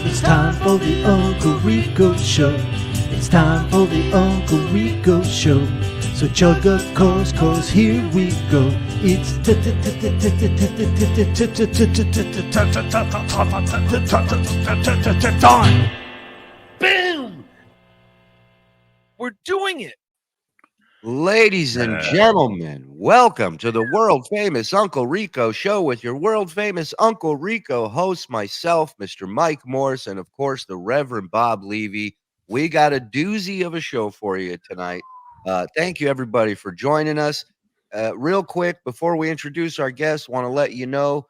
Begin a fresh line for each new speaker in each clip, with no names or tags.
It's time for the Uncle Rico Show. It's time for the Uncle Rico Show. So chug a course, cause here we go. It's time.
Boom! We're doing it.
Ladies and gentlemen, welcome to the world-famous Uncle Rico Show with your world-famous Uncle Rico host, myself, Mr. Mike Morse, and of course, the Reverend Bob Levy. We got a doozy of a show for you tonight. Thank you, everybody, for joining us. Real quick, before we introduce our guests, want to let you know,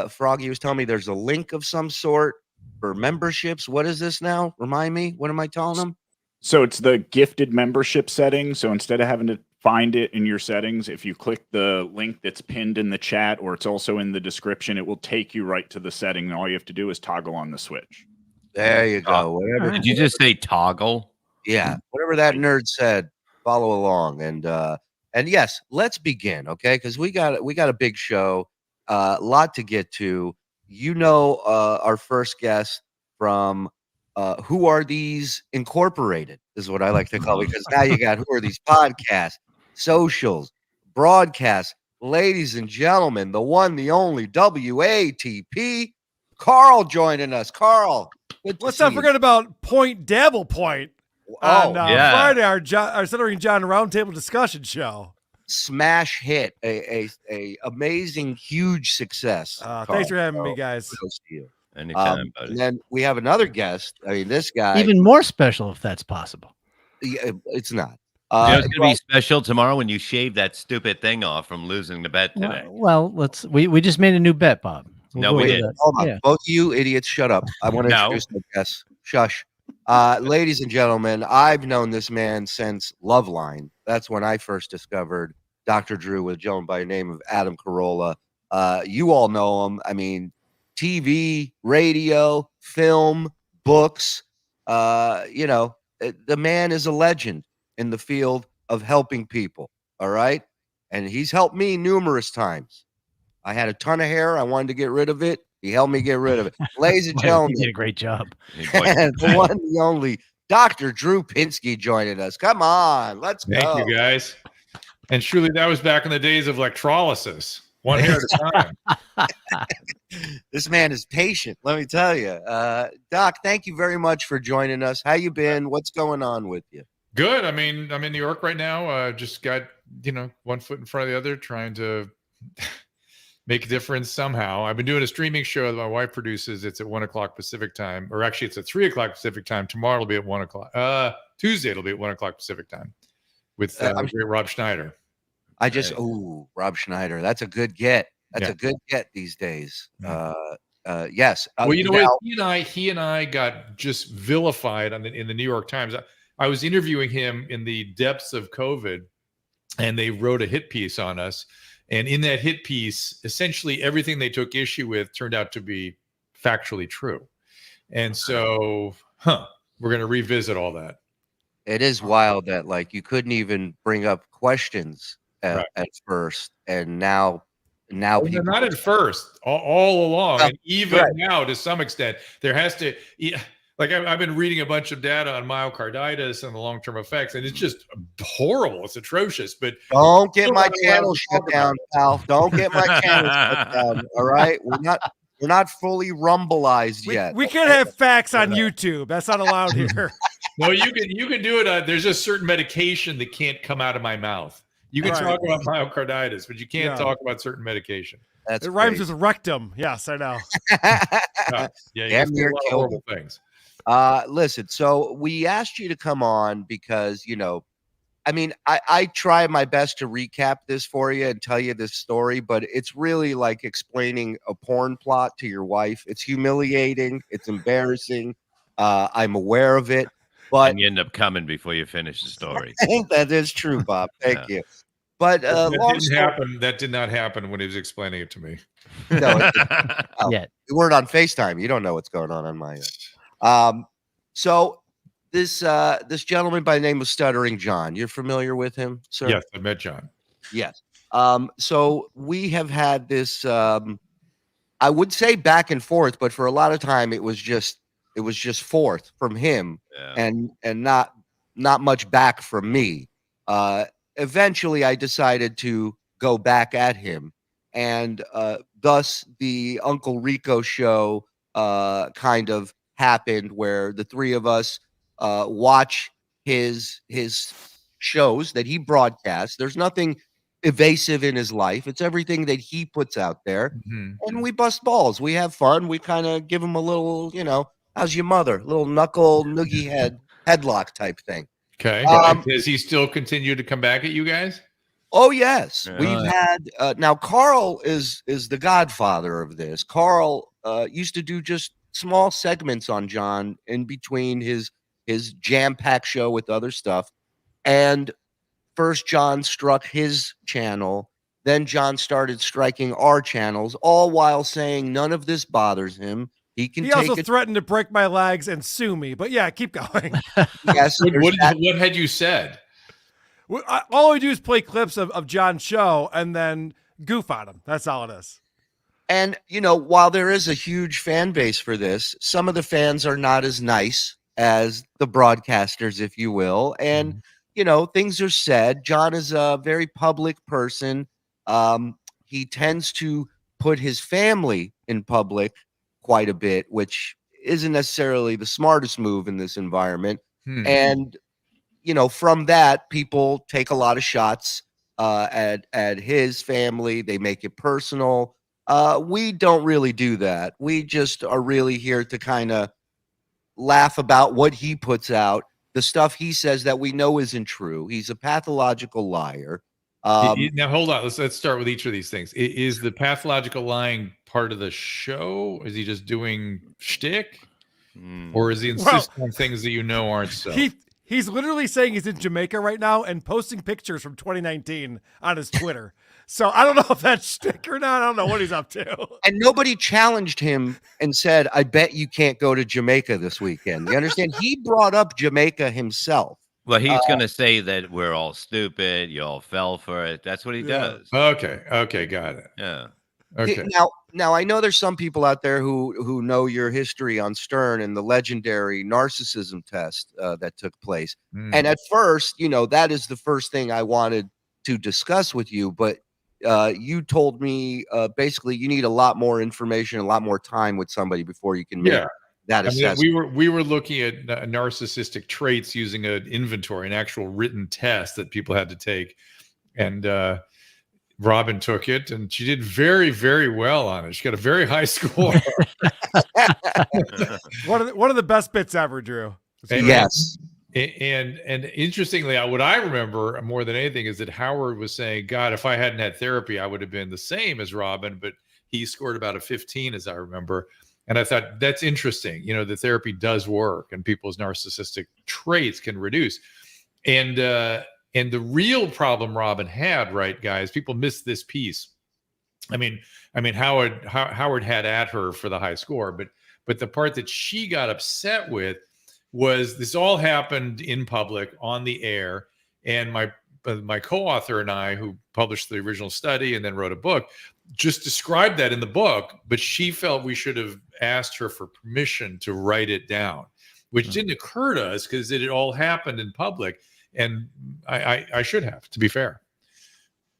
Froggy was telling me there's a link of some sort for memberships. What is this now? Remind me. What am I telling them?
So it's the gifted membership setting. So instead of having to find it in your settings, if you click the link that's pinned in the chat, or it's also in the description, it will take you right to the setting. And all you have to do is toggle on the switch.
There you go. Whatever.
Did you just say toggle?
Yeah, whatever that nerd said, follow along. And yes, let's begin, okay? Because we got a big show, a lot to get to. You know, our first guest from Who Are These Incorporated is what I like to call it, because now you got Who Are These podcasts, socials, broadcasts. Ladies and gentlemen, the one, the only WATP, Carl joining us. Carl,
let's not forget about Point Dabble Point on Friday, our Stuttering John Roundtable discussion show.
Smash hit, a amazing, huge success.
Thanks for having me, guys.
Anytime, buddy.
And then we have another guest. I mean, this guy,
Even more special if that's possible.
yeah, it's not.
It's gonna be special tomorrow when you shave that stupid thing off from losing the bet today.
Well, we just made a new bet, Bob.
No, we didn't.
Hold on.
Yeah.
Both of you idiots, shut up. I want to introduce my guest. Shush. Ladies and gentlemen, I've known this man since Loveline. That's when I first discovered Dr. Drew with a gentleman by the name of Adam Carolla. You all know him. I mean, TV, radio, film, books. The man is a legend in the field of helping people. All right. And he's helped me numerous times. I had a ton of hair. I wanted to get rid of it. He helped me get rid of it. Ladies and gentlemen,
You did a great job.
and the one, the only, Dr. Drew Pinsky joining us. Come on, let's go.
Thank you, guys. And Shuli, that was back in the days of electrolysis. One hair at a time.
This man is patient, let me tell you. Doc, thank you very much for joining us. How you been? What's going on with you?
Good. I mean, I'm in New York right now. Just got, one foot in front of the other, trying to make a difference somehow. I've been doing a streaming show that my wife produces. It's at 1:00 Pacific time, or actually it's at 3:00 Pacific time. Tomorrow it'll be at 1:00. Tuesday it'll be at 1:00 Pacific time with great Rob Schneider.
Rob Schneider. That's a good get. That's a good get these days. Yes.
Well, you know what? He and I got just vilified in the New York Times. I was interviewing him in the depths of COVID, and they wrote a hit piece on us. And in that hit piece, essentially everything they took issue with turned out to be factually true. And so, we're going to revisit all that.
It is wild that you couldn't even bring up questions at first, and now people,
not at first, all along, and even now to some extent, there has to. I've been reading a bunch of data on myocarditis and the long-term effects, and it's just horrible. It's atrocious. But
don't get my channel shut down, pal. Don't get my channel shut down. All right, we're not fully rumbleized yet.
We can't have facts on YouTube. That's not allowed here.
No, you can do it. There's a certain medication that can't come out of my mouth. You can talk about myocarditis, but you can't talk about certain medication.
It
rhymes with rectum. Yes, I know.
You can say a lot of horrible things.
Listen, so we asked you to come on because, I try my best to recap this for you and tell you this story, but it's really like explaining a porn plot to your wife. It's humiliating. It's embarrassing. I'm aware of it, but
and you end up coming before you finish the story.
That is true, Bob. Thank you. But
that did not happen when he was explaining it to me.
No, you weren't on FaceTime. You don't know what's going on my end. So this gentleman by the name of Stuttering John, you're familiar with him, sir?
Yes, I met John.
Yes. So we have had this, I would say back and forth, but for a lot of time it was just forth from him and not much back from me. Eventually I decided to go back at him, and thus the Uncle Rico show kind of happened, where the three of us watch his shows that he broadcasts. There's nothing evasive in his life. It's everything that he puts out there. And we bust balls. We have fun. We kind of give him a little, how's your mother? Little knuckle noogie headlock type thing.
Okay. Does he still continue to come back at you guys?
Oh yes. We've had now Carl is the godfather of this. Carl used to do just small segments on John in between his jam-packed show with other stuff. And first John struck his channel, then John started striking our channels, all while saying none of this bothers him. He
also threatened to break my legs and sue me, but yeah, keep going.
Yes.
What had you said?
All we do is play clips of John's show and then goof on him. That's all it is.
And, while there is a huge fan base for this, some of the fans are not as nice as the broadcasters, if you will. And, things are said. John is a very public person. He tends to put his family in public quite a bit, which isn't necessarily the smartest move in this environment. And, from that, people take a lot of shots at his family. They make it personal. We don't really do that. We just are really here to kind of laugh about what he puts out, the stuff he says that we know isn't true. He's a pathological liar.
Now, hold on. Let's start with each of these things. Is the pathological lying part of the show? Is he just doing shtick? Or is he insisting on things that aren't so?
He's literally saying he's in Jamaica right now and posting pictures from 2019 on his Twitter. So I don't know if that's shtick or not. I don't know what he's up to.
And nobody challenged him and said, I bet you can't go to Jamaica this weekend. You understand? He brought up Jamaica himself.
Well, he's going to say that we're all stupid. You all fell for it. That's what he does.
Okay. Got it.
Yeah.
Okay.
Now I know there's some people out there who know your history on Stern and the legendary narcissism test that took place. And at first, that is the first thing I wanted to discuss with you. But you told me basically you need a lot more information, a lot more time with somebody before you can make that assessment.
We were looking at narcissistic traits using an inventory, an actual written test that people had to take, and Robin took it, and she did very, very well on it. She got a very high score.
One of the best bits ever, Drew.
Yes.
And interestingly, what I remember more than anything is that Howard was saying, God, if I hadn't had therapy, I would have been the same as Robin, but he scored about a 15, as I remember. And I thought, that's interesting. The therapy does work, and people's narcissistic traits can reduce. And the real problem Robin had, right, guys, people missed this piece. I mean, Howard had at her for the high score, but the part that she got upset with was this all happened in public on the air. And my co-author and I, who published the original study and then wrote a book, just described that in the book, but she felt we should have asked her for permission to write it down, which didn't occur to us because it had all happened in public. And I should have, to be fair.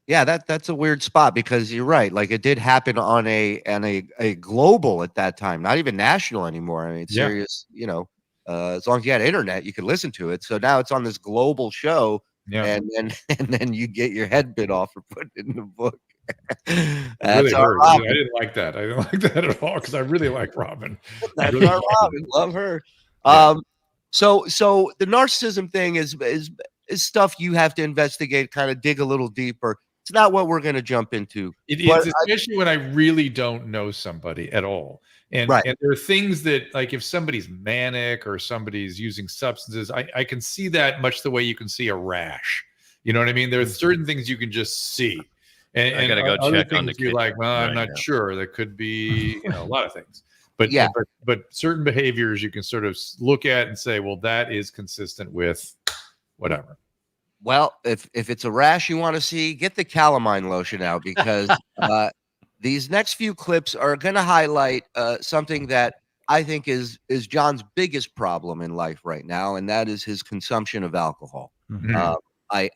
Yeah, that's a weird spot, because you're right. Like, it did happen on a global at that time, not even national anymore. I mean, it's serious, as long as you had internet, you could listen to it. So now it's on this global show, and then you get your head bit off for putting it in the book.
That's really our Robin. I didn't like that. I didn't like that at all, because I really like Robin.
That's our Robin. Love her. Yeah. So the narcissism thing is stuff you have to investigate, kind of dig a little deeper. It's not what we're going to jump into.
It's especially when I really don't know somebody at all. And there are things that, like, if somebody's manic or somebody's using substances, I can see that much the way you can see a rash. You know what I mean? There are certain things you can just see. And
I got to go check on the kid.
You're like, well, I'm not sure. There could be a lot of things. But certain behaviors you can sort of look at and say, well, that is consistent with whatever.
Well, if it's a rash you want to see, get the calamine lotion out because these next few clips are going to highlight something that I think is John's biggest problem in life right now, and that is his consumption of alcohol.
Mhm.
I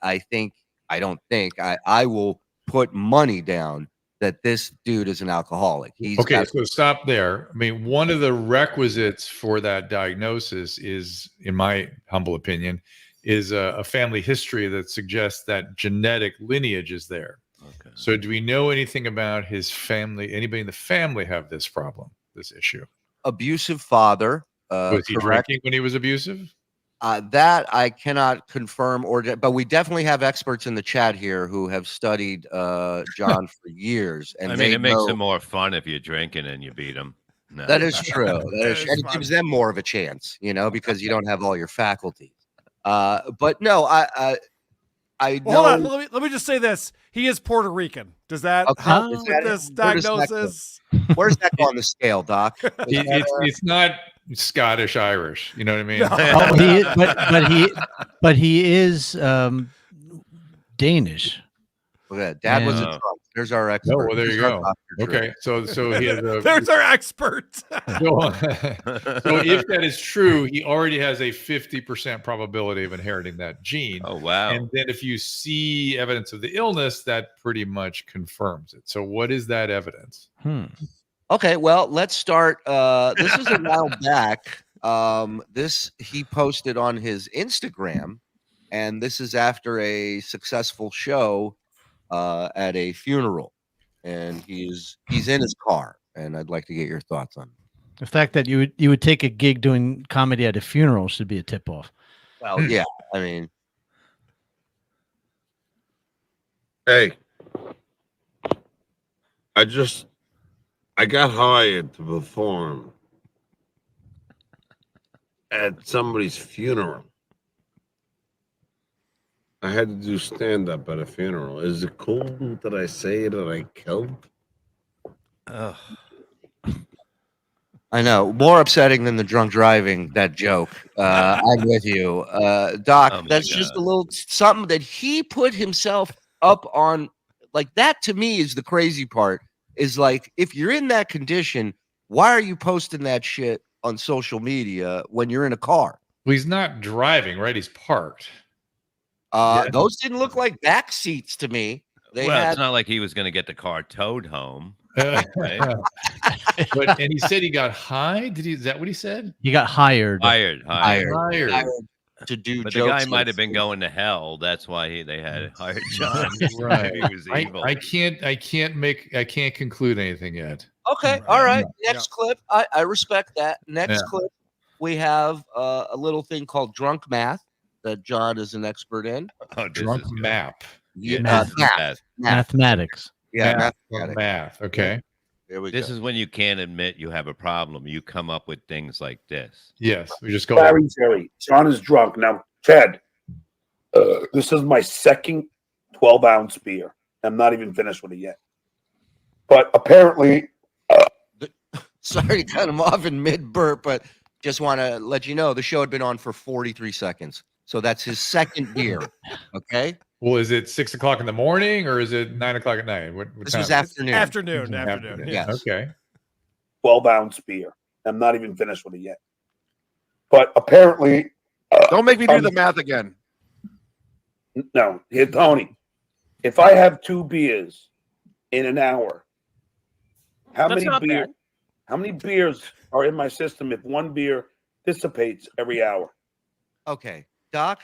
will put money down that this dude is an alcoholic.
Okay, so stop there. I mean, one of the requisites for that diagnosis is, in my humble opinion, is a family history that suggests that genetic lineage is there.
Okay.
So do we know anything about his family? Anybody in the family have this problem, this issue?
Abusive father.
Was he drinking when he was abusive?
That I cannot confirm, but we definitely have experts in the chat here who have studied John for years. And
I mean, it makes it more fun if you're drinking and you beat him. No.
That is true. And it gives them more of a chance, because you don't have all your faculties. But no, I know.
Hold on. Let me just say this. He is Puerto Rican. Does that help with this diagnosis?
Where's that go on the scale, Doc?
It's not Scottish Irish. You know what I mean?
No. But he is Danish.
Look at that. Dad was a drunk. There's our expert.
Oh, well, there you go. Okay, so he has a.
There's our expert.
So if that is true, he already has a 50% probability of inheriting that gene.
Oh, wow.
And then if you see evidence of the illness, that pretty much confirms it. So what is that evidence?
Okay, well, let's start. This is a while back. This he posted on his Instagram, and this is after a successful show at a funeral, and he's in his car, and I'd like to get your thoughts on it.
The fact that you would take a gig doing comedy at a funeral should be a tip off.
Well, yeah, I mean,
hey, I got hired to perform at somebody's funeral. I had to do stand-up at a funeral. Is it cool that I say that I killed?
I know. More upsetting than the drunk driving, that joke. I'm with you. Doc, that's just a little something that he put himself up on. Like, that to me is the crazy part. Is like, if you're in that condition, why are you posting that shit on social media when you're in a car?
Well, he's not driving, right? He's parked.
Those didn't look like back seats to me.
It's not like he was going to get the car towed home.
And he said he got high. Is that what he said?
He got hired.
Hired to do.
But the guy might have been going to hell. That's why they had hired John.
Right.
He was evil.
I can't conclude anything yet.
Okay. All right. Next clip. I respect that. Next clip, we have a little thing called drunk math that John is an expert in.
Drunk map.
Mathematics.
Yeah.
Math. Okay.
Here we
This
go.
is when you can't admit you have a problem. You come up with things like this.
Yes. We just go.
Jerry. John is drunk. Now, Ted, this is my second 12-ounce beer. I'm not even finished with it yet. But apparently...
Sorry to cut him off in mid-burp, but just want to let you know the show had been on for 43 seconds. So that's his second beer. Okay?
Well, is it 6 o'clock in the morning or is it 9 o'clock at night? What
This
time?
was afternoon.
Afternoon.
Yes.
Okay.
12-ounce beer. I'm not even finished with it yet. But apparently...
Don't make me do the math again.
No. Here, Tony, if I have 2 beers in an hour, how many beers are in my system if one beer dissipates every hour?
Okay. Doc,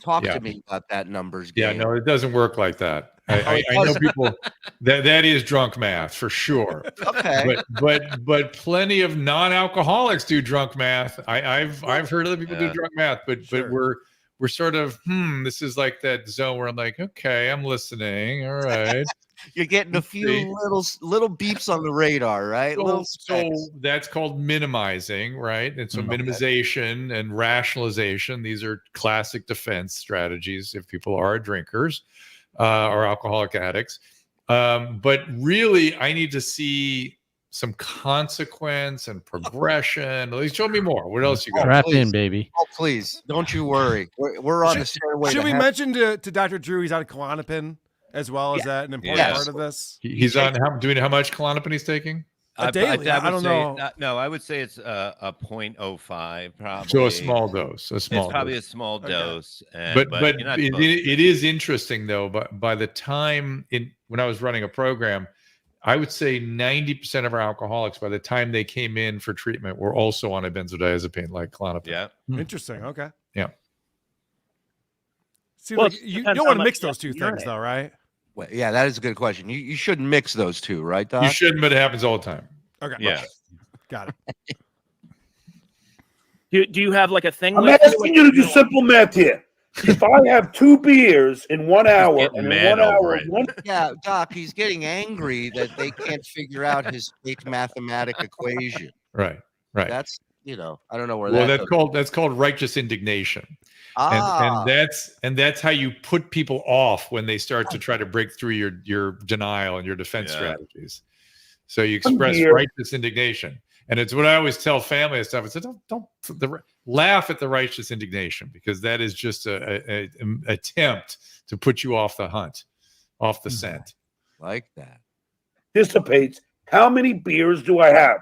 talk to me about that numbers game.
Yeah, no, it doesn't work like that. I know people that is drunk math for sure.
Okay.
But plenty of non-alcoholics do drunk math. I've heard other people do drunk math, but we're sort of this is like that zone where I'm like, okay, I'm listening. All right.
You're getting a few little beeps on the radar, right?
So that's called minimizing, right? And so minimization and rationalization, these are classic defense strategies if people are drinkers or alcoholic addicts. But really, I need to see some consequence and progression. Show me more. What else you got?
Strap in, baby.
Oh, please. Don't you worry. We're on the stairway.
Should we mention to Dr. Drew he's on Klonopin as well? Is that an important part of this?
He's on do we know how much Klonopin he's taking?
Daily. I don't know.
No, I would say it's a 0.05 probably.
So a small dose.
It's probably a small dose.
But it is interesting though. But by the time when I was running a program, I would say 90% of our alcoholics, by the time they came in for treatment, were also on a benzodiazepine like Klonopin.
Yeah.
Interesting. Okay.
Yeah.
See, like, you don't want to mix those two things, though, right?
Well, yeah, that is a good question. You shouldn't mix those two, right, Doc?
You shouldn't, but it happens all the time.
Okay.
Yeah.
Got it.
Do you have like a thing?
I'm asking you to do simple math here. If I have 2 beers in 1 hour, and in 1 hour,
yeah, Doc, he's getting angry that they can't figure out his fake mathematic equation.
Right.
That's I don't know where
that's called righteous indignation. And that's how you put people off when they start to try to break through your denial and your defense strategies. So you express righteous indignation. And it's what I always tell family and stuff. I said, don't laugh at the righteous indignation, because that is just an attempt to put you off the hunt, off the scent.
Like that.
Dissipates. How many beers do I have?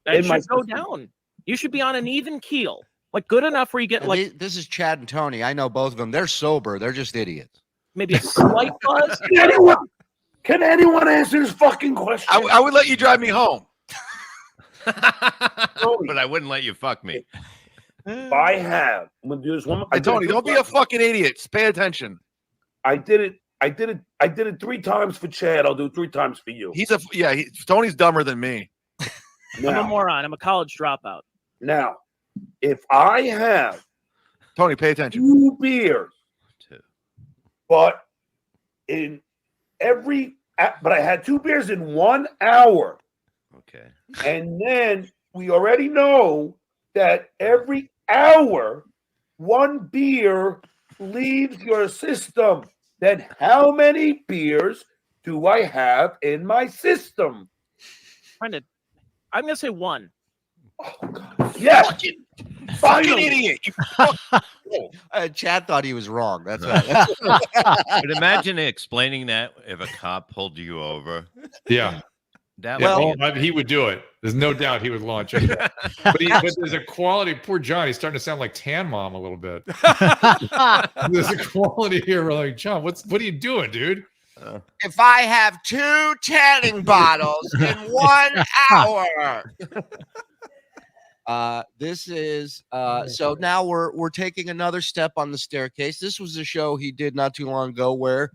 That should go down. You should be on an even keel. Like good enough where you get
this is Chad and Tony. I know both of them. They're sober. They're just idiots.
Maybe a slight buzz.
Can anyone answer this fucking question?
I would let you drive me home.
But I wouldn't let you fuck me.
I'm gonna do this one.
Tony, don't be a fucking idiot. Just pay attention.
I did it 3 times for Chad. I'll do 3 times for you.
Tony's dumber than me.
I'm a moron. I'm a college dropout.
Now, if I have
Tony, pay attention.
2 beers, but I had 2 beers in 1 hour.
Okay.
And then we already know that every hour 1 beer leaves your system. Then how many beers do I have in my system?
I'm gonna say 1.
Oh God! Yes,
fucking idiot!
Chad thought he was wrong. That's
right. But imagine explaining that if a cop pulled you over.
Yeah. He would do it. There's no doubt he would launch it. But there's a quality. Poor John, he's starting to sound like Tan Mom a little bit. There's a quality here. We're like, John, what are you doing, dude?
If I have 2 tanning bottles in 1 hour. This is so now we're taking another step on the staircase. This was a show he did not too long ago where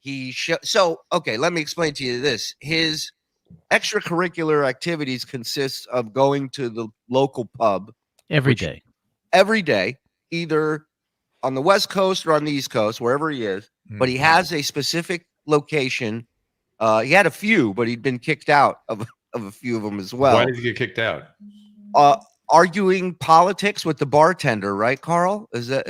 okay, let me explain to you this. His extracurricular activities consist of going to the local pub
every day,
either on the West Coast or on the East Coast, wherever he is. But he has a specific location. He had a few, but he'd been kicked out of a few of them as well.
Why did he get kicked out?
Arguing politics with the bartender, right, Carl? Is that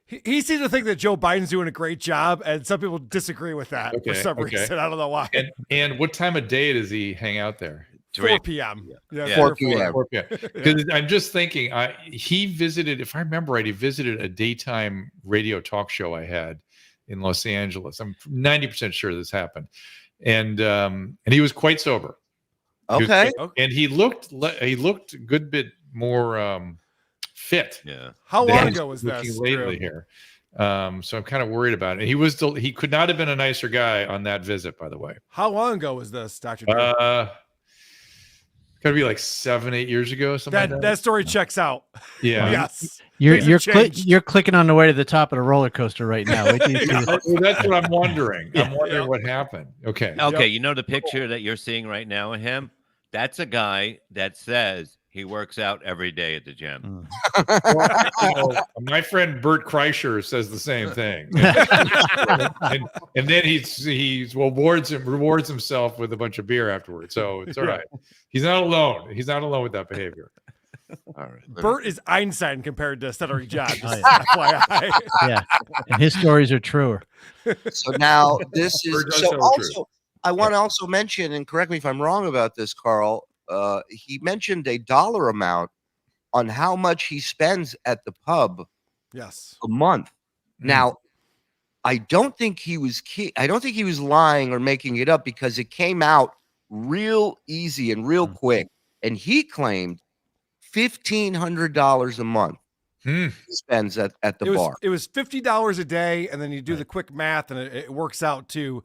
He seems to think that Joe Biden's doing a great job, and some people disagree with that for some reason. I don't know why.
And what time of day does he hang out there?
4 p.m.
Yeah, 4 p.m.
Because I'm just thinking, he visited, if I remember right, he visited a daytime radio talk show I had in Los Angeles. I'm 90% sure this happened, and he was quite sober.
Okay,
and he looked a good bit more fit.
Yeah.
How long ago was that?
Lately here, so I'm kind of worried about it. He could not have been a nicer guy on that visit, by the way.
How long ago was this, Dr. Drew?
Gotta be like 7-8 years ago. Something like
that story checks out.
Yeah.
Yes.
You're clicking on the way to the top of the roller coaster right now.
That's what I'm wondering. I'm wondering what happened. Okay.
You know the picture that you're seeing right now of him? That's a guy that says he works out every day at the gym.
My friend Bert Kreischer says the same thing, and then he rewards himself with a bunch of beer afterwards. So it's all right. He's not alone. He's not alone with that behavior.
All right.
Bert is Einstein compared to Stuttering John. FYI.
Yeah, and his stories are truer.
So now this is also. I want to also mention, and correct me if I'm wrong about this, Carl. He mentioned a dollar amount on how much he spends at the pub.
Yes,
a month. Now, I don't think he was lying or making it up because it came out real easy and real quick. And he claimed $1,500 a month he spends at the bar.
It was $50 a day, and then you do the quick math, and it works out to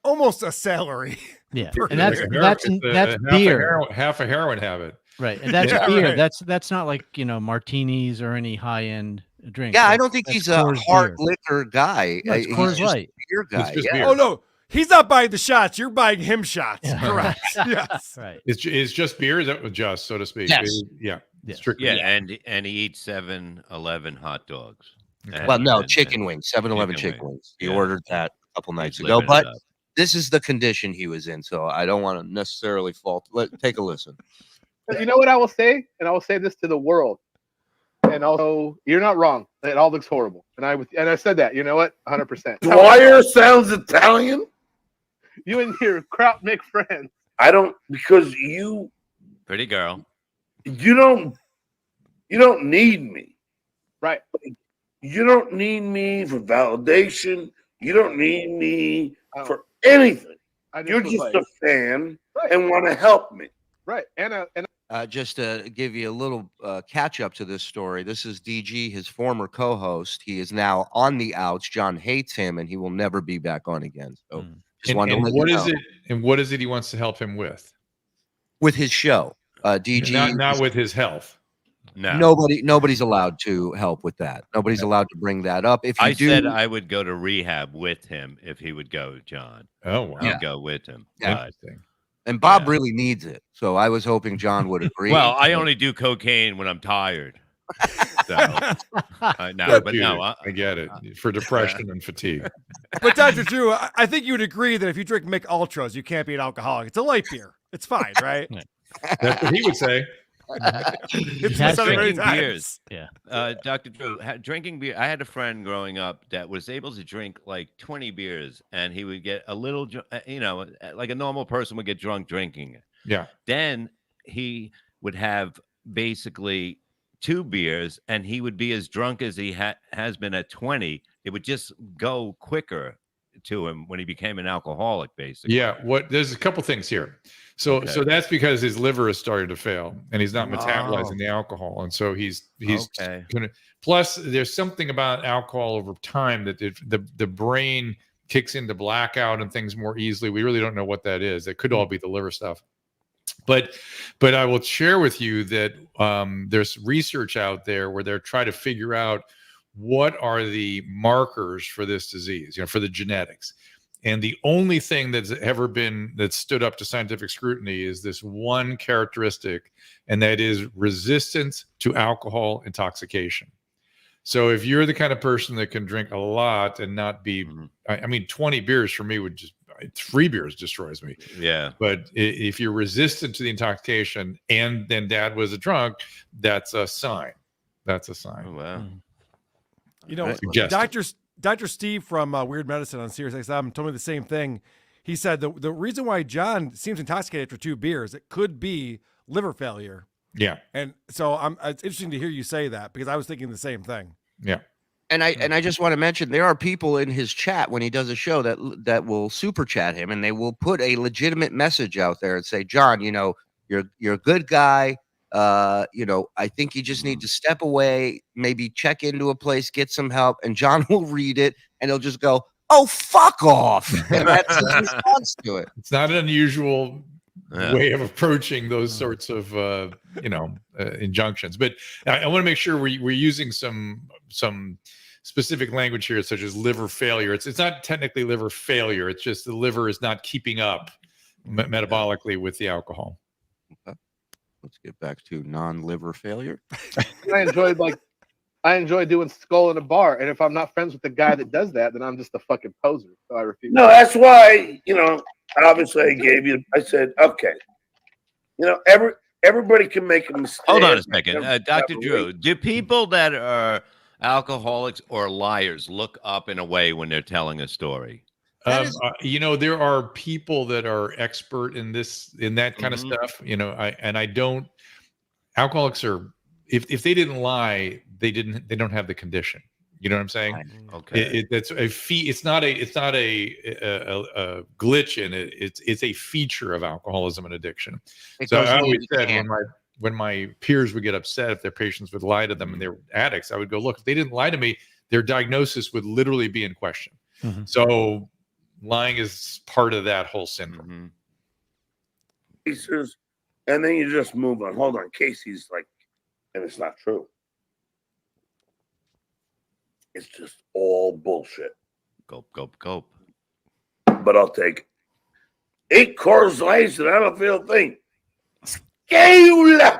almost a salary.
Yeah,
per
and that's
year.
beer.
Half a heroin habit.
Right, and that's
Yeah,
beer.
right.
That's not like martinis or any high end drink.
Yeah, I don't think he's a
Coors
hard
beer.
liquor guy.
No, it's
He's
Coors
just
Light.
a beer guy.
just
yeah.
beer.
Oh no, he's not buying the shots. You're buying him shots.
Yeah.
Correct. Yes.
Right.
It's just beer. Is that just so to speak?
Yes.
Yeah.
Yeah.
Strictly.
Yeah, and he eats 7-Eleven hot dogs. And-
Well, no,
and-
chicken wings, 7-Eleven
chicken
chicken
wings.
wings. He
Yeah.
ordered that a couple nights
He's
ago,
living it
but
up.
this is the condition he was in, so I don't want to necessarily fault. Take a listen.
But you know what I will say, and I will say this to the world, and also you're not wrong. It all looks horrible, and I said that. You know what? 100%.
Dwyer sounds Italian.
You and your crowd make friends.
I don't because you
Pretty girl.
don't need me.
Right.
You don't need me for validation. You don't need me
Oh.
for anything.
I
You're
was
just
like,
a fan
Right.
and want to help me.
right, and
Just to give you a little catch up to this story, this is DG, his former co-host. He is now on the outs. John hates him, and he will never be back on again. So, just
And,
wanted to
and
let
what
you
is
know.
it? And what is it he wants to help him with?
With his show? DG,
Not with his health.
No.
nobody's allowed to help with that. Nobody's allowed to bring that up. If you
I
do,
said I would go to rehab with him if he would go, John.
Oh wow.
I'd go with him.
Yeah.
But-
and Bob
Yeah.
really needs it, so I was hoping John would agree.
well, I only do cocaine when I'm tired. So, no, but no,
Therapeutic. I get it for depression and fatigue.
But Dr. Drew, I think you would agree that if you drink Mick Ultras, you can't be an alcoholic. It's a light beer. It's fine, right?
That's what he would say.
It's
Has
so many
drinking
times.
beers.
Yeah.
Dr. Drew, drinking beer. I had a friend growing up that was able to drink like 20 beers, and he would get a little, like a normal person would get drunk drinking it.
Yeah.
Then he would have basically 2 beers, and he would be as drunk as he has been at 20. It would just go quicker to him when he became an alcoholic, basically.
Yeah. There's a couple things here. So that's because his liver is starting to fail and he's not metabolizing the alcohol. And so he's
Okay.
gonna plus there's something about alcohol over time that the brain kicks into blackout and things more easily. We really don't know what that is. It could all be the liver stuff. But I will share with you that there's research out there where they're trying to figure out what are the markers for this disease, for the genetics. And the only thing that stood up to scientific scrutiny is this one characteristic, and that is resistance to alcohol intoxication. So if you're the kind of person that can drink a lot and not be, I mean, 20 beers for me would 3 beers destroys me.
Yeah.
But if you're resistant to the intoxication and then dad was a drunk, that's a sign. That's a sign.
Oh, wow.
Dr. Steve from Weird Medicine on SiriusXM told me the same thing. He said the reason why John seems intoxicated after 2 beers, it could be liver failure.
Yeah.
And so it's interesting to hear you say that because I was thinking the same thing.
Yeah.
And I just want to mention there are people in his chat when he does a show that will super chat him, and they will put a legitimate message out there and say, John, you're a good guy. I think you just need to step away, maybe check into a place, get some help, and John will read it and he'll just go, "Oh, fuck off." And that's his response to it.
It's not an unusual way of approaching those sorts of injunctions, but I want to make sure we're using some specific language here, such as liver failure. It's not technically liver failure. It's just the liver is not keeping up metabolically with the alcohol.
Okay. Let's get back to non-liver failure.
I enjoy doing skull in a bar, and if I'm not friends with the guy that does that, then I'm just a fucking poser. So I refuse.
No, that's why, obviously I said, okay. Everybody can make a mistake.
Hold on a second. Dr. Drew, do people that are alcoholics or liars look up in a way when they're telling a story?
There are people that are expert in that kind of stuff. Alcoholics are, if they didn't lie, they don't have the condition. You know what I'm saying?
Okay.
That's a fee. It's not a glitch in it. It's a feature of alcoholism and addiction. So I always said when my peers would get upset if their patients would lie to them and they're addicts, I would go, look, if they didn't lie to me, their diagnosis would literally be in question. Mm-hmm. So lying is part of that whole syndrome.
Mm-hmm. And then you just move on. Hold on. Casey's like, and it's not true. It's just all bullshit.
Gulp, gulp, gulp.
But I'll take 8 Coors Lights and I don't feel a thing. Scale!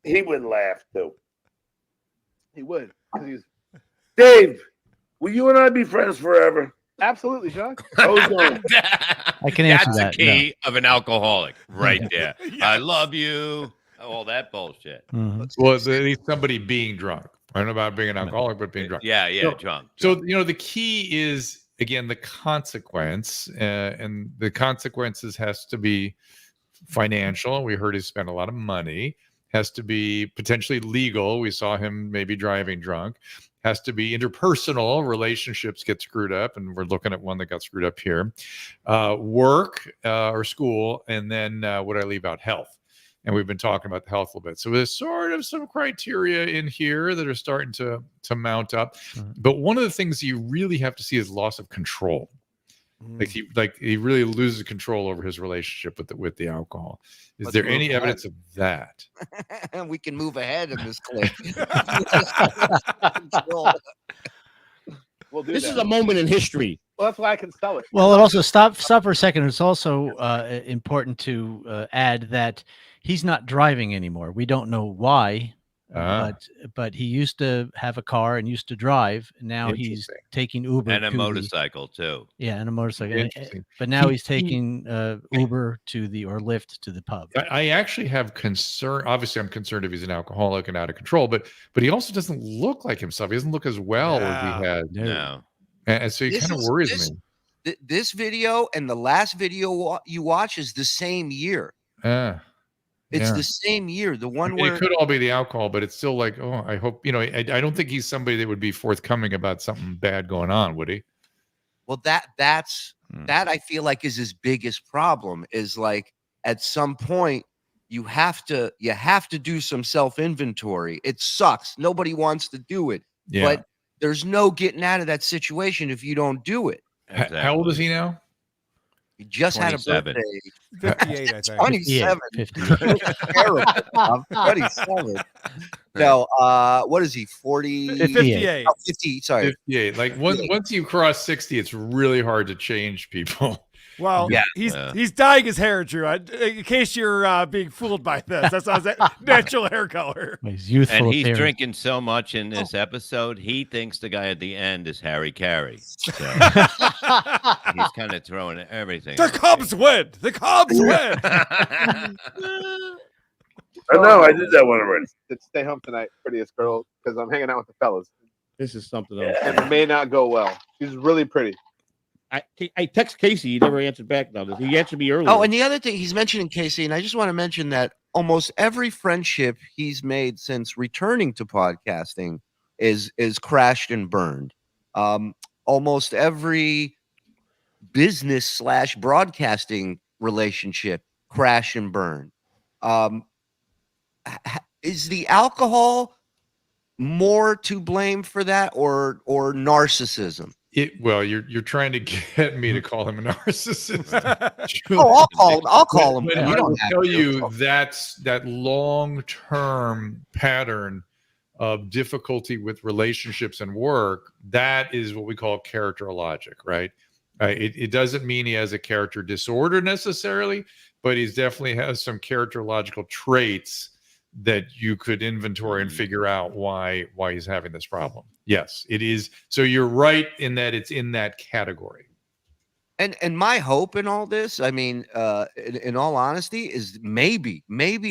He would laugh too.
He would.
Dave, will you and I be friends forever?
Absolutely, John.
I can answer that.
That's the key of an alcoholic right there. Yes. I love you. All that bullshit.
Mm-hmm. Well, at least somebody being drunk. I don't know about being an alcoholic, but being drunk.
Yeah, drunk.
So, the key is, again, the consequence. And the consequences has to be financial. We heard he spent a lot of money. Has to be potentially legal. We saw him maybe driving drunk. Has to be interpersonal. Relationships get screwed up, and we're looking at one that got screwed up here. Work or school, and then would I leave out health? And we've been talking about the health a little bit. So there's sort of some criteria in here that are starting to mount up. Mm-hmm. But one of the things you really have to see is loss of control. Like he really loses control over his relationship with the alcohol. Is there any evidence of that?
And we can move ahead in this clip.
This is a moment in history.
Well, that's why I can sell it.
Well, it also stop for a second. It's also important to add that he's not driving anymore. We don't know why, but he used to have a car and used to drive. Now he's taking Uber
and a motorcycle too.
Yeah, and a motorcycle. But now he's taking Uber or Lyft to the pub.
I actually have concern. Obviously, I'm concerned if he's an alcoholic and out of control. But he also doesn't look like himself. He doesn't look as well as he had.
No.
And so he kind of worries me.
This video and the last video you watch is the same year. It's the same year. The one where
it could all be the alcohol, but it's still like, I hope, I don't think he's somebody that would be forthcoming about something bad going on, would he?
Well, that I feel like is his biggest problem is like at some point you have to do some self-inventory. It sucks. Nobody wants to do it, but there's no getting out of that situation if you don't do it.
Exactly.
How old is he now?
He just had a birthday.
58, I think.
27. terrible. 27. No, what is he? 40?
58.
Oh, 50. Sorry.
58. Like once you cross 60, it's really hard to change people.
Well, he's dyeing his hair, Drew. In case you're being fooled by this, that's his natural hair color.
He's youthful,
and he's drinking so much in this episode, he thinks the guy at the end is Harry Carey. So he's kind of throwing everything.
The Cubs win. The Cubs win.
I know. I did that one already.
Stay home tonight, prettiest girl, because I'm hanging out with the fellas.
This is something else.
And it may not go well. She's really pretty.
I text Casey. He never answered back. Now he answered me earlier.
Oh, and the other thing he's mentioning Casey, and I just want to mention that almost every friendship he's made since returning to podcasting is crashed and burned. Almost every business / broadcasting relationship crash and burn. Is the alcohol more to blame for that, or narcissism?
Well, you're trying to get me to call him a narcissist.
I'll call him.
But I will tell you that's that long-term pattern of difficulty with relationships and work. That is what we call characterologic, right? It doesn't mean he has a character disorder necessarily, but he definitely has some characterological traits that you could inventory and figure out why he's having this problem. Yes, it is. So you're right in that it's in that category.
And my hope in all this, I mean, in all honesty, is maybe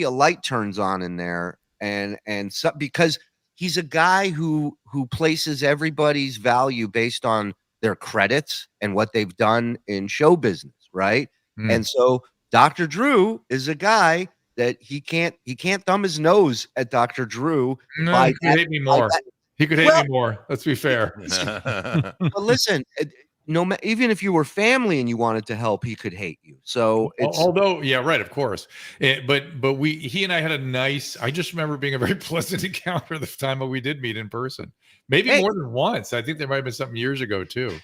a light turns on in there, and so, because he's a guy who places everybody's value based on their credits and what they've done in show business, right?
Mm.
And so Dr. Drew is a guy that he can't thumb his nose at Dr. Drew.
No, he could hate me more. He could hate me more. Let's be fair.
But listen, even if you were family and you wanted to help, he could hate you. So
although, yeah, right, of course. But he and I had a nice. I just remember being a very pleasant encounter the time that we did meet in person. Maybe more than once. I think there might have been something years ago too.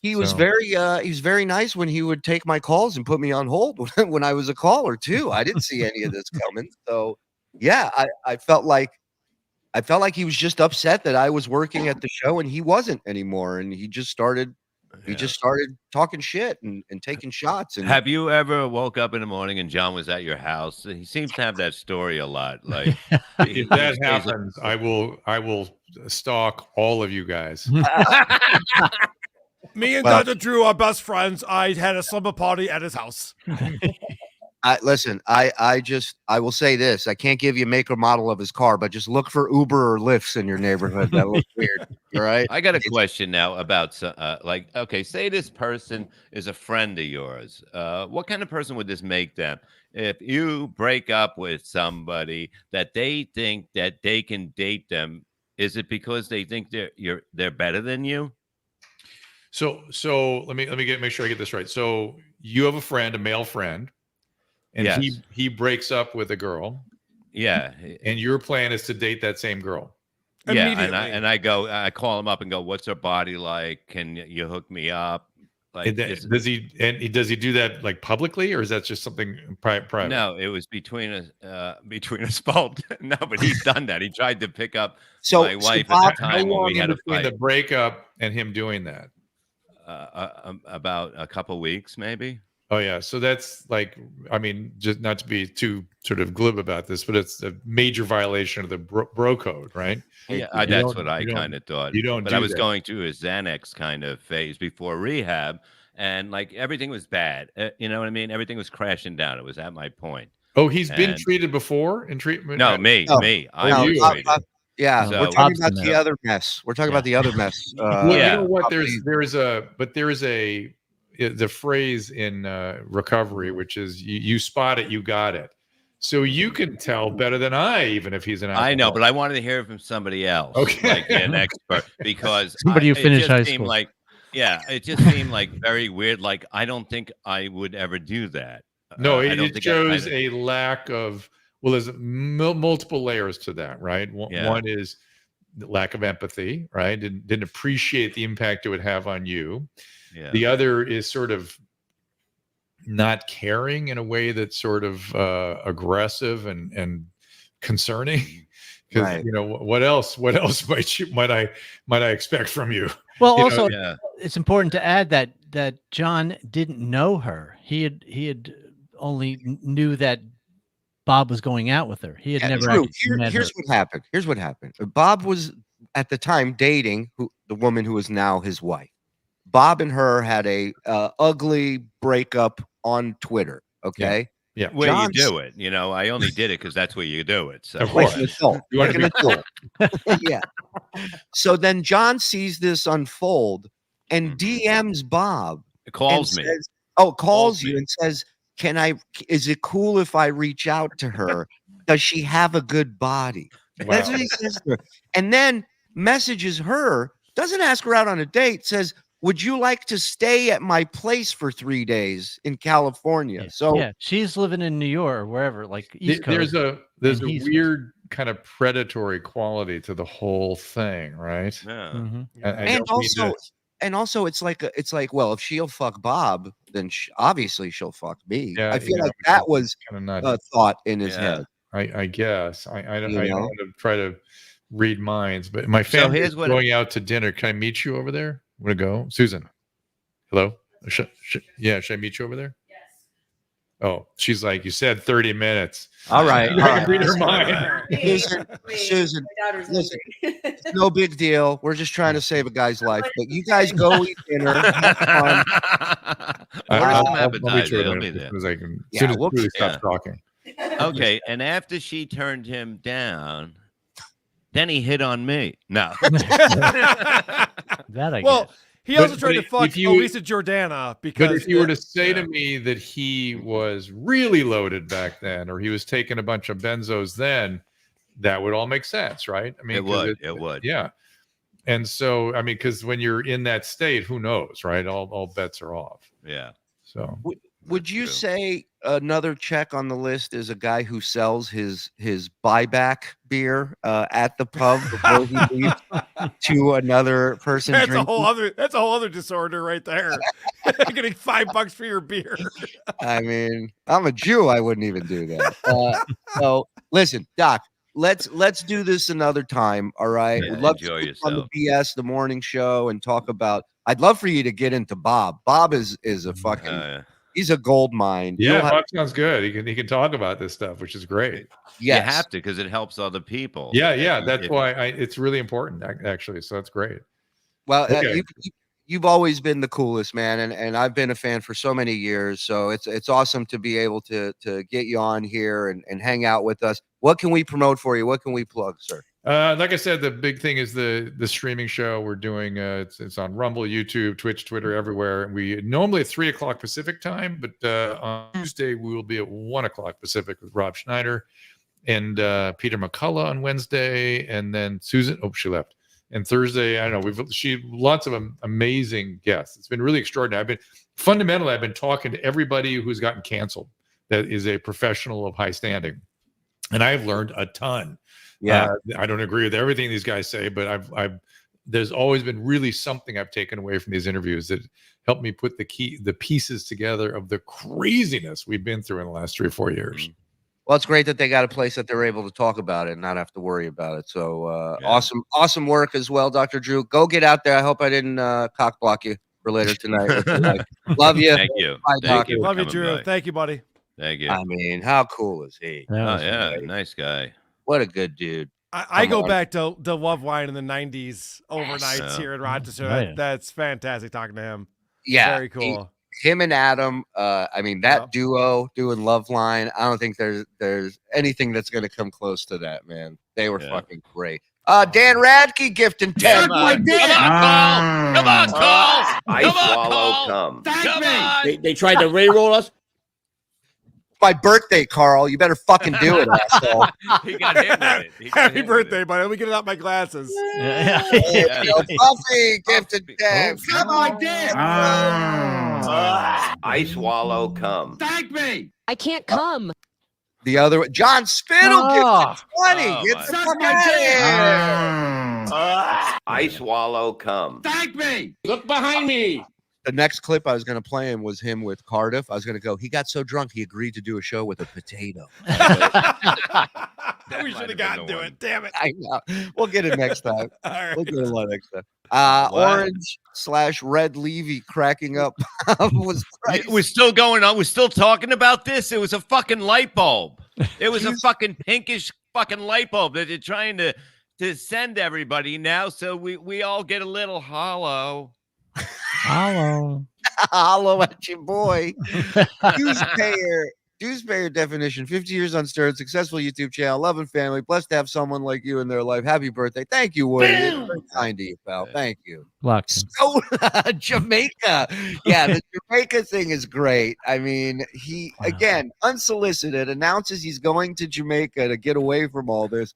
He was very nice when he would take my calls and put me on hold when I was a caller too. I didn't see any of this coming. So yeah, I felt like he was just upset that I was working at the show and he wasn't anymore, and he just started talking shit and taking shots. And
have you ever woke up in the morning and John was at your house? He seems to have that story a lot. Like
if that happens, I will stalk all of you guys.
Me and Dr. Drew are best friends. I had a slumber party at his house.
Listen, I will say this. I can't give you a make or model of his car, but just look for Uber or Lyfts in your neighborhood. That looks weird. All right.
I got a question now about okay, say this person is a friend of yours. What kind of person would this make them? If you break up with somebody that they think that they can date them, is it because they think they're better than you?
So let me make sure I get this right. So you have a friend, a male friend, and
yes.
he breaks up with a girl.
Yeah.
And your plan is to date that same girl.
Yeah, and I call him up and go, "What's her body like? Can you hook me up?" Like,
does he do that like publicly, or is that just something private?
No, it was between us both. No, but he's done that. He tried to pick up my wife
Bob,
at the time when we had a fight.
The breakup and him doing that.
About a couple weeks, maybe.
Oh yeah, so that's like, I mean, just not to be too sort of glib about this, but it's a major violation of the bro code, right?
Yeah, that's what I kind of thought. But I was going through a Xanax kind of phase before rehab, and like everything was bad. You know what I mean? Everything was crashing down. It was at my point.
Oh, he's been treated before in treatment?
No, me.
Yeah,
So,
we're talking about the other mess. We're talking about the other mess.
Well, you know what? There is the phrase in recovery, which is you spot it, you got it. So you can tell better than I, even if he's an alcoholic.
I know, but I wanted to hear it from somebody else, like an expert, because
somebody who finished high school.
It just seemed like very weird. Like I don't think I would ever do that.
No, it shows a lack of. Well, there's multiple layers to that, right? One is the lack of empathy, right? Didn't appreciate the impact it would have on you. Yeah. The other is sort of not caring in a way that's sort of aggressive and concerning. Because you know what else might I expect from you?
Well, also it's important to add that John didn't know her. He had only knew that Bob was going out with her. He had never met her.
Here's what happened. Bob was at the time dating the woman who is now his wife. Bob and her had a ugly breakup on Twitter. Okay.
Yeah. Where you do it. You know, I only did it because that's where you do it. So
like an adult. Like an adult. Yeah. So then John sees this unfold and DMs Bob.
It calls me.
Says, calls you and says, is it cool if I reach out to her? Does she have a good body? Wow. That's what he says to her. And then messages her, doesn't ask her out on a date, says, would you like to stay at my place for 3 days in California? So
she's living in New York or wherever, like East Coast.
There's a weird kind of predatory quality to the whole thing, right?
Yeah.
Mm-hmm.
And also it's like, well, if she'll fuck Bob, then obviously she'll fuck me. Yeah, I feel like that was a thought in his head.
I guess I don't want to try to read minds, but my family is going out to dinner. Can I meet you over there? Want to go, Susan? Hello. Should I meet you over there? Yes. Oh, she's like, you said 30 minutes.
All right.
I can read her mind.
Susan, listen, it's no big deal. We're just trying to save a guy's life. But you guys go eat dinner. Have fun.
I'll meet you over there as soon as we stop talking.
Okay, and after she turned him down, then he hit on me. No.
That I guess.
He also tried to fuck Elisa Jordana because.
But if you were to say to me that he was really loaded back then, or he was taking a bunch of benzos then, that would all make sense, right? I mean,
it would.
Yeah. And so, I mean, because when you're in that state, who knows, right? All bets are off.
Yeah.
So
would you say another check on the list is a guy who sells his buyback beer at the pub before he leaves to another person?
That's
drinking?
That's a whole other disorder right there. Getting $5 for your beer.
I mean, I'm a Jew. I wouldn't even do that. So listen, Doc. Let's do this another time. All right.
Yeah,
We'd love
enjoy
to
yourself.
on the BS, the morning show, and talk about. I'd love for you to get into Bob. Bob is a fucking. He's a gold mine.
Yeah, Bob sounds good. He can talk about this stuff, which is great.
You have to, because it helps other people.
Yeah. That's why it's really important, actually. So that's great.
Well, you've always been the coolest, man, and I've been a fan for so many years. So it's awesome to be able to get you on here and hang out with us. What can we promote for you? What can we plug, sir?
Like I said, the big thing is the streaming show we're doing. It's on Rumble, YouTube, Twitch, Twitter, everywhere. We normally at 3:00 Pacific time, but on Tuesday we will be at 1:00 Pacific with Rob Schneider and Peter McCullough on Wednesday, and then Susan. Oh, she left. And Thursday, I don't know. Lots of amazing guests. It's been really extraordinary. I've been talking to everybody who's gotten canceled that is a professional of high standing, and I've learned a ton.
Yeah,
I don't agree with everything these guys say, but there's always been really something I've taken away from these interviews that helped me put the pieces together of the craziness we've been through in the last 3 or 4 years.
Well, it's great that they got a place that they're able to talk about it and not have to worry about it. So awesome work as well, Dr. Drew. Go get out there. I hope I didn't cock block you for later tonight. Love you.
Thank you.
Bye,
Thank
Doctor.
you.
Love you, Drew. Thank you, buddy.
Thank you.
I mean, how cool is he?
Oh, yeah. Nice guy.
What a good dude.
I go back to Love Wine in the 90s overnights here in Rochester.
Oh, yeah.
That's fantastic talking to him.
Yeah.
Very cool.
Him and Adam, I mean, that duo doing Love Line, I don't think there's anything that's going to come close to that, man. They were fucking great. Dan Radke gifting 10.
Come on, Cole.
I swallow cum.
Thank me.
They tried to re-roll us.
My birthday, Carl. You better fucking do it, asshole.
He got hit with it.
Happy birthday, buddy. Let me get out my glasses.
Buffy gifted 10.
Come on, Dan.
I swallow cum.
Thank me.
I can't come.
The other John Spittle gifted 20.
Oh,
Get the
Suck
fuck
my
out of
dick.
here.
I swallow cum.
Thank me.
Look behind me.
The next clip I was going to play him was him with Cardiff. I was going to go, he got so drunk, he agreed to do a show with a potato.
We should have gotten to it. Damn it.
I know. We'll get it next time.
All right.
We'll get a lot next time. Orange/Red Levy cracking up was Christ.
We're still going on. We're still talking about this. It was a fucking light bulb. It was a fucking pinkish fucking light bulb that they're trying to send everybody now. So we all get a little hollow.
Hollow at your boy. Dues payer definition. 50 years on Stern, successful YouTube channel, love and family, blessed to have someone like you in their life. Happy birthday. Thank you, Woody. It's very kind of you, pal. Thank you. So, Jamaica. Yeah, the Jamaica thing is great. I mean, he, again, unsolicited, announces he's going to Jamaica to get away from all this.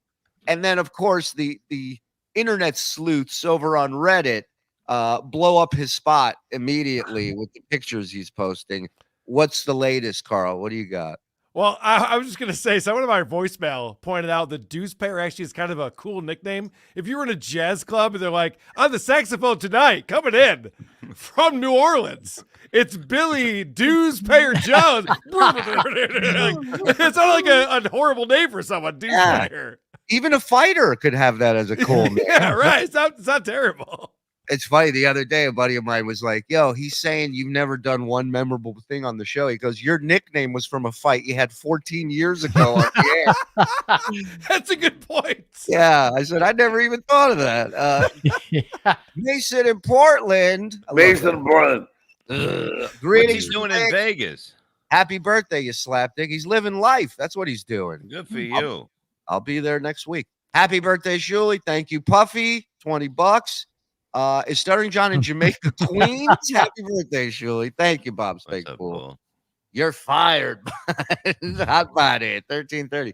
And then, of course, the internet sleuths over on Reddit blow up his spot immediately with the pictures he's posting. What's the latest, Carl? What do you got?
Well, I was just going to say, someone in my voicemail pointed out that Dues Payer actually is kind of a cool nickname. If you were in a jazz club and they're like, on the saxophone tonight, coming in from New Orleans, it's Billy Dues Payer Jones. It sounded like a horrible name for someone, Dues Payer.
Even a fighter could have that as a cool name.
Yeah, right. It's not terrible.
It's funny. The other day, a buddy of mine was like, yo, he's saying you've never done one memorable thing on the show. He goes, your nickname was from a fight you had 14 years ago on the air.
That's a good point.
Yeah. I said, I never even thought of that. Mason in Portland.
Mason in Portland.
Greetings.
What's he doing in Vegas?
Happy birthday, you slapdick. He's living life. That's what he's doing.
Good for you.
I'll be there next week. Happy birthday, Shuli. Thank you, Puffy. $20. Is Stuttering John in Jamaica, Queens? Happy birthday, Shuli. Thank you, Bob Spakepool. You're fired. Hot body, 1330.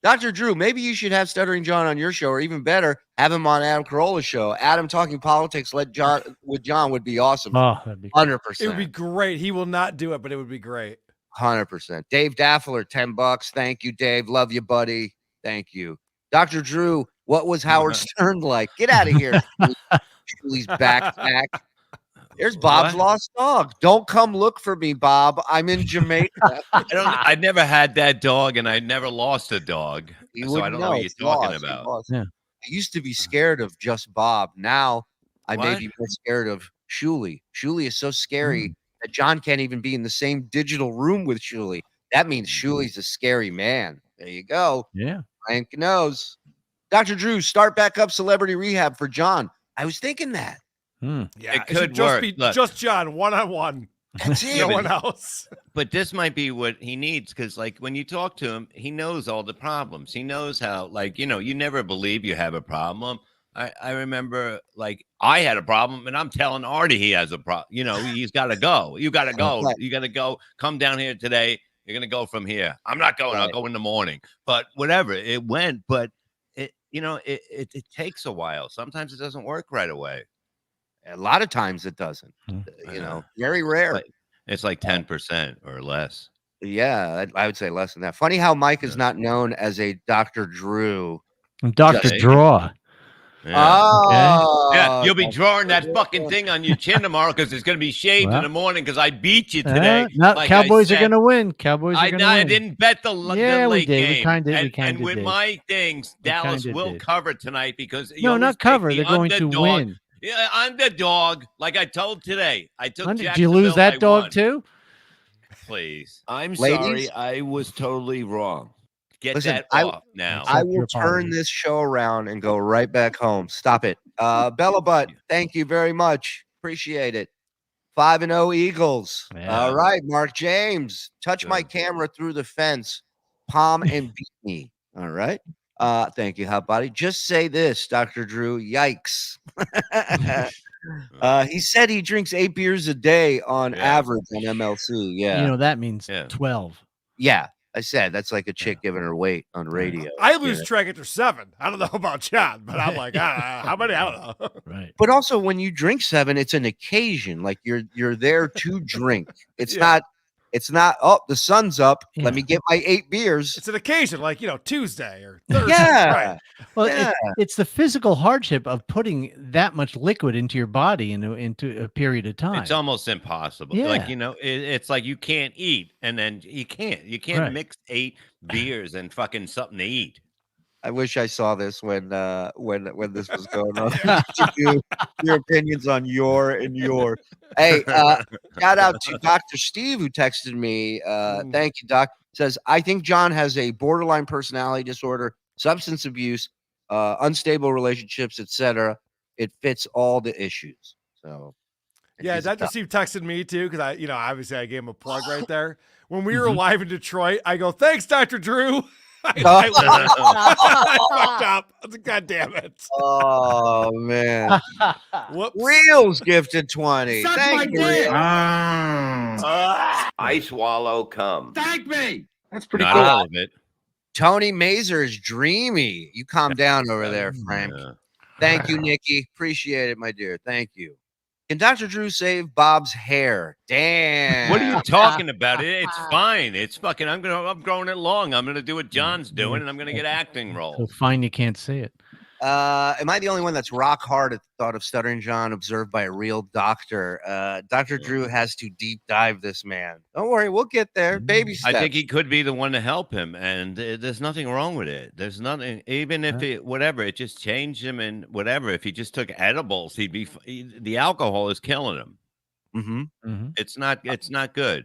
Dr. Drew, maybe you should have Stuttering John on your show, or even better, have him on Adam Carolla's show. Adam talking politics with John would be awesome.
Oh, that'd be
100%.
It would be great. He will not do it, but it would be great.
100%. Dave Daffler, $10. Thank you, Dave. Love you, buddy. Thank you. Dr. Drew, what was Howard Stern like? Get out of here. Shuli's backpack. There's Bob's lost dog. Don't come look for me, Bob. I'm in Jamaica.
I never had that dog, and I never lost a dog. So I don't know what you're talking about.
Yeah. I used to be scared of just Bob. Now I may be more scared of Shuli. Shuli is so scary that John can't even be in the same digital room with Shuli. That means Shuli's a scary man. There you go.
Yeah.
Frank knows. Dr. Drew, start back up celebrity rehab for John. I was thinking that.
Yeah,
it could
just
work.
be
Look.
just John, one-on-one.
That's it.
No one else.
But this might be what he needs, because like when you talk to him, he knows all the problems. He knows how, like, you never believe you have a problem. I remember, like, I had a problem, and I'm telling Artie he has a problem. He's got to go. You got to go. You got to go. Come down here today. You're going to go from here. I'm not going. I'll go in the morning. But whatever. It went. But, it takes a while. Sometimes it doesn't work right away.
A lot of times it doesn't. Very rare.
It's like 10% or less.
Yeah, I would say less than that. Funny how Mike is not known as a Dr. Drew.
Dr. Draw.
Yeah.
Oh,
yeah, you'll be drawing that fucking thing on your chin tomorrow because it's going to be shaved in the morning because I beat you today.
Like Cowboys are going to win. Cowboys are going to win.
I didn't bet the late game.
We kind of did.
And with my things, Dallas will cover tonight because
not cover. They're going to win.
Yeah, underdog. Like I told today, I took.
Did you lose that dog too?
Please,
I'm sorry. I was totally wrong.
Get that off now.
I will turn this show around and go right back home. Stop it. Bella Butt, thank you very much. Appreciate it. 5-0 Eagles.
Yeah.
All right, Mark James. Touch my camera through the fence. Palm and beat me. All right. Thank you, Hot Body. Just say this, Dr. Drew. Yikes. He said he drinks 8 beers a day on average on MLC. Yeah.
That means 12.
Yeah. I said that's like a chick giving her weight on radio.
I lose track after 7. I don't know about John, but I'm like, how many? I don't know.
Right.
But also, when you drink 7, it's an occasion. Like you're there to drink. It's not. Oh, the sun's up.
Yeah.
Let me get my 8 beers.
It's an occasion, like Tuesday or Thursday.
Yeah.
Right.
Well, it's the physical hardship of putting that much liquid into your body into a period of time.
It's almost impossible.
Yeah.
Like it's like you can't eat, and then you can't mix 8 beers and fucking something to eat.
I wish I saw this when this was going on. Your opinions on your. Hey, shout out to Dr. Steve who texted me. Thank you, Doc. Says, I think John has a borderline personality disorder, substance abuse, unstable relationships, etc. It fits all the issues. So
yeah, Dr. Steve texted me too because obviously I gave him a plug right there. When we were live in Detroit, I go, thanks, Dr. Drew. I fucked up. I was like, God damn it.
Oh man.
Whoops.
Reels gifted 20.
Suck
Thank you.
my dick.
I swallow cum.
Thank me.
That's pretty
Not
cool.
all of it.
Tony Mazer is dreamy. You calm down over there, Frank. Thank you, Nikki. Appreciate it, my dear. Thank you. Can Dr. Drew save Bob's hair? Damn.
What are you talking about? It's fine. It's fucking. I'm growing it long. I'm gonna do what John's doing, and I'm gonna get acting
So
roles.
fine, you can't say it.
Am I the only one that's rock hard at the thought of Stuttering John observed by a real doctor? Dr. Drew has to deep dive this man. Don't worry, we'll get there. Baby steps.
I think he could be the one to help him, and there's nothing wrong with it. There's nothing, even if it just changed him and whatever. If he just took edibles, he'd be. The alcohol is killing him.
Mm-hmm.
It's not good.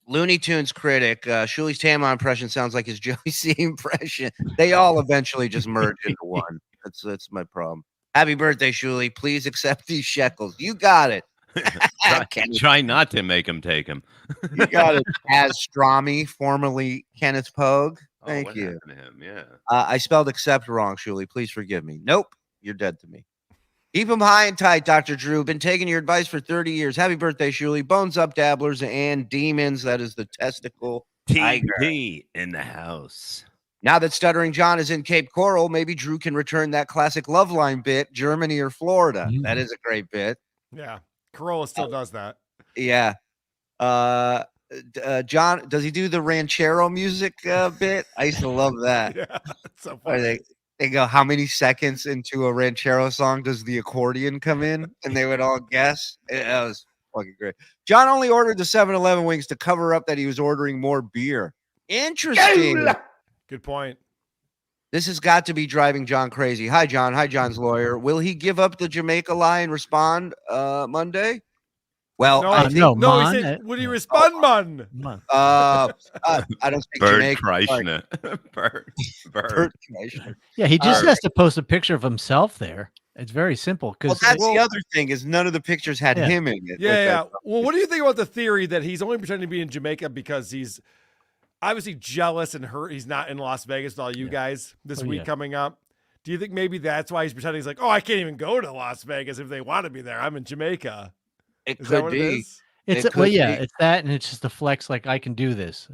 Looney Tunes critic, Shuli's Tama impression sounds like his Joey C impression. They all eventually just merge into one. That's my problem. Happy birthday, Shuli. Please accept these shekels. You got it.
Try not to make him take him.
You got it. As Strami, formerly Kenneth Pogue. Thank
what
you.
happened to him? Yeah.
I spelled accept wrong, Shuli. Please forgive me. Nope. You're dead to me. Keep them high and tight, Dr. Drew. Been taking your advice for 30 years. Happy birthday, Shuli. Bones up, dabblers and demons. That is the testicle tiger.
TP in the house.
Now that Stuttering John is in Cape Coral, maybe Drew can return that classic love line bit, Germany or Florida. That is a great bit.
Yeah. Corolla still does that.
Yeah. John, does he do the ranchero music bit? I used to love that.
Yeah, that's so
Where
funny.
they go, how many seconds into a ranchero song does the accordion come in? And they would all guess. That was fucking great. John only ordered the 7-Eleven wings to cover up that he was ordering more beer. Interesting.
Good point.
This has got to be driving John crazy. Hi, John. Hi, John's lawyer. Will he give up the Jamaica lie and respond Monday? Well,
No,
I think,
no, he said, would he respond, man?
I don't speak
Bird
Jamaican.
Kreishner. Bird.
Bert Kreishner.
Yeah, he just has to post a picture of himself there. It's very simple.
Well,
Because
that's the other thing is none of the pictures had
Yeah.
him in it.
Yeah. Well, what do you think about the theory that he's only pretending to be in Jamaica because he's obviously jealous and hurt he's not in Las Vegas with all you guys this week coming up? Do you think maybe that's why he's pretending? He's like, oh, I can't even go to Las Vegas if they want to be there. I'm in Jamaica.
It
Is that
could
what
be.
it is?
it's
It
well,
could
yeah,
be.
it's that, and it's just a flex. Like I can do this,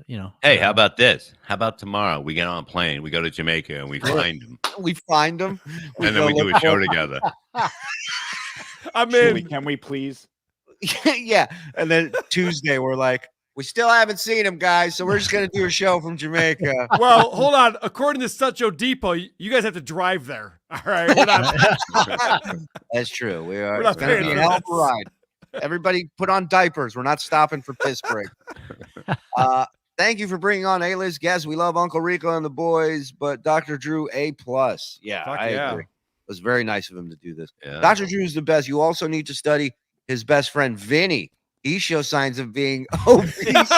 Hey, how about this? How about tomorrow? We get on a plane, we go to Jamaica, and we find him,
We find him,
and then we do a show together.
I'm
Shuli,
in.
can we please?
yeah. And then Tuesday, we're like, we still haven't seen him, guys, so we're just gonna do a show from Jamaica.
Well, hold on. According to Sucho Depot, you guys have to drive there. All right. We're not.
That's true. We are.
We're
It's
not
gonna be
paying
a
for
hell of a
this.
ride. Everybody, put on diapers. We're not stopping for piss break. Thank you for bringing on A-list guests. We love Uncle Rico and the boys, but Dr. Drew A+. Yeah,
Fuck
I
yeah.
agree. It was very nice of him to do this.
Yeah.
Dr. Drew is the best. You also need to study his best friend Vinny. He shows signs of being obese.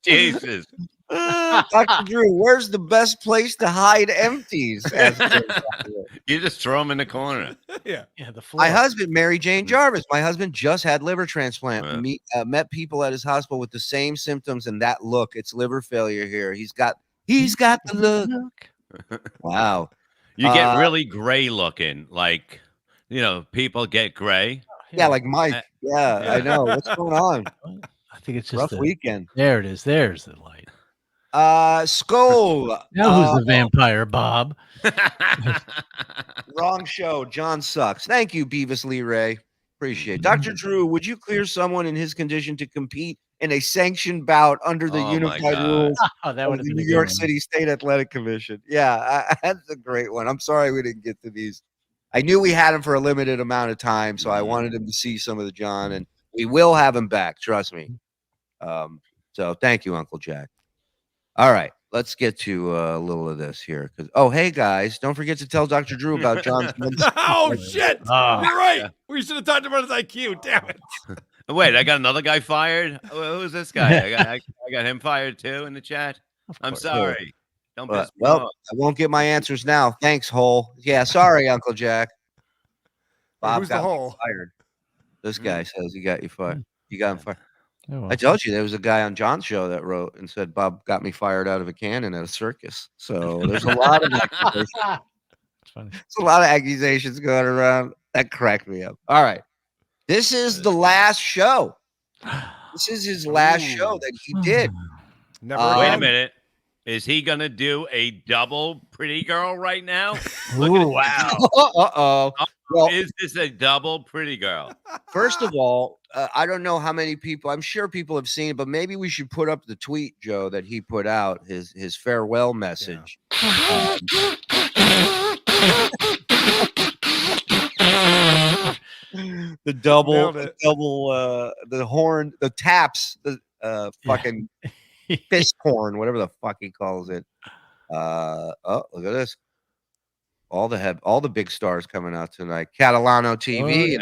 Jesus.
Dr. Drew, where's the best place to hide empties?
You just throw him in the corner.
Yeah.
the
My husband, Mary Jane Jarvis. My husband just had liver transplant. Met people at his hospital with the same symptoms and that look. It's liver failure here. He's got the look. Wow.
You get really gray looking, like people get gray.
Yeah, like Mike. Yeah, I know. What's going on?
I think it's just
Rough
the
weekend.
There it is. There's the light.
Skull.
Now who's the vampire, Bob?
Wrong show. John sucks. Thank you, Beavis Lee Ray. Appreciate it. Dr. Drew, would you clear someone in his condition to compete in a sanctioned bout under the unified rules
that
of
would
the
have been
New
a good
York
one.
City State Athletic Commission? Yeah, that's a great one. I'm sorry we didn't get to these. I knew we had him for a limited amount of time, so I wanted him to see some of the John, and we will have him back. Trust me. So thank you, Uncle Jack. All right, let's get to a little of this here. Hey guys, don't forget to tell Dr. Drew about John's.
Oh shit!
Oh.
You're right. We should have talked about his IQ. Damn it.
Wait, I got another guy fired. Who's this guy? I got him fired too in the chat. I'm sorry. Don't piss me
Well,
off.
I won't get my answers now. Thanks, Hole. Yeah, sorry, Uncle Jack. Bob
Who's the
got me
hole?
fired. This guy says he got you fired. You got him fired.
Oh, well.
I told you there was a guy on John's show that wrote and said Bob got me fired out of a cannon at a circus. So there's a lot of accusations.
It's funny.
There's a lot of accusations going around. That cracked me up. All right. This is the last show. This is his last show that he did.
Never
Wait a
again.
minute. Is he gonna do a double pretty girl right now?
Ooh, wow.
Uh-oh. Well,
Is this a double pretty girl?
first of all, I don't know how many people, I'm sure people have seen it, but maybe we should put up the tweet, Joe, that he put out, his farewell message. The double, the horn, the taps, the fucking fist horn, whatever the fuck he calls it. Oh, look at this. All the big stars coming out tonight. Catalano TV.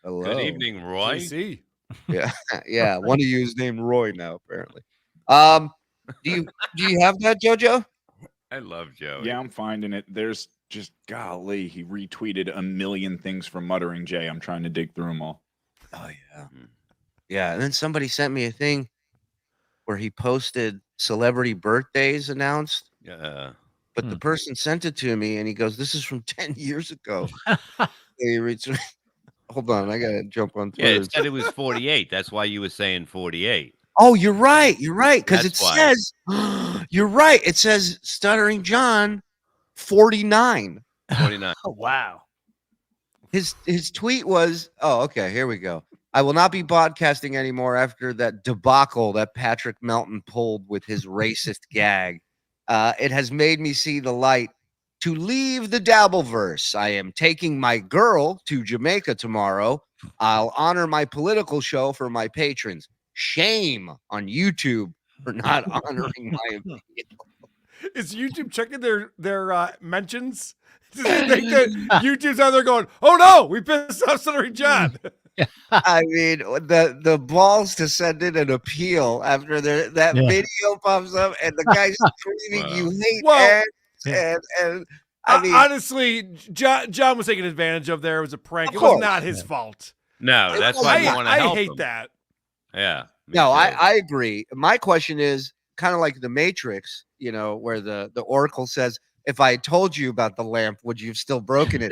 Hello.
Good evening, Roy.
JC.
Yeah, yeah. One of you is named Roy now, apparently. Do you have that, JoJo?
I love Joe.
Yeah, I'm finding it. There's just golly, he retweeted a million things from Muttering Jay. I'm trying to dig through them all.
Oh yeah, yeah. And then somebody sent me a thing where he posted celebrity birthdays announced.
Yeah.
but the person sent it to me, and he goes, "This is from 10 years ago." He reads, hold on, I gotta jump on
Yeah,
Twitter.
it said it was 48. That's why you were saying 48.
Oh, you're right. You're right. Because it
That's why.
says, you're right. It says Stuttering John 49.
49.
Oh, wow.
His tweet was, oh, okay, here we go. I will not be podcasting anymore after that debacle that Patrick Melton pulled with his racist gag. It has made me see the light to leave the Dabbleverse. I am taking my girl to Jamaica tomorrow. I'll honor my political show for my patrons. Shame on YouTube for not honoring my appeal.
Is YouTube checking their mentions? Do they think that YouTube's out there going, "Oh no, we pissed off Stuttering John"?
I mean, the balls to send in an appeal after that video pops up and the guy's screaming, "You hate ads," and I mean,
honestly, John was taken advantage of. There, it was a prank. It was not his fault.
No, that's why you want to help
I hate
him.
that.
Yeah.
No, I agree. My question is kind of like the Matrix, where the Oracle says, if I had told you about the lamp, would you have still broken it?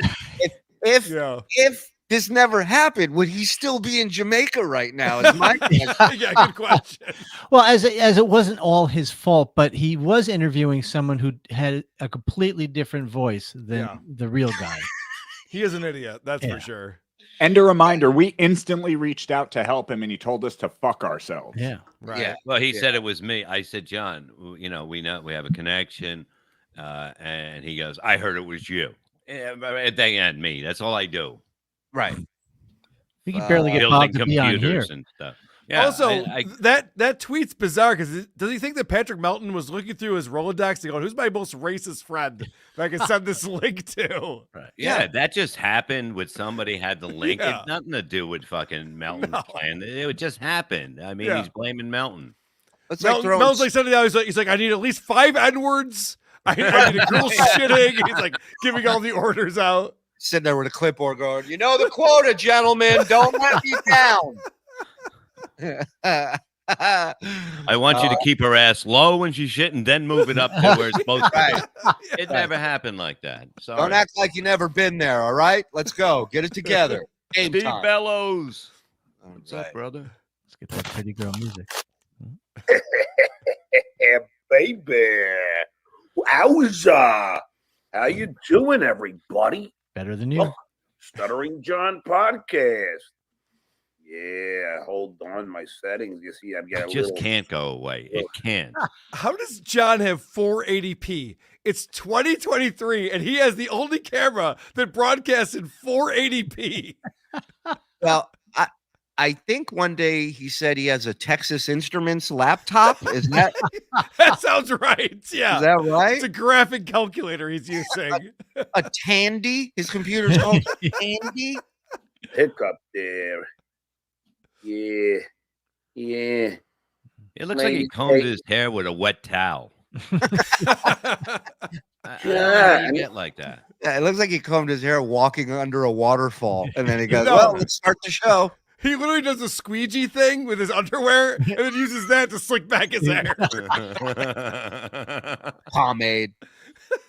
If this never happened, would he still be in Jamaica right now? Is my question.
Yeah, good question.
Well, as it wasn't all his fault, but he was interviewing someone who had a completely different voice than the real guy.
He is an idiot, that's for sure.
And a reminder, we instantly reached out to help him, and he told us to fuck ourselves.
Yeah,
right.
Yeah. Well, he said it was me. I said, John, we know we have a connection, and he goes, I heard it was you. They and me. That's all I do.
Right.
We can barely get Bob to be on here.
And stuff. Yeah,
also, that tweet's bizarre because does he think that Patrick Melton was looking through his Rolodex and going, "Who's my most racist friend that I can send this link to?"
Right. Yeah, that just happened with somebody had the link. It's nothing to do with fucking Melton's plan. It just happened. I mean, he's blaming Melton.
Melton's like sending out. He's like, I need at least 5 N-words. I need a girl shitting. He's like giving all the orders out.
Sitting there with a clipboard going, the quota, gentlemen. Don't let me down.
I want you to keep her ass low when she's shit and then move it up to where it's supposed to be. It never happened like that. Sorry.
Don't act like you never been there, all right? Let's go. Get it together. Game
Steve
time.
Bellows. What's up, brother?
Let's get that pretty girl music.
Baby. Wowza. How you doing, everybody?
Better than you.
Stuttering John Podcast. Yeah, hold on, my settings. You see, I've got
It just can't go away. It can't.
How does John have 480p? It's 2023, and he has the only camera that broadcasts in 480p.
Well, I think one day he said he has a Texas Instruments laptop. Is that
that sounds right? Yeah,
is that right?
It's a graphic calculator he's using.
A Tandy. His computer's called Tandy.
Pick up there. Yeah.
It looks like he combed his hair with a wet towel. How do you get like that?
Yeah, it looks like he combed his hair walking under a waterfall, and then he goes, "Well, let's start the show."
He literally does a squeegee thing with his underwear, and then uses that to slick back his hair.
Pomade.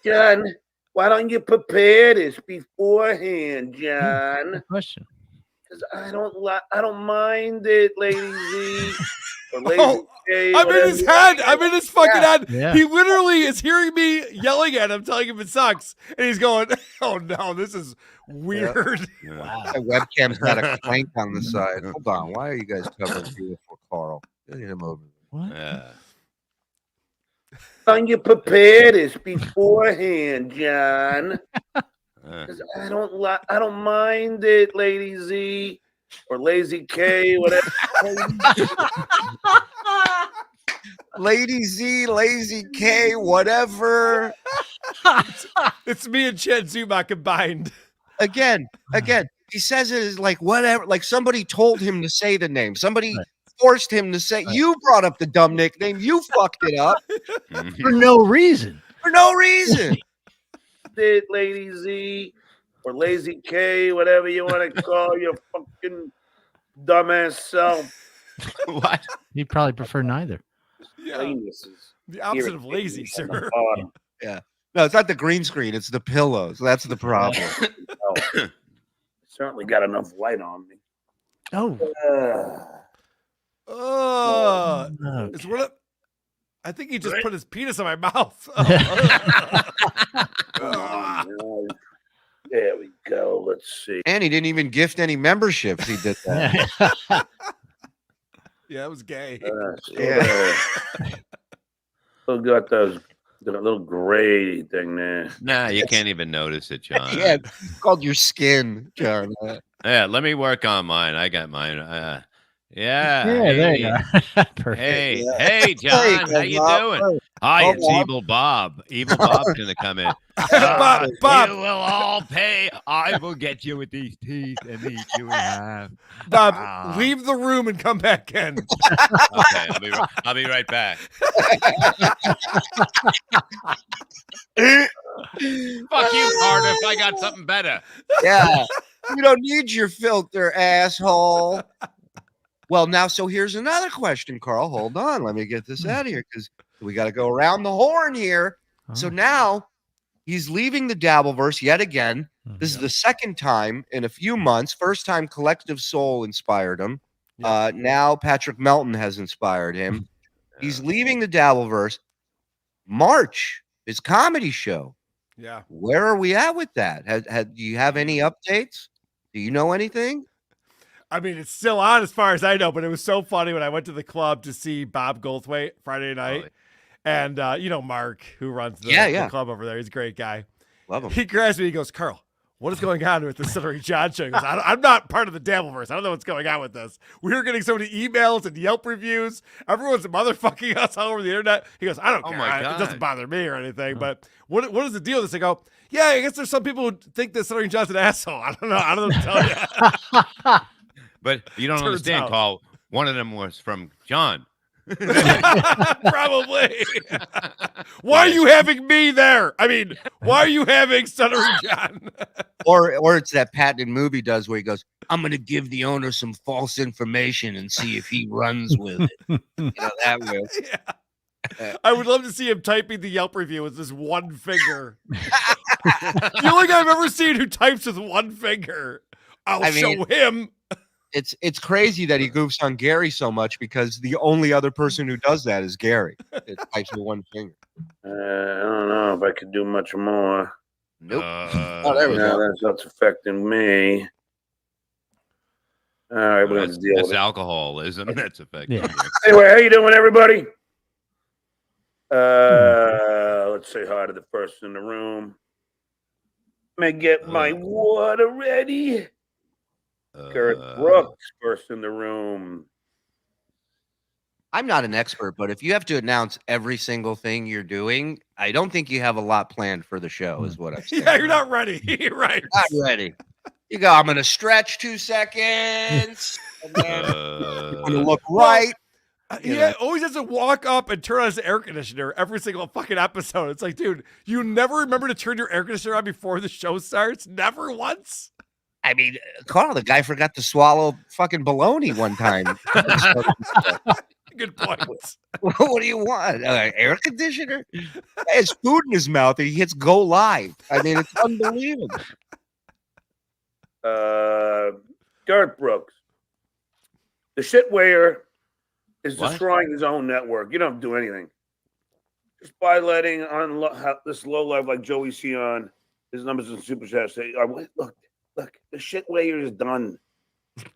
John, why don't you prepare this beforehand, John?
Good question.
Because I don't mind it, Lady Z. Or Lady K,
I'm in his head. I'm in his fucking head.
Yeah.
He literally is hearing me yelling at him, telling him it sucks, and he's going, "Oh no, this is weird."
Yeah.
Wow. My webcam's got a clank on the side. Hold on. Why are you guys covering beautiful Carl? Get him over.
What?
Yeah.
Why don't you prepare this beforehand, John? Because I don't mind it, Lady Z. Or Lazy K, whatever.
Lady Z, Lazy K, whatever.
It's me and Chad Zuma combined.
Again, he says it is like whatever, like somebody told him to say the name. Somebody forced him to say, you brought up the dumb nickname. You fucked it up.
For no reason.
For no reason.
Did Lady Z or Lazy K, whatever you want to call your fucking dumbass self.
What?
He'd probably prefer neither.
Yeah. The opposite of lazy, sir.
Yeah. No, it's not the green screen. It's the pillows. That's the problem.
Certainly got enough light on me.
Oh.
It's one of. I think he just put his penis in my mouth.
There we go. Let's see.
And he didn't even gift any memberships. He did that.
Yeah, it was gay.
Still got that little gray thing there.
Nah, you can't even notice it, John.
Yeah, it's called your skin, John.
Yeah, let me work on mine. I got mine. Yeah.
There you are. Perfect.
Hey, John, how you doing? Hi, it's Evil Bob. Evil Bob's gonna come in.
Bob,
you will all pay. I will get you with these teeth and eat you in half.
Bob, leave the room and come back in.
Okay, I'll be right back. Fuck you, Cardiff. I got something better.
Yeah, you don't need your filter, asshole. Well, now, so here's another question, Carl. Hold on. Let me get this out of here because we got to go around the horn here. So now he's leaving the Dabbleverse yet again. This is the second time in a few months. First time Collective Soul inspired him. Now Patrick Melton has inspired him. He's leaving the Dabbleverse. March, his comedy show.
Yeah.
Where are we at with that? Do you have any updates? Do you know anything?
I mean, it's still on as far as I know, but it was so funny when I went to the club to see Bob Goldthwait Friday night. And, you know, Mark, who runs the club over there, he's a great guy.
Love him.
He grabs me, he goes, Carl, what is going on with the Stuttering John show? He goes, I'm not part of the Dabbleverse. I don't know what's going on with this. We were getting so many emails and Yelp reviews. Everyone's motherfucking us all over the internet. He goes, I don't care. It doesn't bother me or anything. But what is the deal with this? I go, yeah, I guess there's some people who think that Stuttering John's an asshole. I don't know. I don't know what to tell you.
But you don't understand, Carl. One of them was from John.
Probably. Why are you having me there? I mean, why are you having Stuttering John?
or it's that patented movie does where he goes, I'm going to give the owner some false information and see if he runs with it. You know, that way.
Yeah. I would love to see him typing the Yelp review with this one finger. The only guy I've ever seen who types with one finger. I'll show him.
It's crazy that he goofs on Gary so much because the only other person who does that is Gary. It types with one finger.
I don't know if I could do much more.
Nope.
There we go. That's affecting me. All right, we're going to deal with it.
That's alcoholism. That's affecting you.
Anyway, how you doing, everybody? Let's say hi to the person in the room. Let me get my water ready. Garrett Brooks, first in the room.
I'm not an expert, but if you have to announce every single thing you're doing, I don't think you have a lot planned for the show, is what I'm saying.
Yeah, you're not ready. You're right.
Not ready. You go, I'm going to stretch 2 seconds. And then you're going to look right.
He always has to walk up and turn on his air conditioner every single fucking episode. It's like, dude, you never remember to turn your air conditioner on before the show starts? Never once?
I mean, Carl, the guy forgot to swallow fucking bologna one time.
Good point.
What do you want? Air conditioner? He has food in his mouth and he hits go live. I mean, it's unbelievable.
Garrett Brooks. The shit weigher is destroying his own network. You don't have to do anything. Just by letting on this low life like Joey C on his numbers in Super Chat say, look, the shit weigher is done.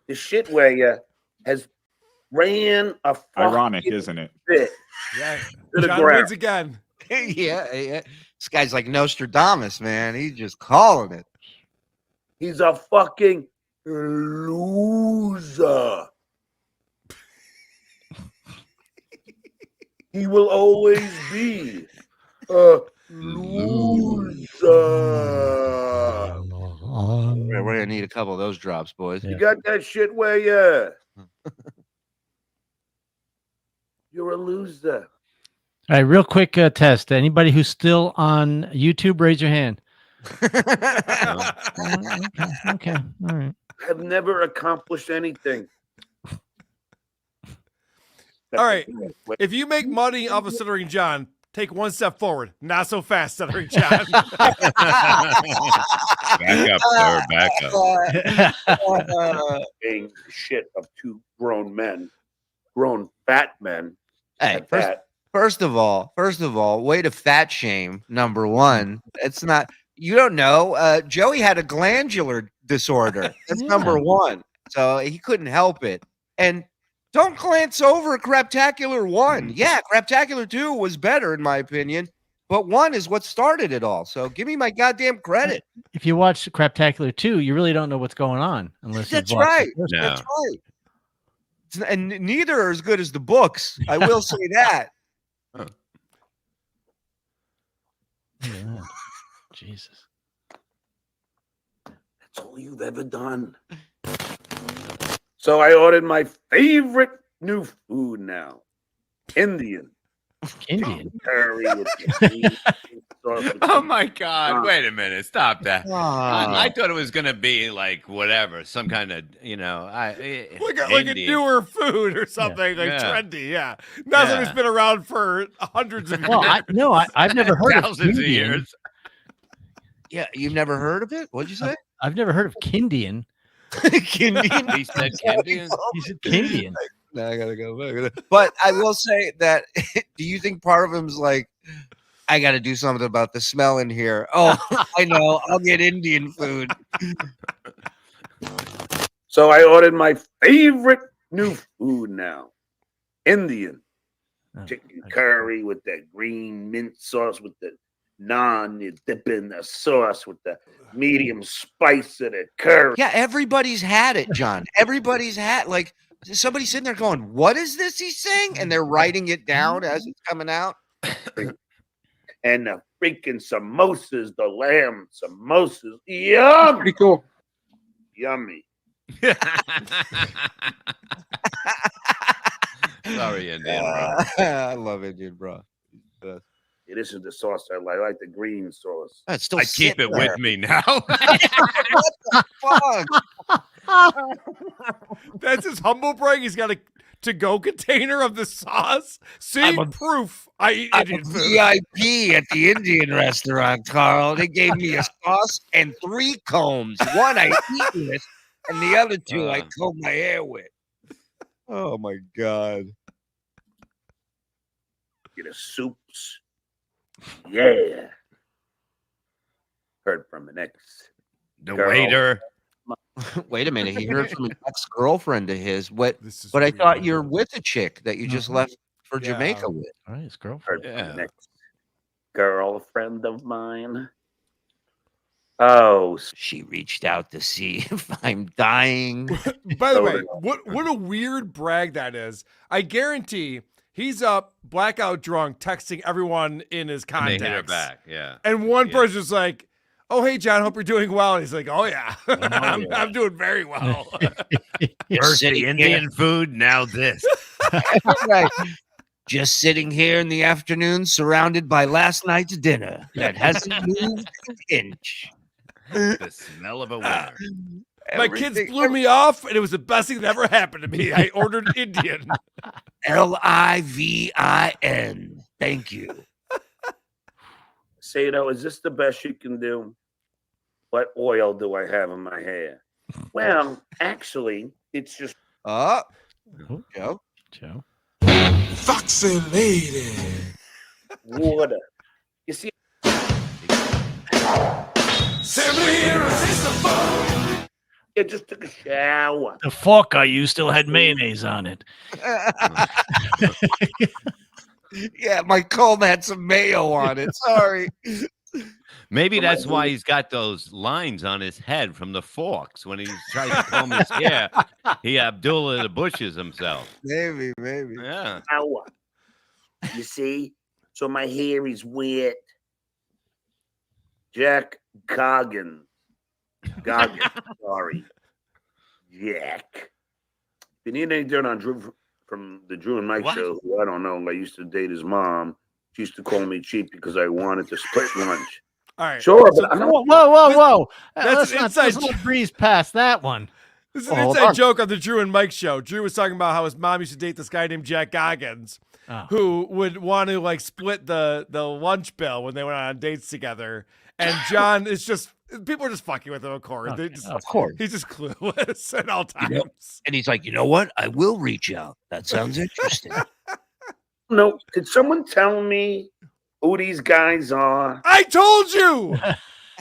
The shit weigher has ran a
ironic, isn't it?
Bit
yeah.
To the
John
ground.
wins again.
yeah. This guy's like Nostradamus, man. He's just calling it.
He's a fucking loser. He will always be a loser.
We're going to need a couple of those drops, boys.
You got that shit where you're a loser.
All right, real quick test. Anybody who's still on YouTube, raise your hand. Okay. All right.
Have never accomplished anything.
All right. If you make money off of Stuttering John, take one step forward. Not so fast, Stuttering John.
Back up, sir. Back up.
Being the shit of two grown fat men.
Hey, first of all, way to fat shame. Number one, it's not. You don't know. Joey had a glandular disorder. That's number one. So he couldn't help it. And don't glance over Craptacular 1. Yeah, Craptacular 2 was better in my opinion, but 1 is what started it all. So give me my goddamn credit.
If you watch Craptacular 2, you really don't know what's going on unless
That's
you've watched
right.
the first one.
That's right. And neither are as good as the books. I will say that.
Yeah. Jesus.
That's all you've ever done. So I ordered my favorite new food now. Indian. Curry with
Oh my God! Wait a minute! Stop that! I thought it was gonna be like whatever, some kind of
like a newer food or something trendy. Yeah, nothing that's been around for hundreds of years.
I've never heard
thousands
of
of years.
Yeah, you've never heard of it? What'd you say?
I've never heard of Kindian.
Kindian.
He said Kindian.
He said Kindian.
Now I gotta go back. But I will say that. Do you think part of him's like, I got to do something about the smell in here? Oh, I know. I'll get Indian food.
So I ordered my favorite new food now. Indian. Chicken curry with that green mint sauce with the naan. You dip in the sauce with the medium spice of the curry.
Yeah, everybody's had it, John. Everybody's had, like, somebody's sitting there going, what is this he's saying? And they're writing it down as it's coming out.
And the freaking samosas, the lamb samosas. Yum!
Pretty cool.
Yummy.
Sorry, Indian bro.
I love Indian bro.
It isn't the sauce I like. I like the green sauce.
It's still
I keep it with me now.
What the fuck?
That's his humble brag. He's got a to-go container of the sauce. See, proof I eat Indian food.
VIP at the Indian restaurant, Carl. They gave me a sauce and 3 combs. One I eat with, and the other 2 I comb my hair with. Oh my God.
Get a soups. Yeah. Heard from an ex.
The waiter.
Wait a minute. He heard from an ex-girlfriend of his. But I thought you're with a chick that you just left for Jamaica with.
All right, his girlfriend.
Heard from an ex-girlfriend of mine. Oh,
she reached out to see if I'm dying.
By the way, what a weird brag that is. I guarantee he's up blackout drunk texting everyone in his contacts.
And they hit her back, yeah.
And one person's like, oh, hey, John, hope you're doing well. And he's like, oh, yeah, I'm doing very well.
First the Indian food, now this.
Right. Just sitting here in the afternoon surrounded by last night's dinner that hasn't moved an inch.
The smell of a winner.
My kids blew me off, and it was the best thing that ever happened to me. I ordered Indian.
Livin. Thank you.
Say, is this the best you can do? What oil do I have in my hair? Well, actually, it's just.
Joe.
Foxy lady.
Water. You see. I just took a shower.
The fork I used still had mayonnaise on it.
Yeah, my comb had some mayo on it. Sorry.
Maybe that's why he's got those lines on his head from the forks when he tries to comb his hair. He Abdullah the Bushes himself.
Maybe.
Yeah.
You see? So my hair is wet. Jack Goggins. Sorry. Jack. If you need any dirt on Drew from the Drew and Mike show, who I don't know, I used to date his mom. She used to call me cheap because I wanted to split lunch.
All right.
Sure, but I'm not.
Whoa.
That's an inside
let's not breeze past that one.
This is an inside joke on the Drew and Mike show. Drew was talking about how his mom used to date this guy named Jack Goggins, who would want to like split the lunch bill when they went on dates together. And John is just, people are just fucking with him, of course.
Of course.
He's just clueless at all times.
You know, and he's like, you know what? I will reach out. That sounds interesting.
No, could someone tell me who these guys are?
I told you.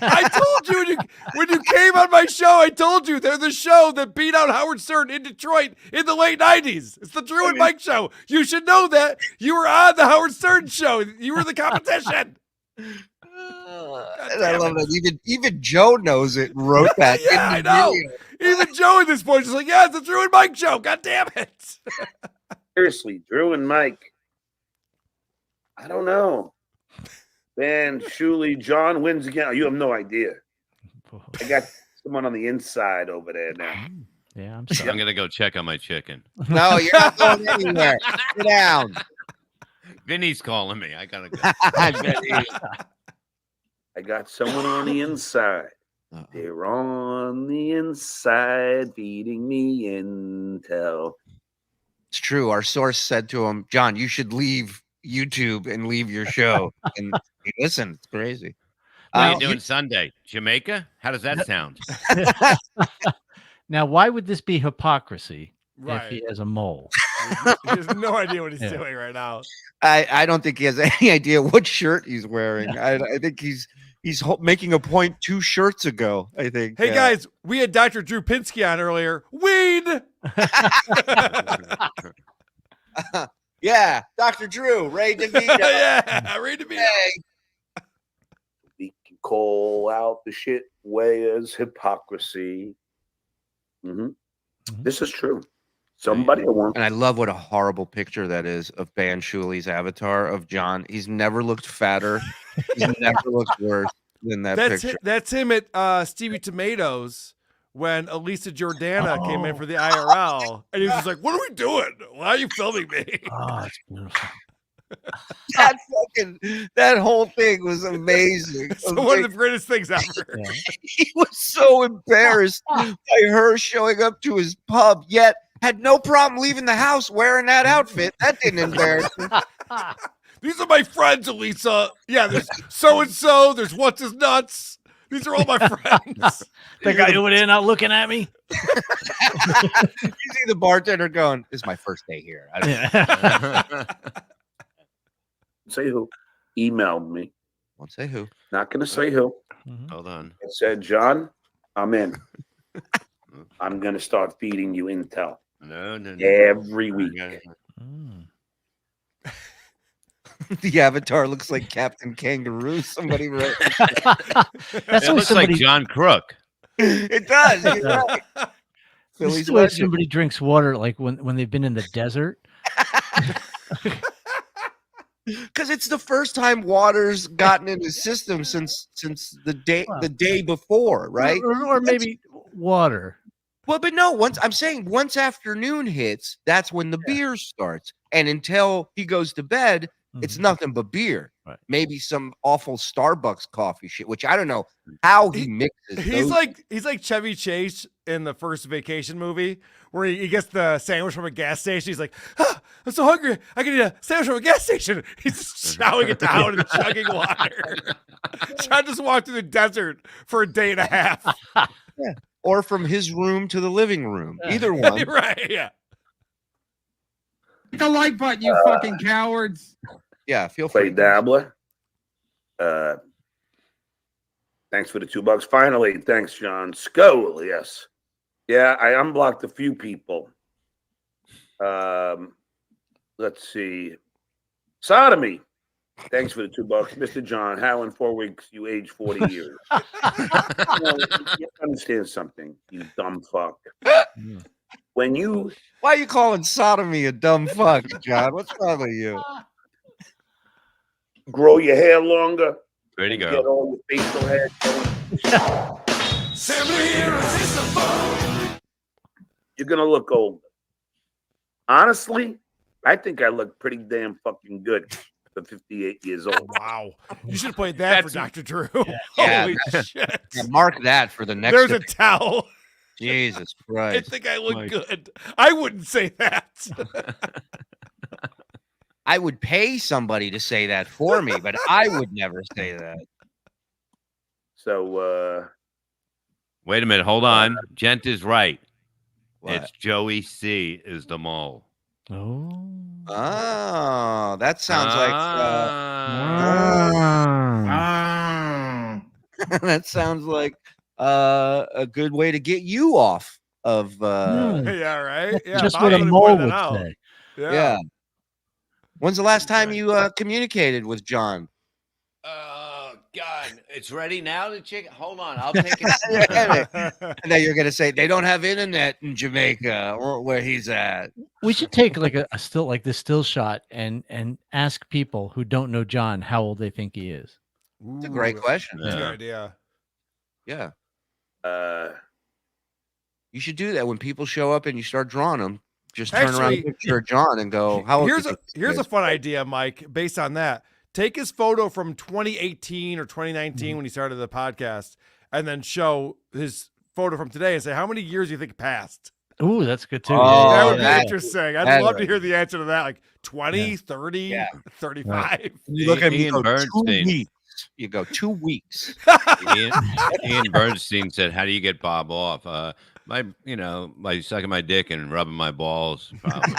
I told you when you came on my show, I told you they're the show that beat out Howard Stern in Detroit in the late 90s. It's the Drew and Mike show. You should know that. You were on the Howard Stern show. You were the competition.
And I love that. Even Joe knows it and wrote that.
Yeah, I know. Even Joe at this point is like, yeah, it's the Drew and Mike show. God damn it.
Seriously, Drew and Mike. I don't know. Man, Shuli, John wins again. You have no idea. I got someone on the inside over there now.
Yeah,
I'm going to go check on my chicken.
No, you're not going anywhere. Sit down.
Vinny's calling me. I got to go.
I got someone on the inside. They're on the inside feeding me intel.
It's true. Our source said to him, John, you should leave YouTube and leave your show. And he listened. It's crazy.
What are you doing Sunday? Jamaica? How does that sound?
Now, why would this be hypocrisy
Right.
if he has a mole?
He has no idea what he's doing right now.
I don't think he has any idea what shirt he's wearing. I think he's making a point 2 shirts ago, I think.
Hey, guys, we had Dr. Drew Pinsky on earlier. Weed!
Yeah, Dr. Drew, Ray DeVito.
Yeah, Ray DeVito.
Hey.
We can call out the shit way as hypocrisy. This is true. Somebody wants.
And I love what a horrible picture that is of Ban Shuli's avatar of John. He's never looked fatter. He's never looked worse than that picture.
That's him at Stevie Tomatoes when Elisa Jordana came in for the IRL. And he was just like, what are we doing? Why are you filming me?
Oh, it's beautiful.
That whole thing was amazing.
It's one of the greatest things ever.
Yeah.
He was so embarrassed by her showing up to his pub, yet had no problem leaving the house wearing that outfit. That didn't embarrass him.
These are my friends, Elisa. Yeah, there's so-and-so. There's What's His Nuts. These are all my friends.
The guy over there not looking at me.
You see the bartender going, this is my first day here.
Say who emailed me.
Won't say who.
Not going to say who.
Hold on.
It said, John, I'm in. I'm going to start feeding you intel.
No.
Every week.
The avatar looks like Captain Kangaroo. Somebody wrote.
It looks like John Crook.
It does. You're right.
This is why somebody drinks water like when they've been in the desert.
Because it's the first time water's gotten in his system since the day before, right?
Or maybe water.
Well, but no, once afternoon hits, that's when the beer starts. And until he goes to bed, it's nothing but beer.
Right.
Maybe some awful Starbucks coffee shit, which I don't know how he mixes.
He's like Chevy Chase in the first Vacation movie where he gets the sandwich from a gas station. He's like, I'm so hungry. I can eat a sandwich from a gas station. He's chowing it down and chugging water. John just walked through the desert for a day and a half.
Yeah. Or from his room to the living room. Either one.
Right, yeah.
Hit the like button, you fucking cowards.
Yeah, feel free.
Play Dabbler. Thanks for the $2. Finally, thanks, John. Skull, yes. Yeah, I unblocked a few people. Let's see. Sodomy. Thanks for the $2. Mr. John, how in 4 weeks you age 40 years? You understand something, you dumb fuck. Why
are you calling sodomy a dumb fuck, John? What's wrong with you?
Grow your hair longer.
Way to go.
Get all your facial hair going. You're gonna look older. Honestly, I think I look pretty damn fucking good for 58 years old.
Wow. You should have played that for Dr. Drew.
Yeah.
Holy shit.
Yeah, mark that for the next.
There's a towel.
Jesus
I
Christ.
think I look good. I wouldn't say that.
I would pay somebody to say that for me, but I would never say that.
So,
wait a minute. Hold on. Gent is right.
What?
It's Joey C. is the mole.
Oh, that sounds like that sounds like a good way to get you off of
Yeah, right. Yeah,
Just
Bobby
what a
would've
mole
pointed
would
that out.
say.
yeah. When's the last time you communicated with John?
Oh God, it's ready now. The chicken. Hold on, I'll take it.
And then you're gonna say they don't have internet in Jamaica or where he's at.
We should take like a still like this still shot and ask people who don't know John how old they think he is.
It's a great question.
That's a good idea.
Yeah. You should do that when people show up and you start drawing them. Just turn around
Actually,
a picture of John and go, "How old?"
Here's a fun idea, Mike. Based on that, take his photo from 2018 or 2019 when he started the podcast, and then show his photo from today and say, how many years do you think passed?
Ooh, that's good too.
That would be interesting. I'd love to hear the answer to that. Like 20, 30, 35.
Right. You look at me,
Ian Bernstein.
You go 2 weeks.
Ian Bernstein said, "How do you get Bob off?" By sucking my dick and rubbing my balls. Probably.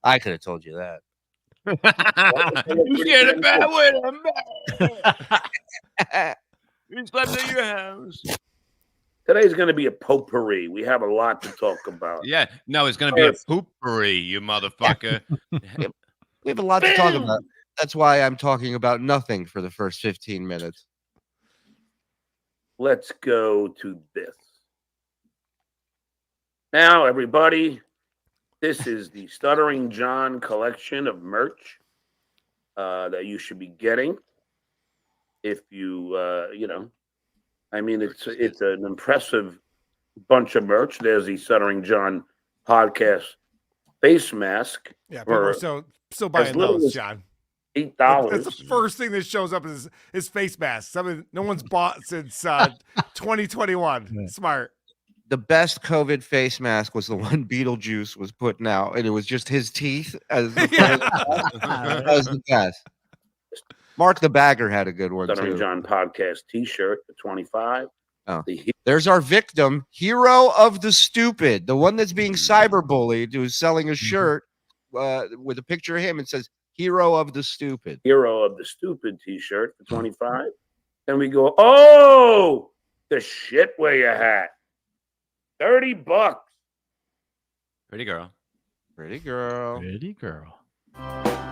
I could have told you that.
You get a bad with him. You slept in your house.
Today's going to be a potpourri. We have a lot to talk about.
Yeah, no, it's going to be a poopery, you motherfucker.
We have a lot to talk about. That's why I'm talking about nothing for the first 15 minutes.
Let's go to this. Now, everybody, this is the Stuttering John collection of merch that you should be getting. If you, it's an impressive bunch of merch. There's the Stuttering John Podcast face mask.
Yeah, people are still buying those, John.
$8.
That's the first thing that shows up is his face mask. Something no one's bought since 2021. Smart.
The best COVID face mask was the one Beetlejuice was putting out, and it was just his teeth as the that was the best. Mark the Bagger had a good one
Stuttering
too.
John Podcast T-shirt for $25.
Oh. There's our victim, hero of the stupid, the one that's being cyberbullied, who's selling a shirt with a picture of him and says "Hero of the Stupid."
Hero of the Stupid T-shirt for $25. And we go, oh, the shit wear your hat. $30.
Pretty girl.
Pretty girl.
Pretty girl.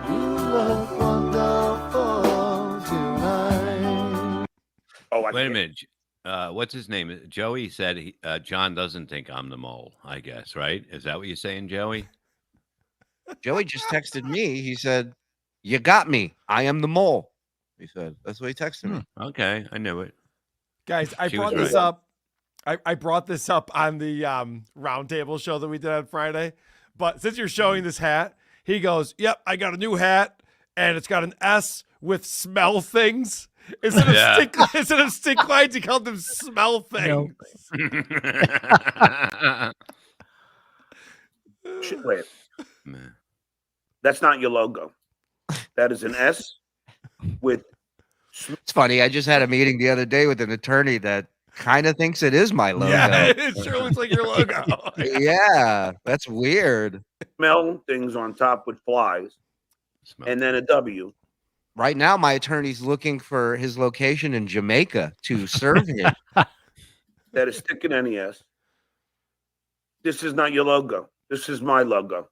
You look wonderful tonight.
Wait a minute. What's his name? Joey said John doesn't think I'm the mole, I guess, right? Is that what you're saying, Joey?
Joey just texted me. He said, "You got me. I am the mole." He said, "That's what he texted me."
Okay, I knew it.
Guys, I
She
brought
was
this
right.
up. I brought this up on the roundtable show that we did on Friday. But since you're showing this hat, he goes, "Yep, I got a new hat, and it's got an S with smell things." Instead of stick lines, he called them smell things.
Shit wear. That's not your logo. That is an S with.
It's funny. I just had a meeting the other day with an attorney that kind of thinks it is my logo.
Yeah, it sure looks like your logo.
Yeah, that's weird.
Smell things on top with flies, and then a W.
Right now, my attorney's looking for his location in Jamaica to serve him.
That is sticking NES. This is not your logo. This is my logo.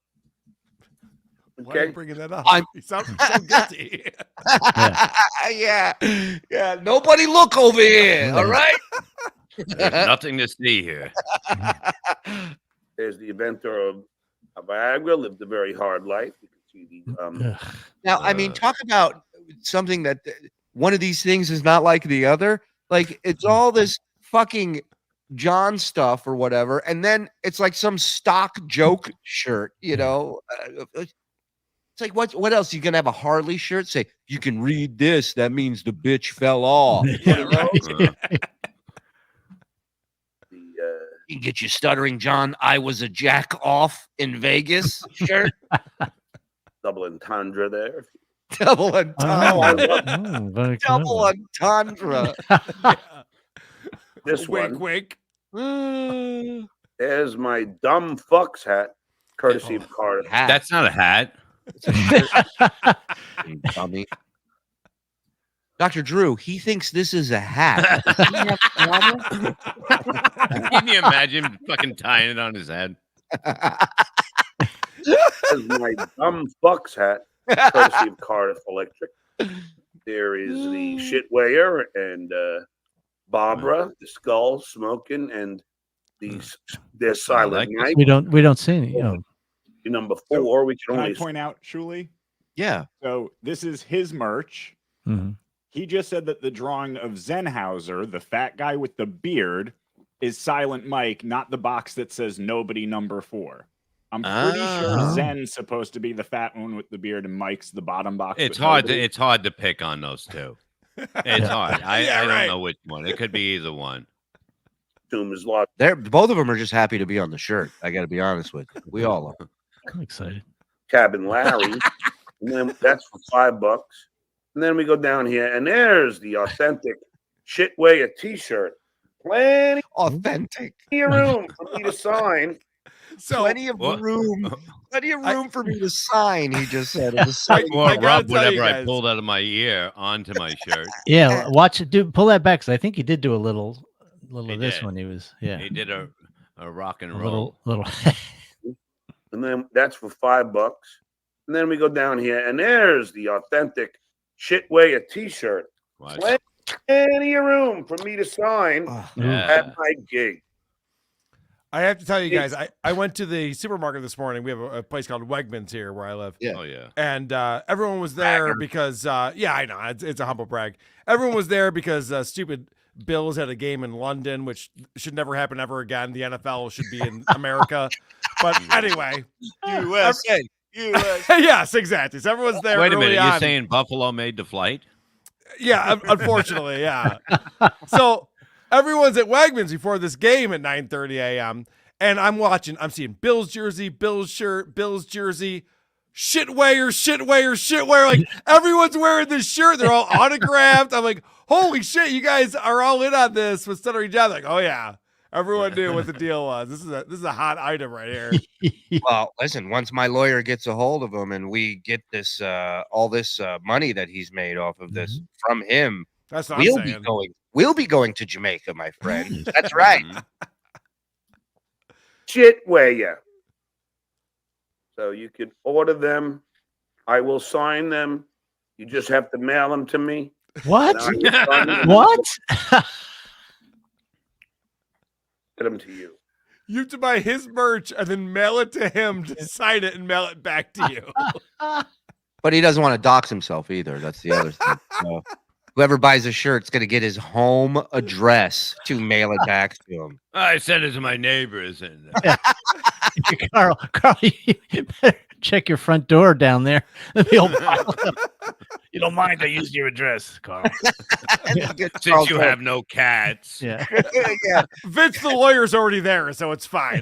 Why are
Okay,
you bringing that up?
I'm-
You sound so guilty.
Yeah. Nobody look over here. All right.
There's nothing to see here.
There's the inventor of Viagra. Lived a very hard life. You can see the.
Now, I mean, talk about something that one of these things is not like the other. Like it's all this fucking John stuff or whatever, and then it's like some stock joke shirt. You know, it's like what else? You gonna have a Harley shirt? Say you can read this. That means the bitch fell off.
Yeah, right.
You can get your Stuttering John, I was a jack off in Vegas shirt.
Double entendre there.
Double entendre.
Oh, I love
very
Double
clever.
entendre.
this
Wink,
one.
wink.
There's my dumb fucks hat, courtesy of Cardiff.
That's not a hat.
You dummy. Dr. Drew, he thinks this is a hat. Does he have a problem?
Can you imagine fucking tying it on his head?
There's my dumb fucks hat, courtesy of Cardiff Electric. There is the shit weigher and Barbara, the skull smoking, and their silent night.
We don't see any.
Number 4, we can
Can I
only
point out, Shuli?
Yeah.
So this is his merch.
Mm-hmm.
He just said that the drawing of Zenhauser, the fat guy with the beard, is Silent Mike, not the box that says nobody number 4. I'm pretty sure Zen's supposed to be the fat one with the beard, and Mike's the bottom box.
It's
with
hard.
nobody.
It's hard to pick on those two. It's hard. I don't know which one. It could be either one.
Is lost.
Both of them are just happy to be on the shirt. I got to be honest with you. We all are.
I'm excited.
Cabin Larry, and then that's for $5. And then we go down here, and there's the authentic shitweigher T-shirt. Plenty
authentic
room for me to sign.
So
plenty of room for me to sign. He just said.
Or rub whatever I pulled out of my ear onto my shirt.
Yeah, watch it. Pull that back, because I think he did do a little of this
did.
when he was. Yeah,
He did a rock and
a
roll.
little.
And then that's for $5. And then we go down here, and there's the authentic shitweigher T-shirt. Plenty of room for me to sign at my gig.
I have to tell you guys, I went to the supermarket this morning. We have a place called Wegmans here where I live.
Yeah.
Oh, yeah.
And everyone was there because, yeah, I know. It's a humble brag. Everyone was there because stupid Bills had a game in London, which should never happen ever again. The NFL should be in America. But anyway.
USA.
Yes, exactly. So everyone's there.
Wait a minute.
on.
You're saying Buffalo made the flight?
Yeah, unfortunately, yeah. So everyone's at Wegmans before this game at 9:30 a.m. And I'm seeing Bill's jersey, Bill's shirt, Bill's jersey, shitweigher. Like everyone's wearing this shirt. They're all autographed. I'm like, holy shit, you guys are all in on this with Stuttering John. Like, oh yeah. Everyone knew what the deal was. This is a hot item right here.
Well, listen, once my lawyer gets a hold of him and we get this all this money that he's made off of this from him,
that's what I'm saying.
We'll be going to Jamaica, my friend. That's right.
Shitweigher. So you can order them. I will sign them. You just have to mail them to me.
What?
What? Get them to you.
You have to buy his merch and then mail it to him to sign it and mail it back to you.
But he doesn't want to dox himself either. That's the other thing. So whoever buys a shirt's going to get his home address to mail it back to him.
I sent it to my neighbors. And
Carl, you better check your front door down there. You don't mind I used your address, Carl.
Since you have no cats.
Yeah.
Yeah.
Vince the lawyer's already there, so it's fine.